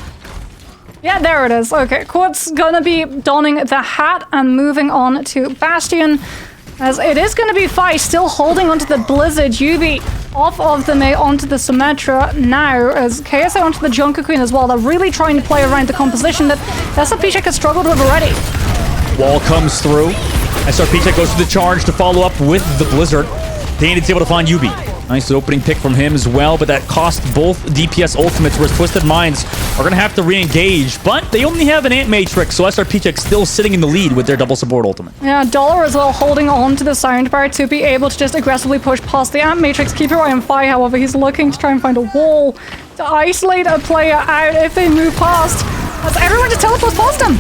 Yeah, there it is. Okay, Quartz gonna be donning the hat and moving on to Bastion, as it is gonna be Fi still holding onto the Blizzard. Yubi off of the Mei onto the Symmetra now, as KSA onto the Junker Queen as well. They're really trying to play around the composition that SrPeakCheck has struggled with already. Wall comes through. SrPeakCheck goes to the charge to follow up with the Blizzard. Danny's able to find Yubi. Nice opening pick from him as well, but that cost both DPS ultimates, whereas Twisted Minds are going to have to re-engage, but they only have an Ant Matrix, so SrPeakCheck still sitting in the lead with their double support ultimate. Yeah, Dollar as well holding on to the soundbar to be able to just aggressively push past the Ant Matrix. Keep your eye on Fi, however, he's looking to try and find a wall to isolate a player out if they move past, as everyone just teleports past him.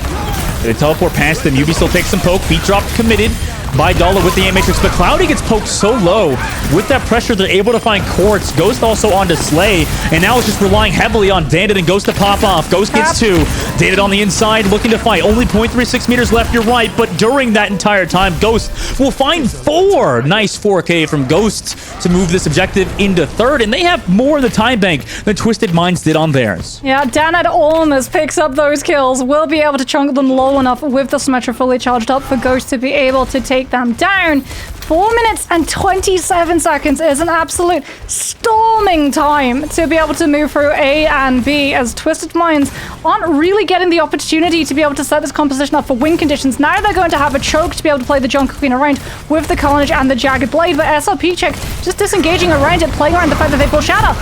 They teleport past him. Yubi still takes some poke. Beat drop committed by Dollar with the Ant Matrix, but Cloudy gets poked so low. With that pressure, they're able to find Quartz. Ghost also on display, and now it's just relying heavily on Dandit and Ghost to pop off. Ghost gets 2. Dandit on the inside, looking to fight. Only 0.36 meters left, you're right, but during that entire time, Ghost will find 4. Nice 4K from Ghost to move this objective into 3rd, and they have more in the time bank than Twisted Minds did on theirs. Yeah, Dandit almost picks up those kills. Will be able to chunk them low enough with the Symmetra fully charged up for Ghost to be able to take them down. 4 minutes and 27 seconds is an absolute storming time to be able to move through A and B, as Twisted Minds aren't really getting the opportunity to be able to set this composition up for win conditions. Now they're going to have a choke to be able to play the Junker Queen around with the Carnage and the Jagged Blade, but SrPeakCheck just disengaging around it, playing around the fact that they pull Shatter.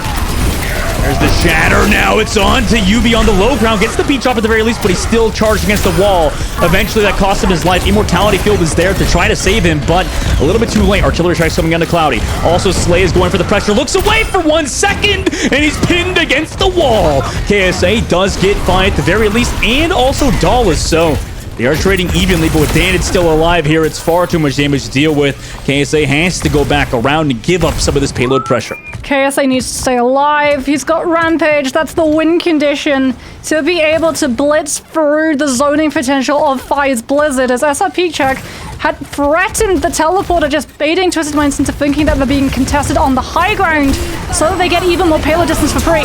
There's the Shatter now. It's on to Yubi on the low ground. Gets the beat drop at the very least, but he's still charged against the wall. Eventually, that cost him his life. Immortality Field is there to try to save him, but a little bit too late. Artillery strikes coming onto Cloudy. Also, Slay is going for the pressure. Looks away for 1 second, and he's pinned against the wall. KSA does get Fi at the very least, and also Dallas, so they are trading evenly, but with Dandit still alive here, it's far too much damage to deal with. KSA has to go back around and give up some of this payload pressure. KSA needs to stay alive. He's got Rampage. That's the win condition to be able to blitz through the zoning potential of Fi's Blizzard, as SrPeakCheck had threatened the teleporter, just baiting Twisted Minds into thinking that they're being contested on the high ground so that they get even more payload distance for free.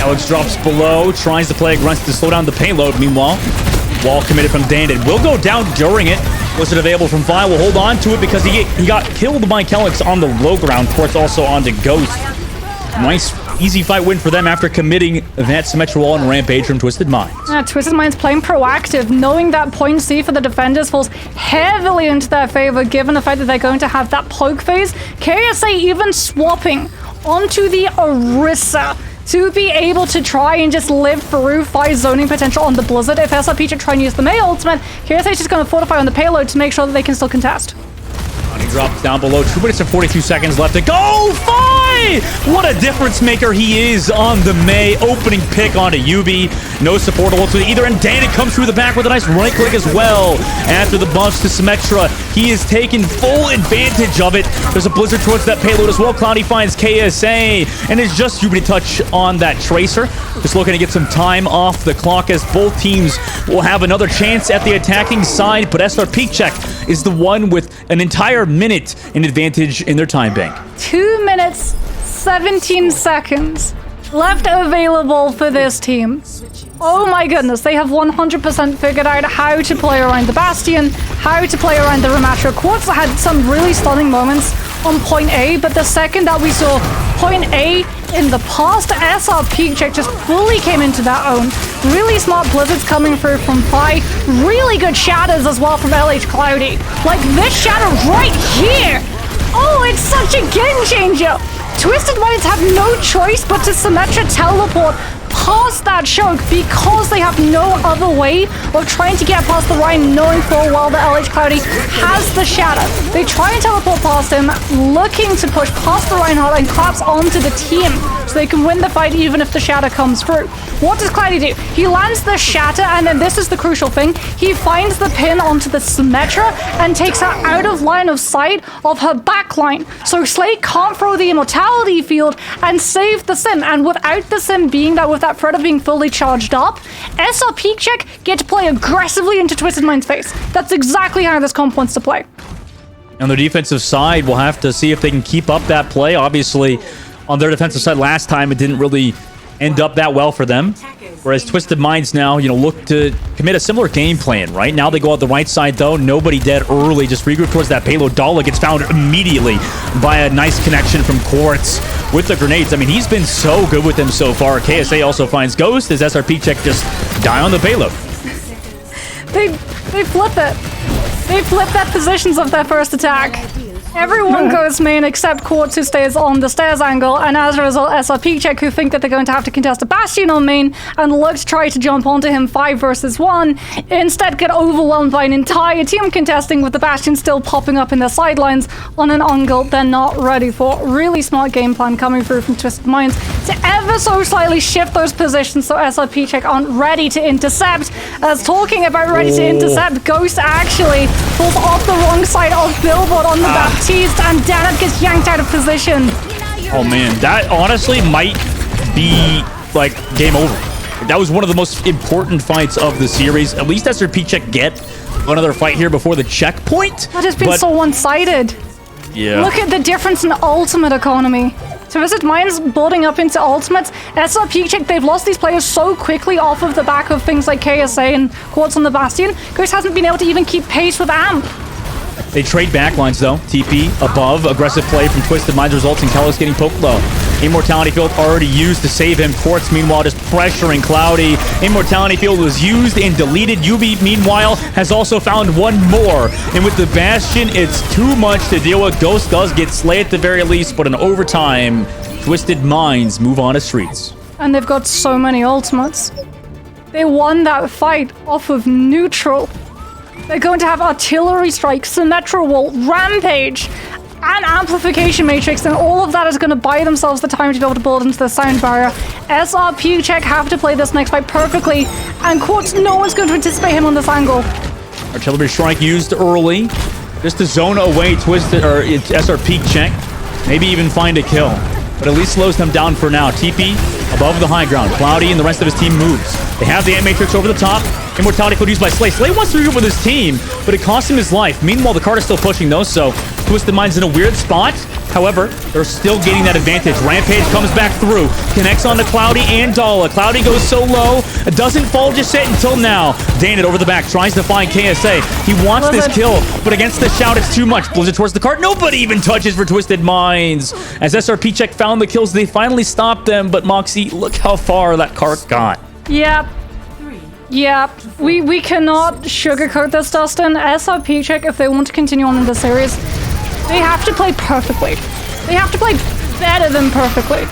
Alex drops below, tries to play grunts to slow down the payload. Meanwhile, wall committed from Dandit. Will go down during it. Was it available from Vi? Will hold on to it because he got killed by Kellex on the low ground. Quartz also onto Ghost. Nice, easy fight win for them after committing that Symmetra wall and Rampage from Twisted Minds. Yeah, Twisted Minds playing proactive, knowing that point C for the defenders falls heavily into their favor, given the fact that they're going to have that poke phase. KSA even swapping onto the Orisa to be able to try and just live through Fi's zoning potential on the Blizzard. If SrPeakCheck try and use the Mei ultimate, KSA is just going to fortify on the payload to make sure that they can still contest. Money drops down below. 2 minutes and 42 seconds left to go. Fi! KSA! What a difference maker he is on the Mei. Opening pick onto Yubi. No support ultimate either, and Danny comes through the back with a nice right click as well. After the buffs to Symmetra, he is taking full advantage of it. There's a blizzard towards that payload as well. Cloudy finds KSA, and it's just Yubi to touch on that Tracer. Just looking to get some time off the clock as both teams will have another chance at the attacking side, but SrPeakCheck is the one with an entire minute in advantage in their time bank. 2 minutes, 17 seconds left available for this team. Oh my goodness, they have 100% figured out how to play around the Bastion, how to play around the Ramattra. Quartz had some really stunning moments on point A, but the second that we saw point A in the past, SrPeakCheck just fully came into their own. Really smart blizzards coming through from Pi. Really good shatters as well from LH Cloudy. Like this shatter right here. Oh, it's such a game changer. Twisted Minds have no choice but to Symmetra teleport past that choke because they have no other way of trying to get past the Ryan, knowing full well that LH Cloudy has the shatter. They try and teleport past him, looking to push past the Reinhardt and collapse onto the team so they can win the fight even if the shatter comes through. What does Cloudy do? He lands the shatter, and then this is the crucial thing. He finds the pin onto the Symmetra and takes her out of line of sight of her backline. So Slate can't throw the immortality field and save the sim. And without the sim being that, with that threat of being fully charged up, SrPeakCheck get to play aggressively into Twisted Mind's face. That's exactly how this comp wants to play. On the defensive side, we'll have to see if they can keep up that play. Obviously, on their defensive side last time, it didn't really end up that well for them. Whereas Twisted Minds now, look to commit a similar game plan, right? Now they go out the right side, though. Nobody dead early. Just regroup towards that payload. Dala gets found immediately by a nice connection from Quartz with the grenades. I mean, he's been so good with them so far. KSA also finds Ghost as SrPeakCheck just die on the payload. They flip it. They flip that positions of their first attack. Everyone goes main except Quartz, who stays on the stairs angle, and as a result, SrPeakCheck, who think that they're going to have to contest a Bastion on main and look to try to jump onto him 5 versus 1, instead get overwhelmed by an entire team contesting with the Bastion still popping up in their sidelines on an angle they're not ready for. Really smart game plan coming through from Twisted Minds to ever so slightly shift those positions so SrPeakCheck aren't ready to intercept. As talking about ready to intercept, Ghost actually falls off the wrong side of Billboard on the back. Teased, and Danette gets yanked out of position. Oh man, that honestly might be like game over. That was one of the most important fights of the series. At least SrPeakCheck get another fight here before the checkpoint. That has been so one-sided. Yeah. Look at the difference in ultimate economy. Twisted Minds building up into ultimates. SrPeakCheck, they've lost these players so quickly off of the back of things like KSA and Quartz on the Bastion. Ghost hasn't been able to even keep pace with Amp. They trade backlines, though. TP above. Aggressive play from Twisted Minds results in Kellis getting poked low. Immortality Field already used to save him. Quartz, meanwhile, just pressuring Cloudy. Immortality Field was used and deleted. Yubi, meanwhile, has also found one more. And with the Bastion, it's too much to deal with. Ghost does get slayed at the very least, but in overtime, Twisted Minds move on to Streets. And they've got so many ultimates. They won that fight off of neutral. They're going to have Artillery Strike, Symmetra Wall, Rampage, and Amplification Matrix, and all of that is going to buy themselves the time to be able to build into the sound barrier. SrPeakCheck have to play this next fight perfectly, and Quartz, no one's going to anticipate him on this angle. Artillery Strike used early, just to zone away SrPeakCheck. Maybe even find a kill, but at least slows them down for now. TP above the high ground. Cloudy and the rest of his team moves. They have the Ant Matrix over the top. Immortality Code used by Slay. Slay wants to regroup with his team, but it cost him his life. Meanwhile, the card is still pushing though, so Twisted Mind's in a weird spot. However, they're still getting that advantage. Rampage comes back through, connects onto Cloudy and Dala. Cloudy goes so low, it doesn't fall just yet until now. Danette over the back, tries to find KSA. He wants this kill, but against the shout, it's too much. Blizzard towards the cart. Nobody even touches for Twisted Minds. As SrPeakCheck found the kills, they finally stopped them, but Moxie, look how far that cart got. Yep. Yeah, we cannot sugarcoat this, Dustin. SrPeakCheck, if they want to continue on in the series, they have to play perfectly. They have to play better than perfectly.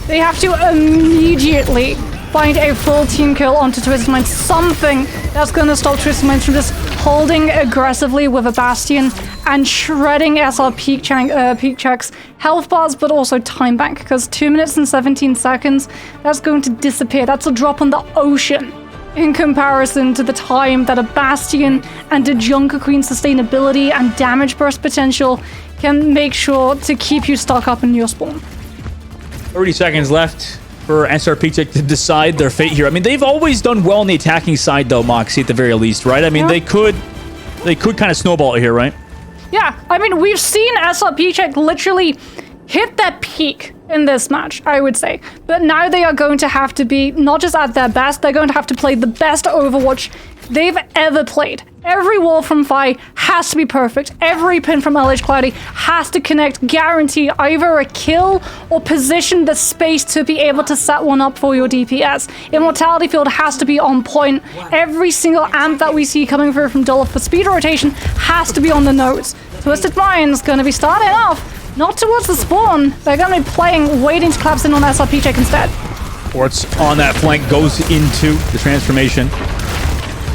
They have to immediately find a full team kill onto Twisted Minds. Something that's going to stop Twisted Minds from just holding aggressively with a Bastion and shredding SrPeakCheck's health bars, but also time bank, because 2 minutes and 17 seconds, that's going to disappear. That's a drop on the ocean in comparison to the time that a Bastion and a Junker Queen sustainability and damage burst potential can make sure to keep you stuck up in your spawn. 30 seconds left for SrPeakCheck to decide their fate here. I mean, they've always done well on the attacking side, though, Moxie, at the very least, right? I mean, they could kind of snowball it here, right? Yeah, I mean, we've seen SrPeakCheck literally hit their peak in this match, I would say. But now they are going to have to be not just at their best, they're going to have to play the best Overwatch they've ever played. Every wall from Phi has to be perfect. Every pin from LH Cloudy has to connect, guarantee either a kill or position the space to be able to set one up for your DPS. Immortality field has to be on point. Every single amp that we see coming through from Dulla for speed rotation has to be on the nose. Twisted Mind's going to be starting off not towards the spawn. They're going to be playing, waiting to collapse in on SrPeakCheck instead. Quartz on that flank goes into the transformation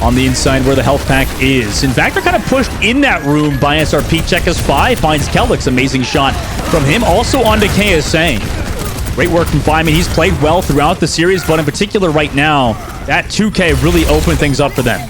on the inside where the health pack is. In fact, they're kind of pushed in that room by SrPeakCheck as Phi finds Kellick's amazing shot from him. Also onto KSA. Great work from Phi. I mean, he's played well throughout the series, but in particular right now, that 2K really opened things up for them.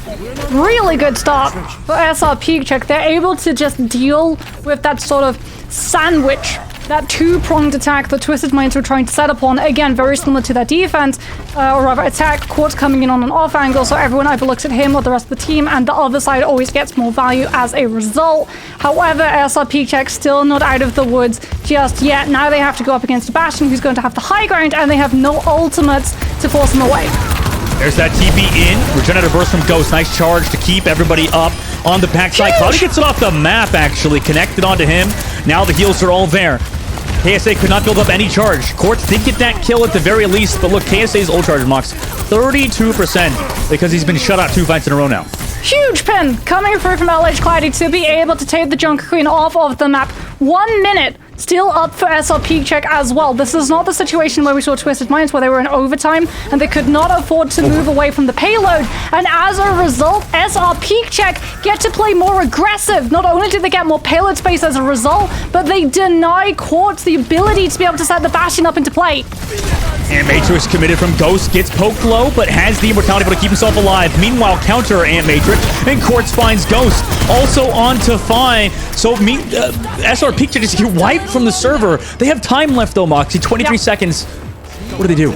Really good start for SrPeakCheck. They're able to just deal with that sort of sandwich, that two-pronged attack that Twisted Minds were trying to set up on. Again, very similar to their defense, or rather attack. Quartz coming in on an off angle, so everyone either looks at him or the rest of the team, and the other side always gets more value as a result. However, SrPeakCheck still not out of the woods just yet. Now they have to go up against a Bastion who's going to have the high ground, and they have no ultimates to force them away. There's that TP in. Regenerative burst from Ghost. Nice charge to keep everybody up on the backside. Cloudy gets it off the map, actually. Connected onto him. Now the heals are all there. KSA could not build up any charge. Quartz did get that kill at the very least, but look, KSA's ult charge max 32% because he's been shut out 2 fights in a row now. Huge pin coming through from LH Cloudy to be able to take the Junker Queen off of the map. 1 minute still up for SrPeakCheck as well. This is not the situation where we saw Twisted Minds where they were in overtime and they could not afford to move away from the payload. And as a result, SrPeakCheck get to play more aggressive. Not only did they get more payload space as a result, but they deny Quartz the ability to be able to set the Bastion up into play. And Matrix committed from Ghost, gets poked low, but has the immortality able to keep himself alive. Meanwhile, counter Ant Matrix, and Quartz finds Ghost. Also on to Phi. So SrPeakCheck is get wiped from the server. They have time left though, Moxie. 23 seconds. What do they do?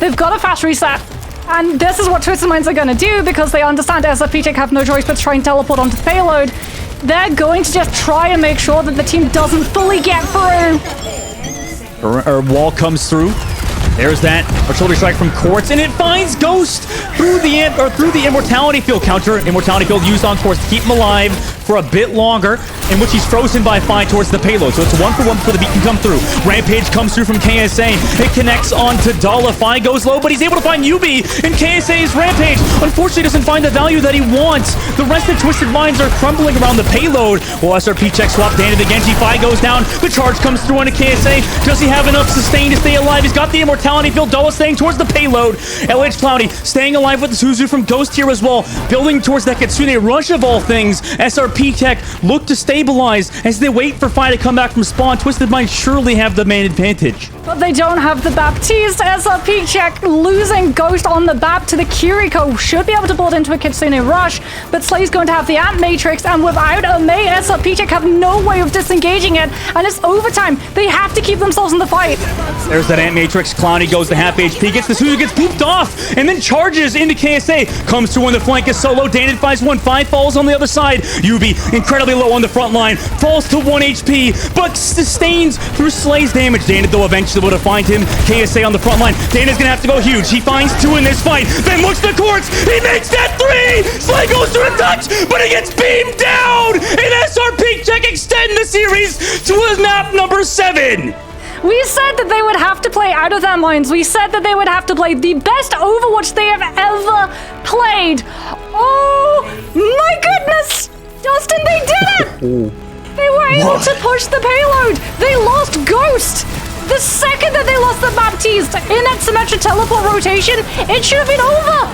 They've got a fast reset. And this is what Twisted Minds are going to do because they understand SrPeakCheck have no choice but to try and teleport onto the payload. They're going to just try and make sure that the team doesn't fully get through. Our wall comes through. There's that artillery strike from Quartz, and it finds Ghost through the immortality field. Counter immortality field used on Quartz to keep him alive for a bit longer, in which he's frozen by Phi towards the payload. So it's 1-for-1 before the beat can come through. Rampage comes through from KSA. It connects onto Dulla. Phi goes low, but he's able to find UB, and KSA's Rampage unfortunately doesn't find the value that he wants. The rest of Twisted Minds are crumbling around the payload. Well, SrPeakCheck swap Danny the Genji. Phi goes down. The charge comes through onto KSA. Does he have enough sustain to stay alive? He's got the immortality field. Dulla staying towards the payload. LH Cloudy staying alive with the Suzu from Ghost here as well. Building towards that Kitsune rush of all things. SrPeakCheck look to stabilize as they wait for Phi to come back from spawn. Twisted Minds surely have the main advantage. But they don't have the Baptiste. SrPeakCheck losing Ghost on the BAP to the Kiriko. Should be able to build into a Kitsune rush, but Slay's going to have the Ant Matrix, and without a Mei, SrPeakCheck have no way of disengaging it, and it's overtime. They have to keep themselves in the fight. There's that Ant Matrix. Clowny goes to half HP, gets the Suzu, gets pooped off, and then charges into KSA. Comes through on the flank is solo. Danid finds 1. Phi falls on the other side. Yubi incredibly low on the front line. Falls to 1 HP, but sustains through Slay's damage. Danid, though, eventually able to find him. KSA on the front line. Danid's gonna have to go huge. He finds 2 in this fight. Then looks to Quartz. He makes that 3! Slay goes through a touch, but he gets beamed down! And SrPeakCheck extend the series to map number 7! We said that they would have to play out of their minds. We said that they would have to play the best Overwatch they have ever played. Oh my goodness! Dustin, they did it! They were able to push the payload. They lost Ghost. The second that they lost the Baptiste in that Symmetra teleport rotation, it should have been over.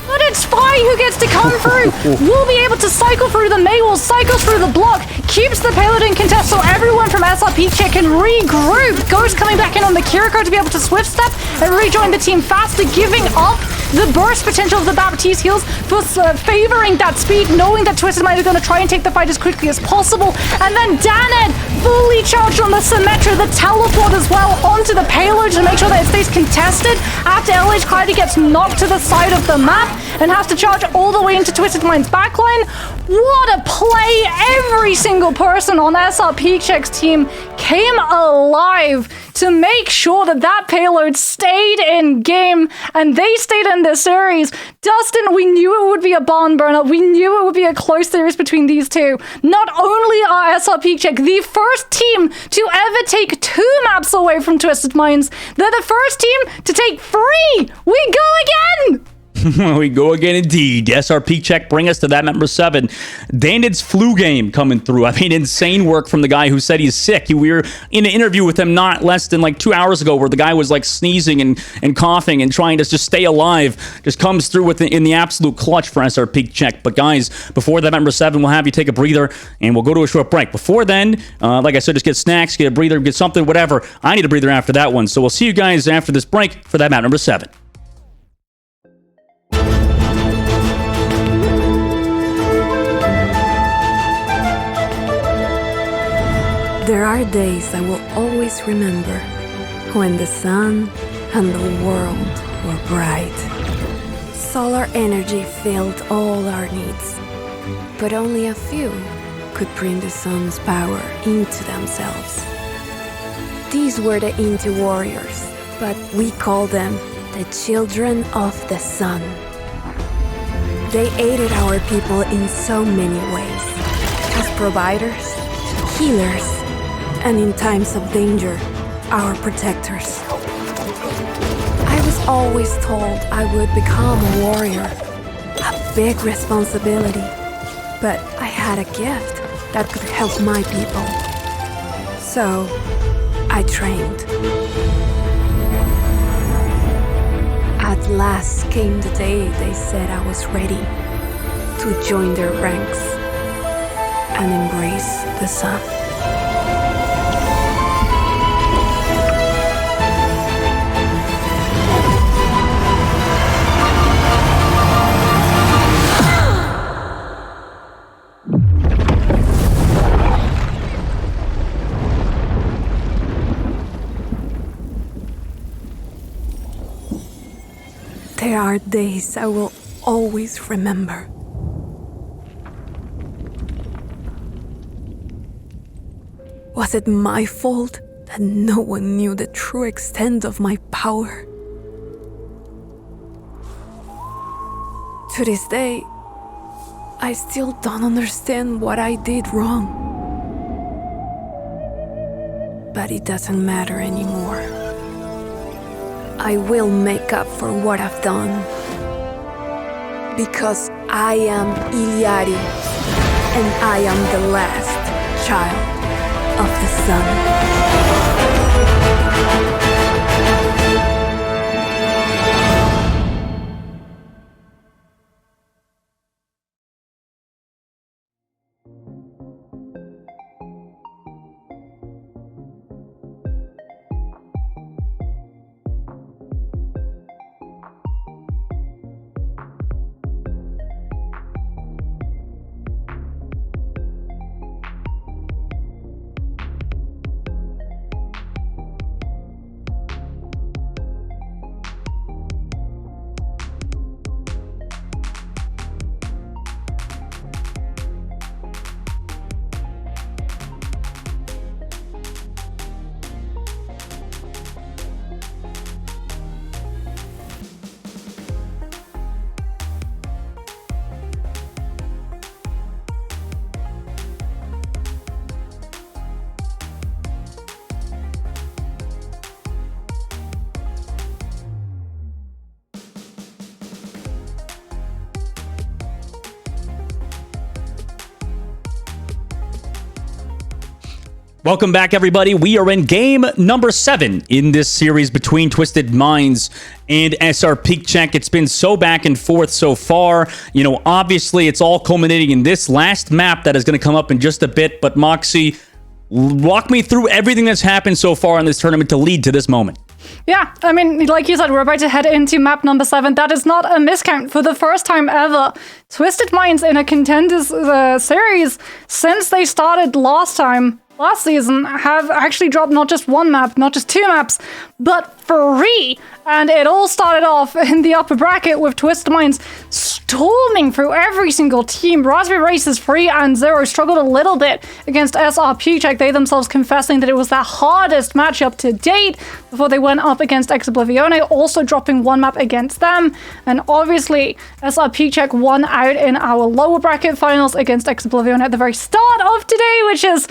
But it's Spy who gets to come through. We'll be able to cycle through the Mei wall, cycles through the block, keeps the payload in contest so everyone from SrPeakCheck can regroup. Ghost coming back in on the Kiriko to be able to swift step and rejoin the team faster, giving up the burst potential of the Baptiste heals for favoring that speed, knowing that Twisted Mind is going to try and take the fight as quickly as possible. And then Daned fully charged on the Symmetra, the teleport as well onto the payload to make sure that it stays contested after LH Cloudy gets knocked to the side of the map and has to charge all the way into Twisted Mind's backline. What a play! Every single person on SrPeakCheck's team came alive to make sure that that payload stayed in game and they stayed in this series. Dustin, we knew it would be a barn burner. We knew it would be a close series between these two. Not only are SrPeakCheck the first team to ever take 2 maps away from Twisted Minds, they're the first team to take 3! We go again! We go again indeed. SrPeakCheck bring us to that number 7. Daned's flu game coming through. I mean, insane work from the guy who said he's sick. We were in an interview with him not less than like 2 hours ago where the guy was like sneezing and coughing and trying to just stay alive. Just comes through in the absolute clutch for SrPeakCheck. But guys, before that number 7, we'll have you take a breather and we'll go to a short break. Before then, like I said, just get snacks, get a breather, get something, whatever. I need a breather after that one. So we'll see you guys after this break for that map number 7. There are days I will always remember when the sun and the world were bright. Solar energy filled all our needs, but only a few could bring the sun's power into themselves. These were the Inti warriors, but we call them the children of the sun. They aided our people in so many ways, as providers, healers, and in times of danger, our protectors. I was always told I would become a warrior, a big responsibility, but I had a gift that could help my people. So, I trained. At last came the day they said I was ready to join their ranks and embrace the sun. There are days I will always remember. Was it my fault that no one knew the true extent of my power? To this day, I still don't understand what I did wrong. But it doesn't matter anymore. I will make up for what I've done. Because I am Iliari, and I am the last child of the sun. Welcome back, everybody. We are in game number 7 in this series between Twisted Minds and SrPeakCheck. It's been so back and forth so far. You know, obviously, it's all culminating in this last map that is going to come up in just a bit. But Moxie, walk me through everything that's happened so far in this tournament to lead to this moment. Yeah, I mean, like you said, we're about to head into map number 7. That is not a miscount. For the first time ever, Twisted Minds in a Contenders series since they started last season have actually dropped not just one map, not just 2 maps, but 3. And it all started off in the upper bracket with Twisted Minds storming through every single team. Raspberry Races 3 and 0 struggled a little bit against SrPeakCheck, they themselves confessing that it was their hardest matchup to date before they went up against Oblivione, also dropping 1 map against them. And obviously, SrPeakCheck won out in our lower bracket finals against Oblivione at the very start of today, which feels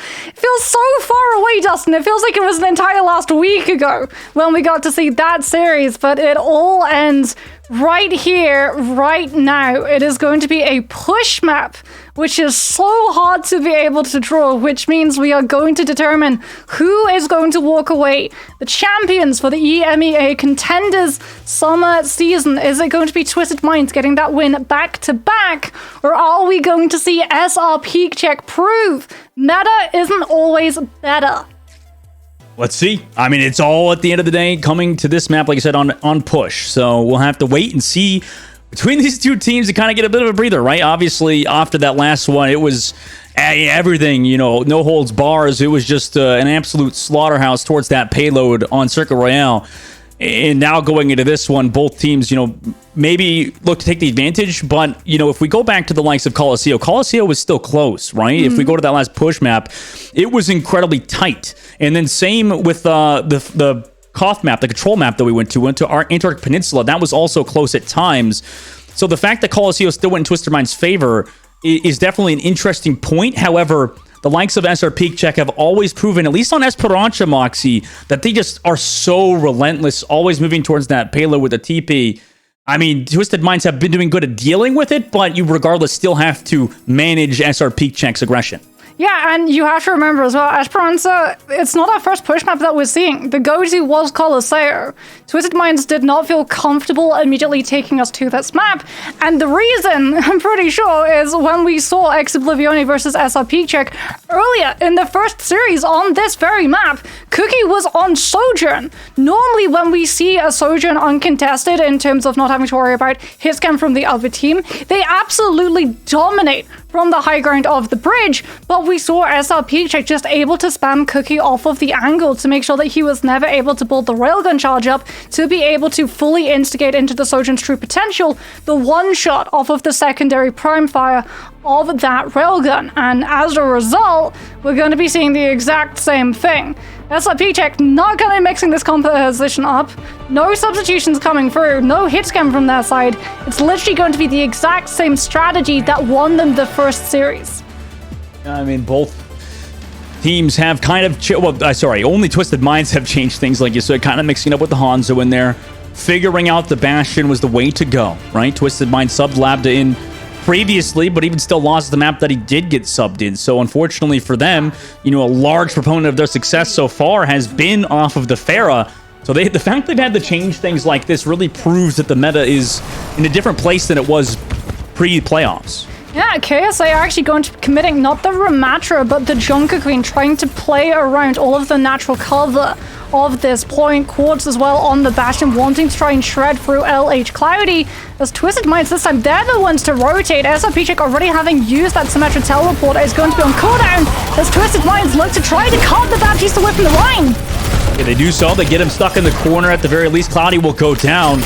so far away, Dustin. It feels like it was an entire last week ago when we got to see that series, but it all ends right here, right now. It is going to be a push map, which is so hard to be able to draw, which means we are going to determine who is going to walk away the champions for the EMEA Contenders summer season. Is it going to be Twisted Minds getting that win back to back, or are we going to see SrPeakCheck prove meta isn't always better? Let's see. I mean, it's all at the end of the day coming to this map, like I said, on push. So we'll have to wait and see between these two teams to kind of get a bit of a breather, right? Obviously, after that last one, it was everything, you know, no holds bars. It was just an absolute slaughterhouse towards that payload on Circuit Royale. And now going into this one, both teams, you know, maybe look to take the advantage. But, you know, if we go back to the likes of Colosseo was still close, right? If we go to that last push map, it was incredibly tight. And then same with the Koth map, the control map that we went to our Antarctic Peninsula. That was also close at times. So the fact that Colosseo still went in Twisted Minds' favor is definitely an interesting point. However, the likes of SrPeakCheck have always proven, at least on Esperanza, Moxie, that they just are so relentless, always moving towards that payload with a TP. I mean, Twisted Minds have been doing good at dealing with it, but you regardless still have to manage SrPeakCheck's aggression. Yeah, and you have to remember as well, Esperanza, it's not our first push map that we're seeing. The go-to was Colosseo. Twisted Minds did not feel comfortable immediately taking us to this map, and the reason, I'm pretty sure, is when we saw Oblivione versus SrPeakCheck earlier in the first series on this very map, Cookie was on Sojourn. Normally, when we see a Sojourn uncontested in terms of not having to worry about hitscan from the other team, they absolutely dominate from the high ground of the bridge, but we saw SrPeakCheck just able to spam Cookie off of the angle to make sure that he was never able to build the railgun charge up to be able to fully instigate into the Sojourn's true potential, the one shot off of the secondary prime fire of that railgun. And as a result, we're going to be seeing the exact same thing. SrPeakCheck not going to be mixing this composition up. No substitutions coming through. No hitscan from their side. It's literally going to be the exact same strategy that won them the first series. I mean, both teams have kind of... only Twisted Minds have changed things, like you said, kind of mixing up with the Hanzo in there. Figuring out the Bastion was the way to go, right? Twisted Minds subbed Labda in previously, but even still lost the map that he did get subbed in. So unfortunately for them, you know, a large proponent of their success so far has been off of the Pharah. So the fact they've had to change things like this really proves that the meta is in a different place than it was pre-playoffs. Yeah, KSA are actually going to be committing not the Ramatra, but the Junker Queen, trying to play around all of the natural cover of this point. Quartz as well on the Bastion, wanting to try and shred through LH Cloudy. As Twisted Minds this time, they're the ones to rotate. SrPeakCheck already having used that Symmetra teleporter is going to be on cooldown as Twisted Minds look to try to cut the Baptiste away from the line. Yeah, they do so. They get him stuck in the corner. At the very least, Cloudy will go down.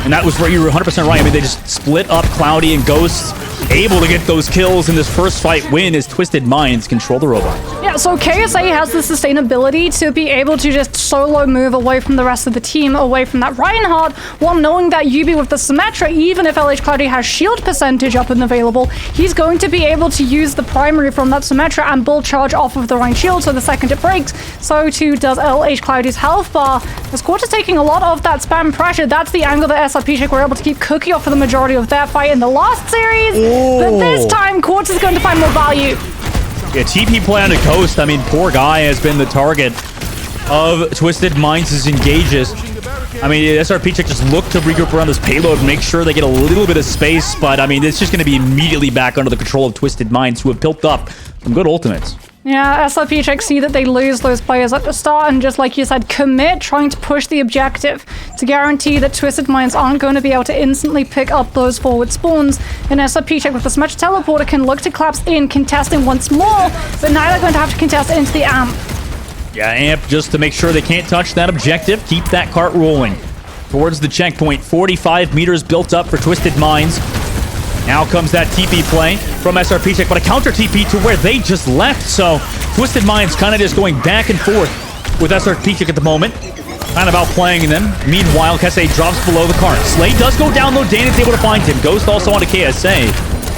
And that was where you were 100% right. I mean, they just split up Cloudy and Ghost, able to get those kills in this first fight win as Twisted Minds control the robot. Yeah, so KSA has the sustainability to be able to just solo move away from the rest of the team, away from that Reinhardt, while knowing that Yubi with the Symmetra, even if LH Cloudy has shield percentage up and available, he's going to be able to use the primary from that Symmetra and bull charge off of the Rein shield, so the second it breaks, so too does LH Cloudy's health bar. As Quartz is taking a lot of that spam pressure, that's the angle that SrPeakCheck were able to keep Cookie off for the majority of their fight in the last series, but this time Quartz is going to find more value. Yeah, TP play on the Ghost. I mean, poor guy has been the target of Twisted Minds' engages. I mean, SrPeakCheck just look to regroup around this payload, make sure they get a little bit of space, but I mean, it's just going to be immediately back under the control of Twisted Minds, who have built up some good ultimates. Yeah, SrPeakCheck see that they lose those players at the start and just like you said, commit trying to push the objective to guarantee that Twisted Minds aren't going to be able to instantly pick up those forward spawns. And SrPeakCheck with the Symmetra Teleporter can look to collapse in, contesting once more, but now they're going to have to contest into the amp. Yeah, amp just to make sure they can't touch that objective, keep that cart rolling towards the checkpoint. 45 meters built up for Twisted Minds. Now comes that TP play from SrPeakCheck, but a counter TP to where they just left. So Twisted Minds kind of just going back and forth with SrPeakCheck at the moment, kind of outplaying them. Meanwhile, KSA drops below the cart. Slay does go down low. Danny's able to find him. Ghost also onto KSA.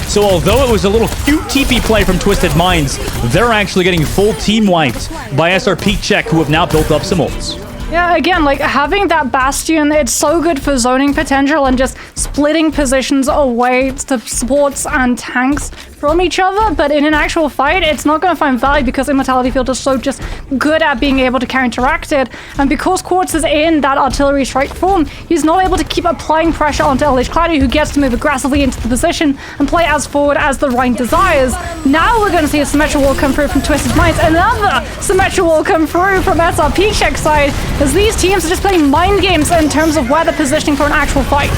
So although it was a little cute TP play from Twisted Minds, they're actually getting full team wiped by SrPeakCheck, who have now built up some ults. Yeah, again, like having that Bastion, it's so good for zoning potential and just splitting positions away to supports and tanks from each other, but in an actual fight, it's not going to find value because Immortality Field is so just good at being able to counteract it. And because Quartz is in that artillery strike form, he's not able to keep applying pressure onto LH Cloudy, who gets to move aggressively into the position and play as forward as the Rhine desires. Now we're going to see a Symmetra Wall come through from Twisted Minds, another Symmetra Wall come through from SrPeakCheck's side, as these teams are just playing mind games in terms of where they're positioning for an actual fight.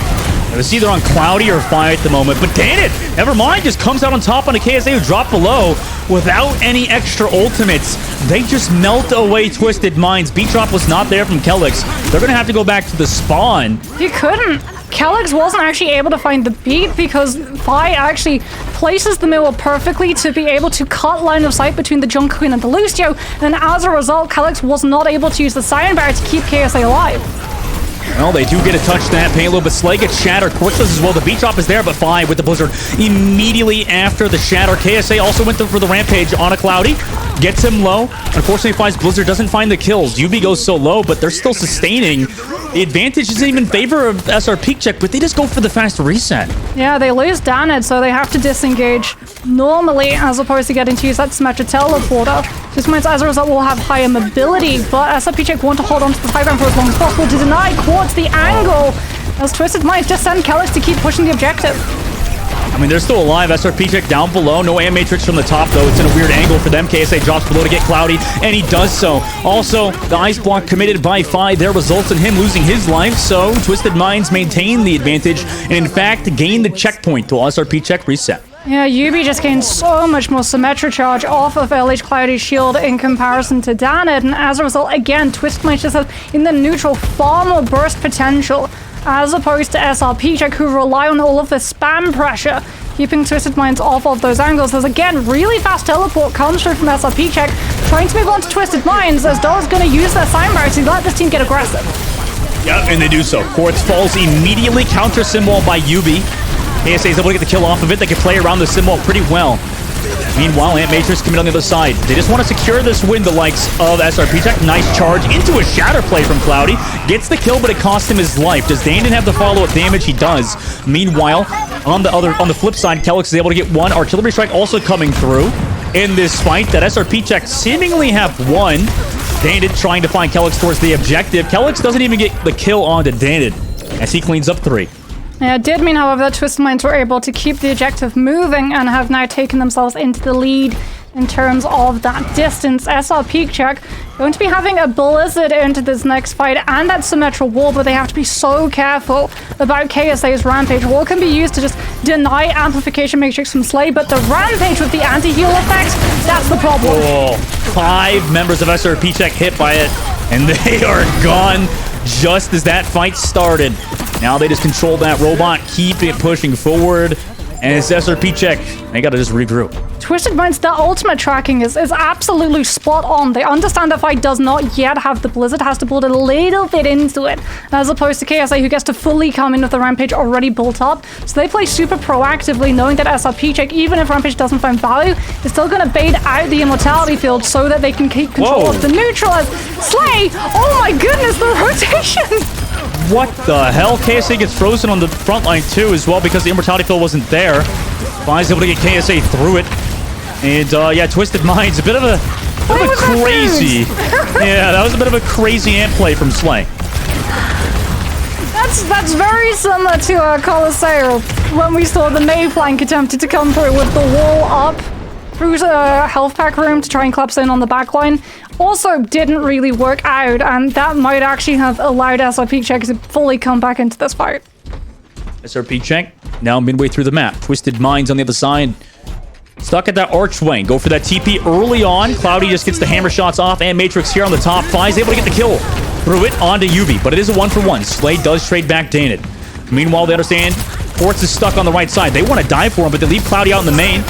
It's either on Cloudy or Fire at the moment, but Danit, never mind, just comes out on top on a KSA who dropped below without any extra ultimates. They just melt away Twisted Minds. Beat drop was not there from Kelix. They're going to have to go back to the spawn. You couldn't. Kelix wasn't actually able to find the beat because Fi actually places the mirror perfectly to be able to cut line of sight between the Junker Queen and the Lucio, and as a result, Kelix was not able to use the Cyan Barrier to keep KSA alive. Well, they do get a touch to that payload, but Slay gets shattered. Quartz does as well. The beat drop is there, but Fi with the Blizzard immediately after the shatter. KSA also went for the Rampage on a Cloudy. Gets him low. Unfortunately, Fi's Blizzard doesn't find the kills. UB goes so low, but they're still sustaining. The advantage isn't even in favor of SrPeakCheck, but they just go for the fast reset. Yeah, they lose Danid, so they have to disengage normally as opposed to getting to use that Symmetra Teleporter. This means as a result will have higher mobility, but SrPeakCheck want to hold on to the high ground for as long as possible to deny Quartz the angle, as Twisted Minds just send Kelix to keep pushing the objective. I mean, they're still alive. SrPeakCheck down below. No AM Matrix from the top, though. It's in a weird angle for them. KSA drops below to get Cloudy, and he does so. Also, the Ice Block committed by Fi there results in him losing his life, so Twisted Minds maintain the advantage, and in fact, gain the checkpoint till SrPeakCheck reset. Yeah, UB just gained so much more Symmetra charge off of LH Cloudy's shield in comparison to Danid, and as a result, again, Twisted Minds just has, in the neutral, far more burst potential, as opposed to SrPeakCheck, who rely on all of the spam pressure, keeping Twisted Minds off of those angles. There's again, really fast teleport comes through from SrPeakCheck, trying to move on to Twisted Minds, as Dora's going to use their sign barrier to let this team get aggressive. Yep, and they do so. Quartz falls immediately, counter Symbol by UB. KSA is able to get the kill off of it. They can play around the Symbol pretty well. Meanwhile, Ant Matrix coming on the other side. They just want to secure this win, the likes of SrPeakCheck. Nice charge into a shatter play from Cloudy. Gets the kill, but it cost him his life. Does Dane have the follow-up damage? He does. Meanwhile, on the flip side, Kelix is able to get one. Artillery strike also coming through in this fight that SrPeakCheck seemingly have won. Danid trying to find Kelix towards the objective. Kelix doesn't even get the kill onto Danid as he cleans up 3. Yeah, it did mean, however, that Twisted Minds were able to keep the objective moving and have now taken themselves into the lead in terms of that distance. SrPeakCheck going to be having a Blizzard into this next fight and that Symmetra Wall, but they have to be so careful about KSA's Rampage. Wall can be used to just deny Amplification Matrix from Slay, but the Rampage with the anti-heal effect, that's the problem. Oh, 5 members of SrPeakCheck hit by it, and they are gone just as that fight started. Now they just control that robot, keep it pushing forward, and it's SrPeakCheck. They gotta just regroup. Twisted Minds, their ultimate tracking is absolutely spot on. They understand that Fight does not yet have the Blizzard, has to build a little bit into it, as opposed to KSA, who gets to fully come in with the Rampage already built up. So they play super proactively, knowing that SrPeakCheck, even if Rampage doesn't find value, is still going to bait out the Immortality Field so that they can keep control of the neutral. As Slay, oh my goodness, the rotation! What the hell? KSA gets frozen on the front line too as well because the Immortality Field wasn't there. Fi's able to get KSA through it. And yeah, Twisted Minds, a bit of a crazy. Yeah, that was a bit of a crazy ant play from Slay. That's very similar to Coliseum when we saw the Mayflank attempted to come through with the wall up through the health pack room to try and collapse in on the backline. Also didn't really work out, and that might actually have allowed SrPeakCheck to fully come back into this fight. SrPeakCheck now midway through the map. Twisted Minds on the other side. Stuck at that archway. Go for that TP early on. Cloudy just gets the hammer shots off, and Matrix here on the top. Fi's able to get the kill. Threw it onto Yubi, but it is a 1-for-1. Slay does trade back Danid. Meanwhile, they understand Quartz is stuck on the right side. They want to die for him, but they leave Cloudy out in the main.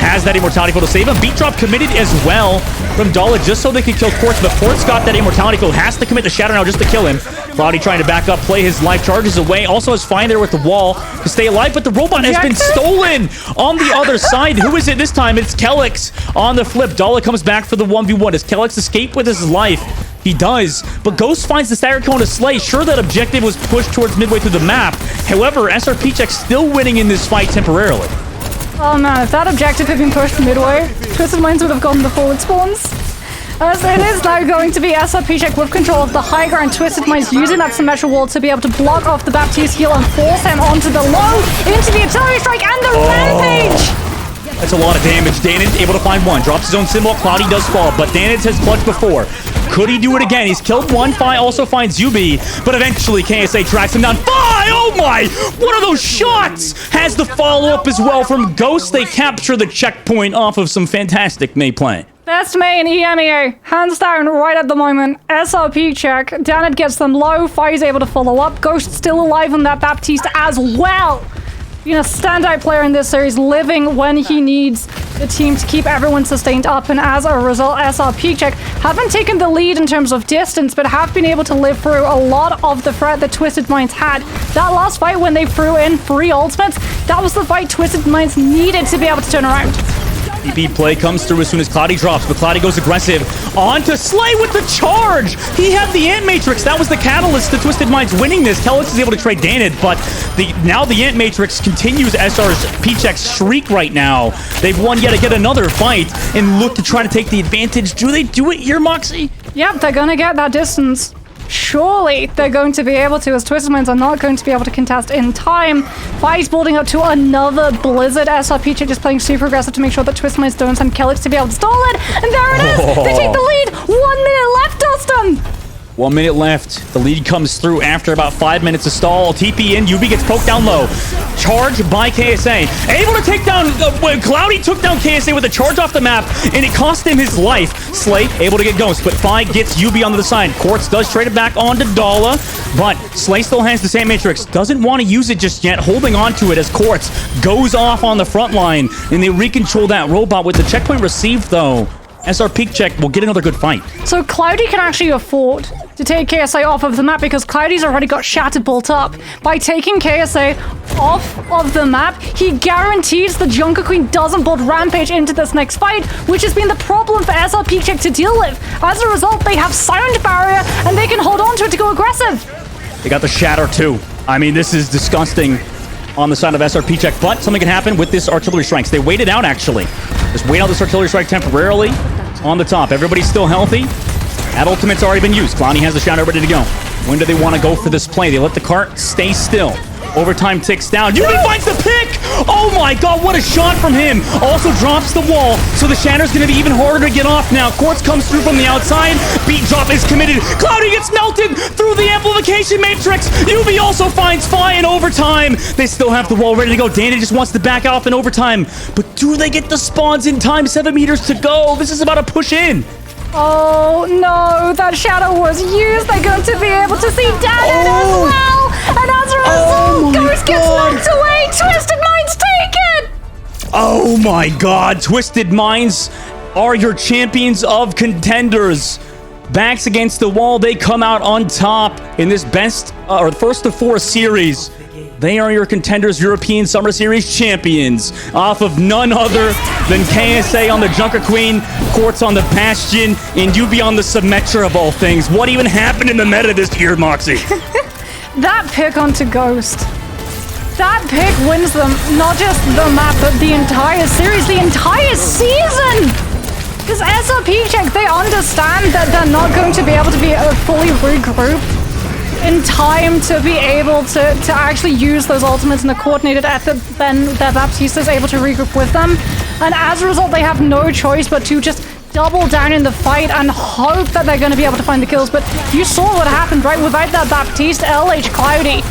Has that immortality field to save him. Beat drop committed as well from Dala just so they can kill Quartz, but Quartz got that immortality field. Has to commit the shadow now just to kill him. Cloudy trying to back up, play his life, charges away. Also is fine there with the wall to stay alive, but the robot has been stolen on the other side. Who is it this time? It's Kelix on the flip. Dala comes back for the 1v1. Does Kelix escape with his life? He does, but Ghost finds the stagger cone to Slay. Sure, that objective was pushed towards midway through the map. However, SrPeakCheck still winning in this fight temporarily. Oh man, if that objective had been pushed midway, Twisted Minds would have gotten the forward spawns. As it is now going to be SrPeakCheck with control of the high ground. Twisted Minds using that symmetrical wall to be able to block off the Baptiste heal and force him onto the low, into the artillery strike and the rampage! That's a lot of damage. Danid able to find one. Drops his own symbol. Cloudy does fall, but Danid has clutched before. Could he do it again? He's killed one. Fi also finds Yubi, but eventually KSA tracks him down. Fi! Oh my! What are those shots? Has the follow-up as well from Ghost. They capture the checkpoint off of some fantastic May play. Best May in EMEA, hands down right at the moment. SrPeakCheck, Danid gets them low, Fi's able to follow up. Ghost still alive on that Baptiste as well. Being a standout player in this series, living when he needs the team to keep everyone sustained up, and as a result, SrPeakCheck haven't taken the lead in terms of distance, but have been able to live through a lot of the threat that Twisted Minds had. That last fight when they threw in 3 ultimates, that was the fight Twisted Minds needed to be able to turn around. TP play comes through as soon as Cloudy drops, but Cloudy goes aggressive onto Slay with the charge. He had the Ant Matrix. That was the catalyst to Twisted Minds winning this. Kelix is able to trade Danid, but now the Ant Matrix continues SrPeakCheck's streak right now. They've won yet again another fight and look to try to take the advantage. Do they do it here, Moxie? Yep, they're gonna get that distance. Surely they're going to be able to, as Twisted Minds are not going to be able to contest in time. Fi's building up to another Blizzard. SrPeakCheck just playing super aggressive to make sure that Twisted Minds don't send Kelix to be able to stall it. And there it is! They take the lead! 1 minute left, Dustin! 1 minute left. The lead comes through after about 5 minutes of stall. TP in. Yubi gets poked down low. Charge by KSA. Able to take down... Cloudy took down KSA with a charge off the map, and it cost him his life. Slay able to get Ghost, but Fi gets Yubi on the side. Quartz does trade it back onto Dala, but Slay still has the same Matrix. Doesn't want to use it just yet. Holding on to it as Quartz goes off on the front line, and they recontrol that robot with the checkpoint received, though. SrPeakCheck will get another good fight. So Cloudy can actually afford to take KSA off of the map because Cloudy's already got Shattered Bolt up. By taking KSA off of the map, he guarantees the Junker Queen doesn't bolt Rampage into this next fight, which has been the problem for SrPeakCheck to deal with. As a result, they have Sound Barrier and they can hold on to it to go aggressive. They got the Shatter too. I mean, this is disgusting on the side of SrPeakCheck, but something can happen with this artillery strikes. They waited out, actually. Just wait out this artillery strike temporarily on the top. Everybody's still healthy. That ultimate's already been used. Clowney has the Shadow ready to go. When do they want to go for this play? They let the cart stay still. Overtime ticks down. Yubi finds the pick! Oh my god, what a shot from him! Also drops the wall, so the Shatter's gonna be even harder to get off now. Quartz comes through from the outside. Beat drop is committed. Cloudy gets melted through the amplification matrix. Yubi also finds Fi in overtime. They still have the wall ready to go. Dana just wants to back off in overtime. But do they get the spawns in time? 7 meters to go. This is about to push in. Oh no, that Shadow was used. They're going to be able to see Danid as well. And as a result, Ghost gets knocked away. Twisted Minds take it. Oh my god, Twisted Minds are your champions of Contenders. Backs against the wall, they come out on top in this first of 4 series. They are your Contenders European Summer Series champions, off of none other than KSA on the Junker Queen, Quartz on the Bastion, and Yubi on the Symmetra of all things. What even happened in the meta this year, Moxie? That pick onto Ghost. that pick wins them not just the map, but the entire series, the entire season! Because SrPeakCheck, they understand that they're not going to be able to be fully regrouped in time to be able to actually use those ultimates in a coordinated effort. Then their Baptiste is able to regroup with them. And as a result, they have no choice but to just double down in the fight and hope that they're going to be able to find the kills. But you saw what happened, right? Without that Baptiste, LH Cloudy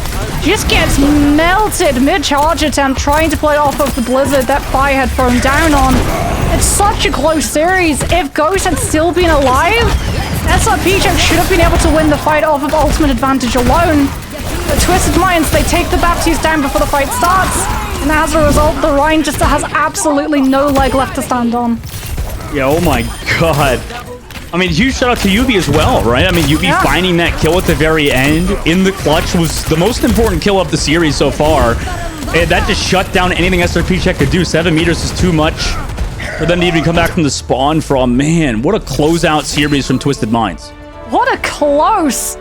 just gets melted mid-charge attempt trying to play off of the blizzard that Fire had thrown down on. It's such a close series. If Ghost had still been alive, SrPeakCheck should have been able to win the fight off of ultimate advantage alone. But Twisted Minds, they take the Baptiste down before the fight starts, and as a result, the Rhine just has absolutely no leg left to stand on. Yeah, oh my god. I mean, huge shout out to Yubi as well, right? I mean, Yubi finding that kill at the very end in the clutch was the most important kill of the series so far. And that just shut down anything SrPeakCheck could do. 7 meters is too much for them to even come back from the spawn from. Man, what a closeout series from Twisted Minds. What a close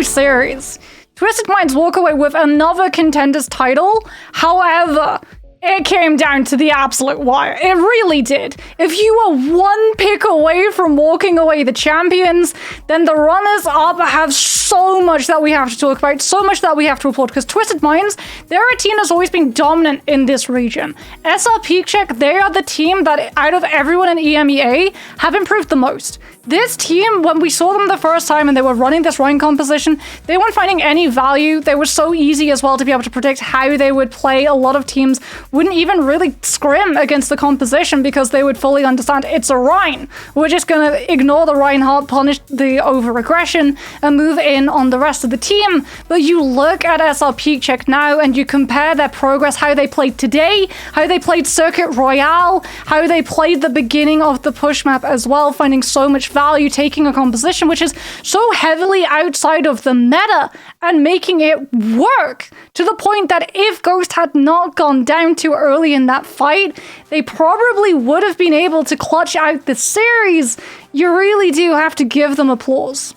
series. Twisted Minds walk away with another Contenders title. However, it came down to the absolute wire. It really did. If you were one pick away from walking away the champions, then the runners-up have so much that we have to talk about, so much that we have to report, because Twisted Minds, their team has always been dominant in this region. SrPeakCheck, they are the team that, out of everyone in EMEA, have improved the most. This team, when we saw them the first time and they were running this Rhine composition, they weren't finding any value. They were so easy as well to be able to predict how they would play. A lot of teams wouldn't even really scrim against the composition because they would fully understand it's a Rhine. We're just going to ignore the Reinhardt, punish the over-aggression, and move in on the rest of the team. But you look at SrPeakCheck now and you compare their progress, how they played today, how they played Circuit Royale, how they played the beginning of the push map as well, finding so much value taking a composition which is so heavily outside of the meta and making it work to the point that if Ghost had not gone down too early in that fight, they probably would have been able to clutch out the series. You really do have to give them applause.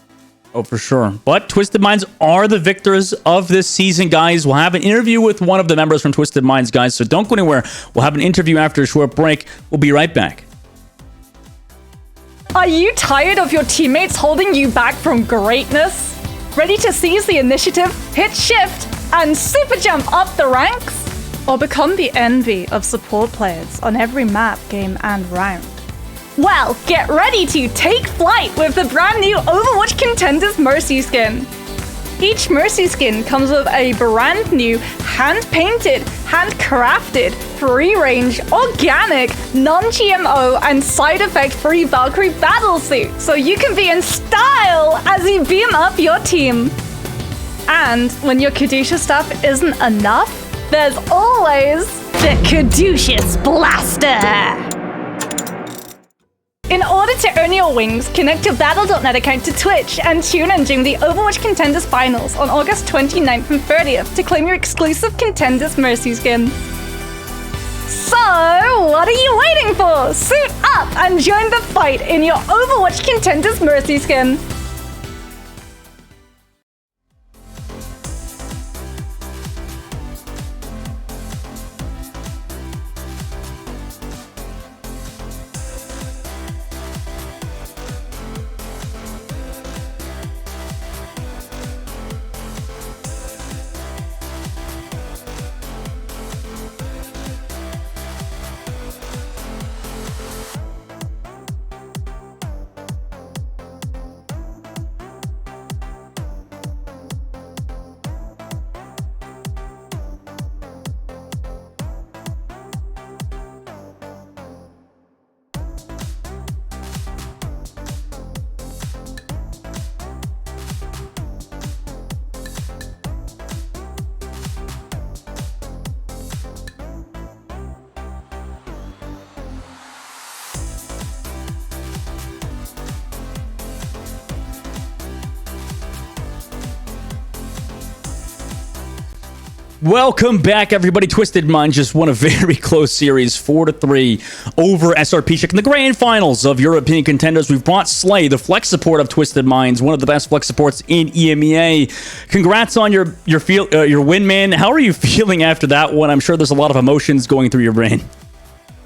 Oh, for sure. But Twisted Minds are the victors of this season, guys. We'll have an interview with one of the members from Twisted Minds, guys, so don't go anywhere. We'll have an interview after a short break. We'll be right back. Are you tired of your teammates holding you back from greatness? Ready to seize the initiative, hit shift, and super jump up the ranks? Or become the envy of support players on every map, game, and round? Well, get ready to take flight with the brand new Overwatch Contenders Mercy skin. Each Mercy skin comes with a brand new, hand-painted, handcrafted, free-range, organic, non-GMO, and side effect-free Valkyrie battlesuit, so you can be in style as you beam up your team. And when your Caduceus stuff isn't enough, there's always the Caduceus Blaster! In order to earn your wings, connect your Battle.net account to Twitch and tune in during the Overwatch Contenders Finals on August 29th and 30th to claim your exclusive Contenders Mercy skin. So, what are you waiting for? Suit up and join the fight in your Overwatch Contenders Mercy skin. Welcome back, everybody. Twisted Mind just won a very close series, 4-3 over SrPeakCheck in the grand finals of European Contenders. We've brought Slay, the flex support of Twisted Minds, one of the best flex supports in EMEA. Congrats on your win, man. How are you feeling after that one? I'm sure there's a lot of emotions going through your brain.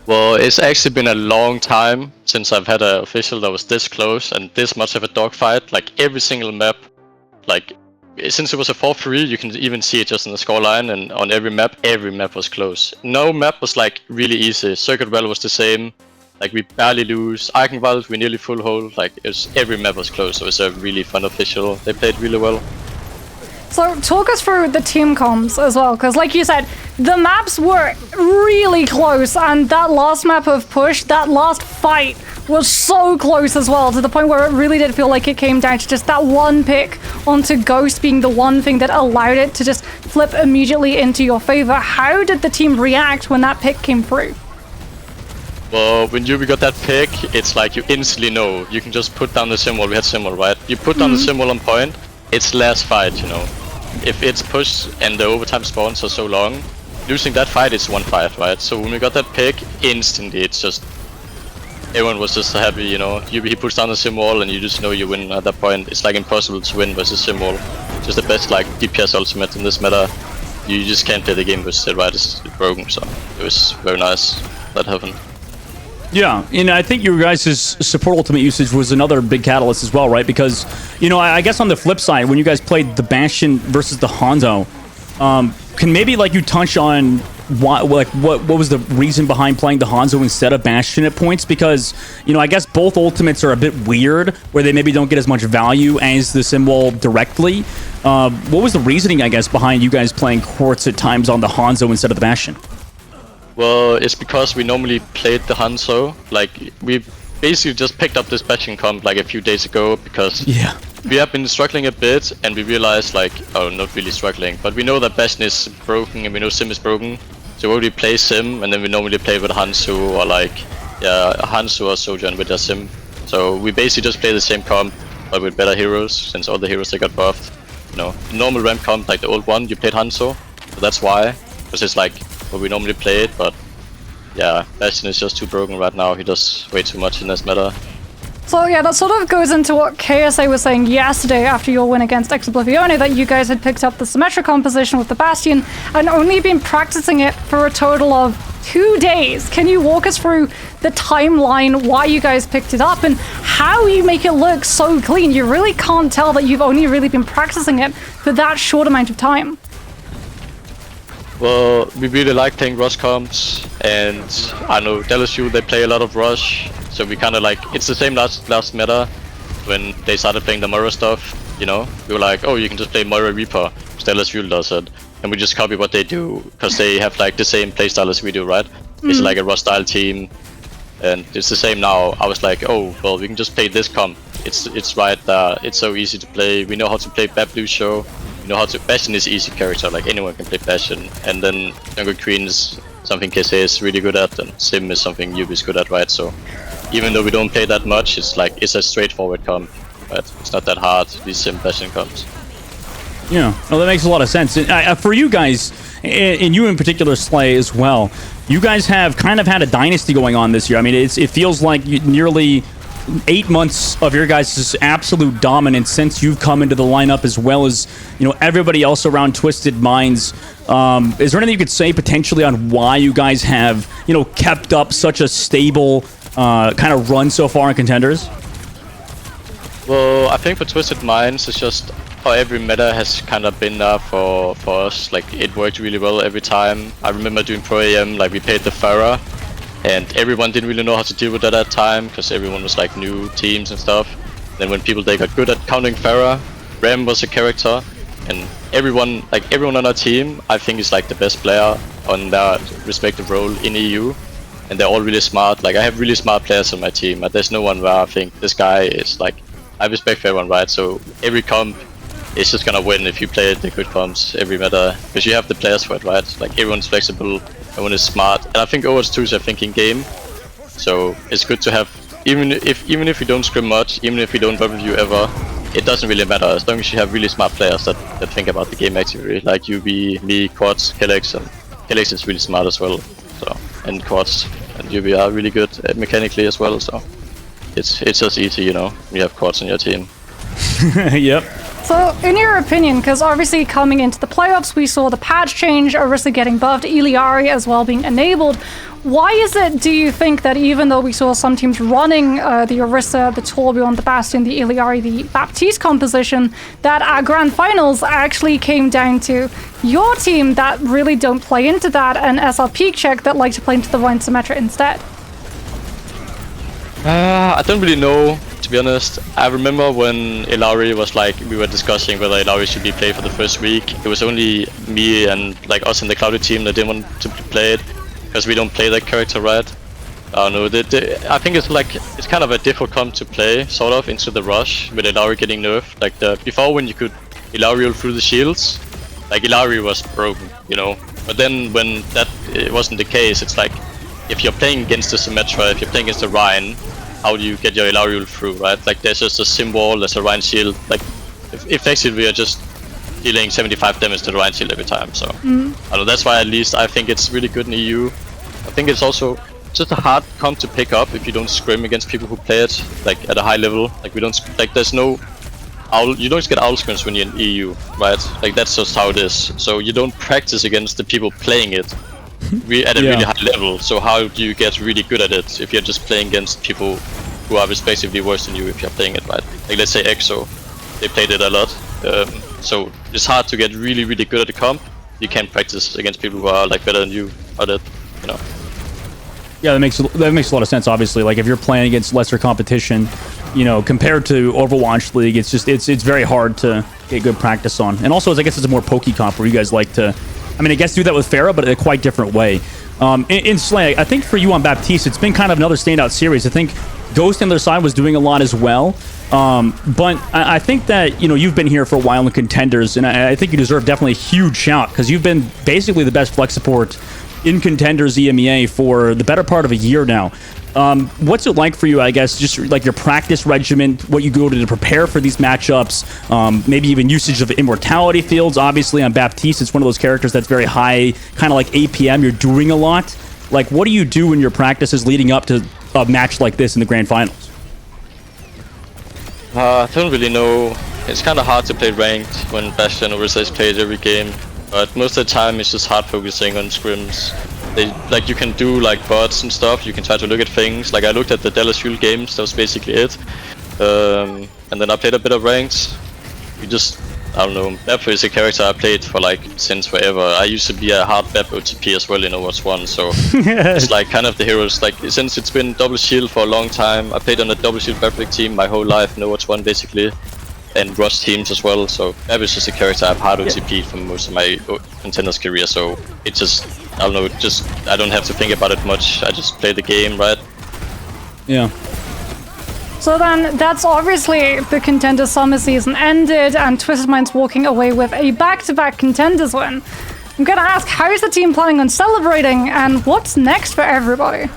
Well, it's actually been a long time since I've had an official that was this close and this much of a dogfight. Like every single map, like since it was a 4-3, you can even see it just in the scoreline, and on every map was close. No map was like really easy. Circuit Well was the same. Like we barely lose. Eichenwald, we nearly full hold. Like every map was close, so it's a really fun official. They played really well. So talk us through the team comms as well, because like you said, the maps were really close, and that last map of Push, that last fight was so close as well, to the point where it really did feel like it came down to just that one pick onto Ghost being the one thing that allowed it to just flip immediately into your favor. How did the team react when that pick came through? Well, when Yubi got that pick, it's like you instantly know. You can just put down the symbol. We had symbol, right? You put down the symbol on point, it's last fight, you know. If it's Push and the overtime spawns are so long, losing that fight is one fight, right? So when we got that pick, instantly it's just everyone was just happy, you know. He puts down the symbol and you just know you win at that point. It's like impossible to win versus symbol. Just the best like DPS ultimate in this meta. You just can't play the game versus it, right? It's broken, so it was very nice that happened. Yeah, and I think your guys' support ultimate usage was another big catalyst as well, right? Because, you know, I guess on the flip side, when you guys played the Bastion versus the Hanzo, can maybe like you touch on why, like what was the reason behind playing the Hanzo instead of Bastion at points? Because, you know, I guess both ultimates are a bit weird, where they maybe don't get as much value as the symbol directly. What was the reasoning, I guess, behind you guys playing Quartz at times on the Hanzo instead of the Bastion? Well, it's because we normally played the Hanzo. Like, we basically just picked up this Bastion comp like a few days ago because we have been struggling a bit, and we realized like, oh, not really struggling, but we know that Bastion is broken and we know Sim is broken. So we play Sim, and then we normally play with Hanzo or like, Hanzo or Sojourn with their Sim. So we basically just play the same comp, but with better heroes, since all the heroes they got buffed. You know, normal ramp comp like the old one, you played Hanzo, so that's why. Because it's like what we normally play it, but yeah, Bastion is just too broken right now. He does way too much in this meta. So yeah, that sort of goes into what KSA was saying yesterday after your win against Exoblivione, that you guys had picked up the symmetric composition with the Bastion and only been practicing it for a total of 2 days. Can you walk us through the timeline, why you guys picked it up, and how you make it look so clean? You really can't tell that you've only really been practicing it for that short amount of time. Well, we really like playing rush comps, and I know LSU, they play a lot of rush, so we kind of like, it's the same last meta when they started playing the Moira stuff, you know? We were like, oh, you can just play Moira Reaper, because LSU does it, and we just copy what they do, because they have like the same playstyle as we do, right? It's like a rush style team, and it's the same now. I was like, oh, well, we can just play this comp. It's right there, it's so easy to play. We know how to play Bablu Show. You know how to. Bastion is easy character, like anyone can play Bastion. And then Jungle Queen is something KSA is really good at, and Sim is something Yubi is good at, right? So even though we don't play that much, it's like it's a straightforward comp, right? It's not that hard, these Sim Bastion comps. Yeah, well, that makes a lot of sense. And, for you guys, and you in particular, Slay, as well, you guys have kind of had a dynasty going on this year. I mean, it feels like nearly 8 months of your guys' absolute dominance since you've come into the lineup, as well as, you know, everybody else around Twisted Minds. Is there anything you could say potentially on why you guys have, you know, kept up such a stable kind of run so far in Contenders? Well, I think for Twisted Minds, it's just how every meta has kind of been there for us. Like, it worked really well every time. I remember doing Pro AM, like we played the Pharah, and everyone didn't really know how to deal with that at that time, because everyone was like new teams and stuff. Then when people, they got good at countering Pharah, Ram was a character, and everyone on our team, I think, is like the best player on their respective role in EU, and they're all really smart. Like, I have really smart players on my team, but there's no one where I think this guy is like, I respect for everyone, right? So every comp is just gonna win if you play the good comps every meta, because you have the players for it, right? Like, everyone's flexible, everyone is smart, and I think Overwatch 2 is a thinking game, so it's good to have, even if we don't scrim much, even if we don't W ever, it doesn't really matter as long as you have really smart players that think about the game actively, like UB, me, Quads, Kelex, and Kelex is really smart as well. So and Quads and UB are really good mechanically as well. So it's just easy, you know, when you have Quads on your team. Yep. So, in your opinion, because obviously coming into the playoffs, we saw the patch change, Orisa getting buffed, Illari as well being enabled. Why is it, do you think, that even though we saw some teams running the Orisa, the Torbjorn, the Bastion, the Illari, the Baptiste composition, that our grand finals actually came down to your team that really don't play into that, and SrPeakCheck that like to play into the Vayne Symmetra instead? I don't really know, to be honest. I remember when Illari was like, we were discussing whether Illari should be played for the first week. It was only me and like us in the Cloudy team that didn't want to play it because we don't play that character right. I don't know. I think it's kind of a difficult comp to play, sort of, into the rush with Illari getting nerfed. Like before, when you could Illari through the shields, like Illari was broken, you know. But then when it wasn't the case, it's like if you're playing against the Symmetra, if you're playing against the Rhine, how do you get your Illari through, right? Like there's just a Sim wall, there's a Rhine shield. Like effectively we are just dealing 75 damage to the Rhine shield every time. So I don't know, that's why at least I think it's really good in EU. I think it's also just a hard comp to pick up if you don't scrim against people who play it like at a high level. Like we don't there's no you don't get owl scrims when you're in EU, right? Like that's just how it is. So you don't practice against the people playing it at a really high level. So how do you get really good at it if you're just playing against people who are respectively worse than you if you're playing it right? Like let's say EXO, they played it a lot. So it's hard to get really good at the comp. You can't practice against people who are like better than you at it, you know. Yeah, that makes a lot of sense. Obviously, like if you're playing against lesser competition, you know, compared to Overwatch League, it's very hard to get good practice on. And also, I guess it's a more pokey comp where you guys like to, I mean, I guess do that with Pharah, but in a quite different way. In Slay, I think for you on Baptiste, it's been kind of another standout series. I think Ghost on their side was doing a lot as well. But I think that, you know, you've been here for a while in Contenders, and I think you deserve definitely a huge shout because you've been basically the best flex support in Contenders EMEA for the better part of a year now. What's it like for you, I guess, just like your practice regimen, what you go to prepare for these matchups, maybe even usage of immortality fields? Obviously on Baptiste, it's one of those characters that's very high, kind of like APM, you're doing a lot. Like, what do you do in your practices leading up to a match like this in the Grand Finals? I don't really know. It's kind of hard to play ranked when Bastion or Orisa is played every game, but most of the time it's just hard focusing on scrims. Like you can do like bots and stuff, you can try to look at things. Like I looked at the Dallas Fuel games, that was basically it. And then I played a bit of ranks. I don't know, Bep is a character I played for like since forever. I used to be a hard Bep OTP as well in Overwatch 1, so it's like kind of the heroes. Like since it's been double shield for a long time, I played on a double shield Bep team my whole life in Overwatch 1 basically. And rush teams as well, so Bep is just a character I've hard OTP'd for most of my Contenders career, so it just, I don't know, I don't have to think about it much, I just play the game, right? Yeah. So then, that's obviously the Contender summer season ended, and Twisted Mind's walking away with a back-to-back Contenders win. I'm gonna ask, how is the team planning on celebrating, and what's next for everybody?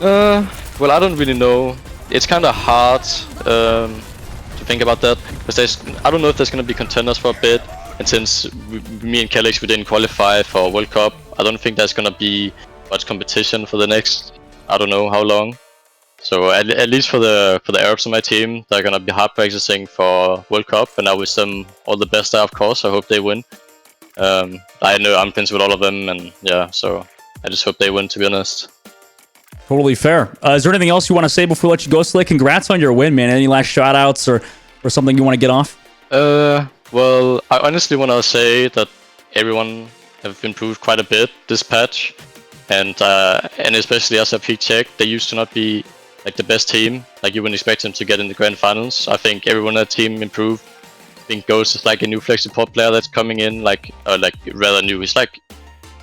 Well, I don't really know. It's kind of hard to think about that, because I don't know if there's gonna be Contenders for a bit, and since me and Kelex we didn't qualify for World Cup, I don't think there's gonna be much competition for the next, I don't know how long. So at least for the Arabs on my team, they're gonna be hard practicing for World Cup, and I wish them all the best there, of course. I hope they win. I know I'm friends with all of them, and yeah, so I just hope they win, to be honest. Totally fair. Is there anything else you want to say before we let you go, Slay? Congrats on your win, man. Any last shout outs or something you want to get off? Well, I honestly want to say that everyone have improved quite a bit this patch, and especially SrPeakCheck. They used to not be like the best team, like you wouldn't expect them to get in the Grand Finals. I think everyone on that team improved. I think Ghost is like a new flex support player that's coming in, like rather new. He's like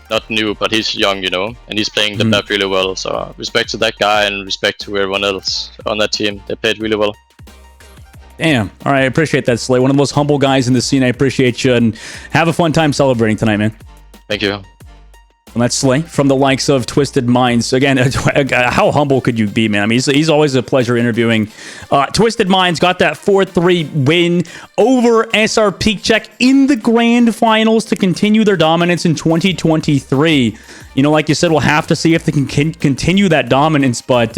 not new, but he's young, you know, and he's playing the map really well. So respect to that guy and respect to everyone else on that team. They played really well. Damn. All right, I appreciate that, Slay. One of the most humble guys in the scene. I appreciate you, and have a fun time celebrating tonight, man. Thank you. Well, that's Slay from the likes of Twisted Minds. Again, how humble could you be, man? I mean, he's always a pleasure interviewing. Twisted Minds got that 4-3 win over SrPeakCheck in the grand finals to continue their dominance in 2023. You know, like you said, we'll have to see if they can continue that dominance. But,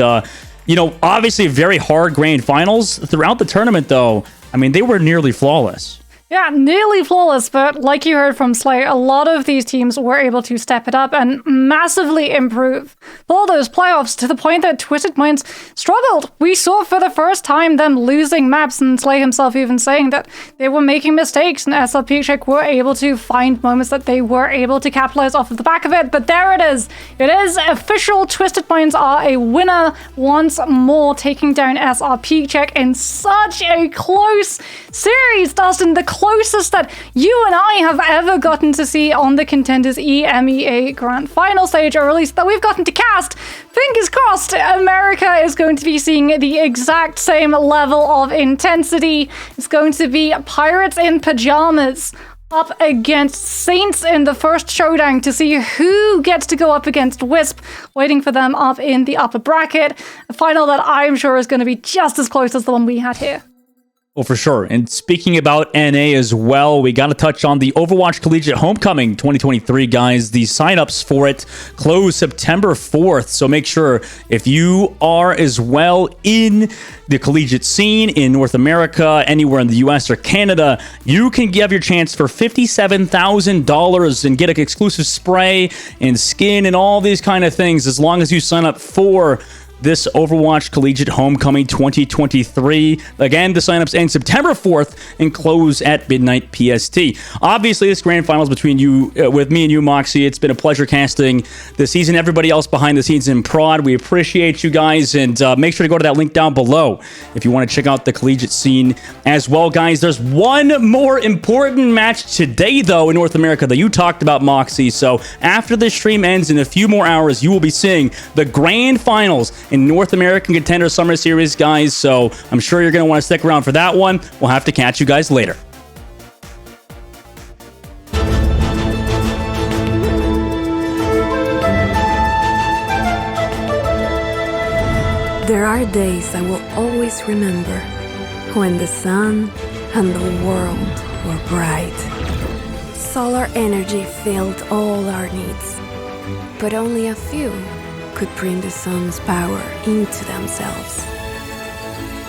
you know, obviously very hard grand finals. Throughout the tournament, though, I mean, they were nearly flawless. Yeah, nearly flawless, but like you heard from Slay, a lot of these teams were able to step it up and massively improve for those playoffs to the point that Twisted Minds struggled. We saw for the first time them losing maps, and Slay himself even saying that they were making mistakes, and SrPeakCheck were able to find moments that they were able to capitalize off of the back of it. But there it is. It is official. Twisted Minds are a winner once more, taking down SrPeakCheck in such a close series, Dustin. The closest that you and I have ever gotten to see on the Contenders EMEA Grand Final stage, or at least that we've gotten to cast. Fingers crossed, America is going to be seeing the exact same level of intensity. It's going to be Pirates in Pajamas up against Saints in the first showdown to see who gets to go up against Wisp, waiting for them up in the upper bracket. A final that I'm sure is going to be just as close as the one we had here. Well, for sure. And speaking about NA as well, we got to touch on the Overwatch Collegiate Homecoming 2023, guys. The signups for it close September 4th. So make sure if you are as well in the collegiate scene in North America, anywhere in the US or Canada, you can give your chance for $57,000 and get an exclusive spray and skin and all these kind of things as long as you sign up for this Overwatch Collegiate Homecoming 2023. Again, the signups end September 4th and close at midnight PST. Obviously, this grand finals between you, with me and you, Moxie. It's been a pleasure casting the season. Everybody else behind the scenes in prod, we appreciate you guys, and make sure to go to that link down below if you want to check out the collegiate scene as well, guys. There's one more important match today, though, in North America that you talked about, Moxie. So after this stream ends in a few more hours, you will be seeing the grand finals in North American Contender Summer Series, guys. So I'm sure you're going to want to stick around for that one. We'll have to catch you guys later. There are days I will always remember when the sun and the world were bright. Solar energy filled all our needs, but only a few could bring the sun's power into themselves.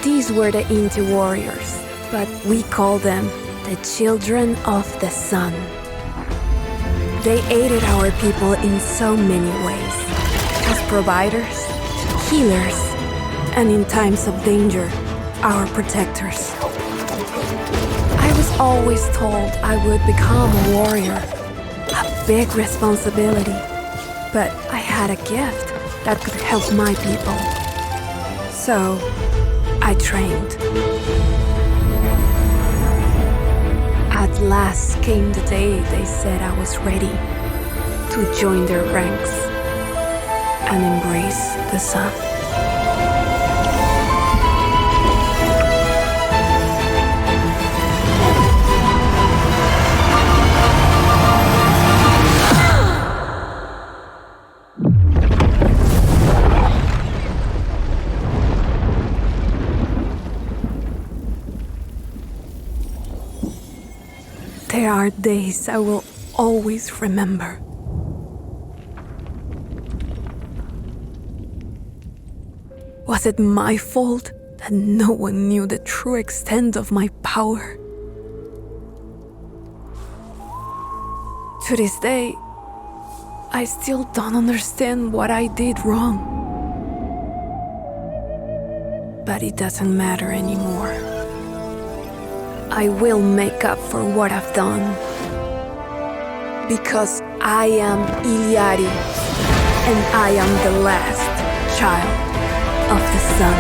These were the Inti warriors, but we call them the children of the sun. They aided our people in so many ways, as providers, healers, and in times of danger, our protectors. I was always told I would become a warrior, a big responsibility, but I had a gift that could help my people. So, I trained. At last came the day they said I was ready to join their ranks and embrace the sun. There are days I will always remember. Was it my fault that no one knew the true extent of my power? To this day, I still don't understand what I did wrong. But it doesn't matter anymore. I will make up for what I've done. Because I am Iliari, and I am the last child of the sun.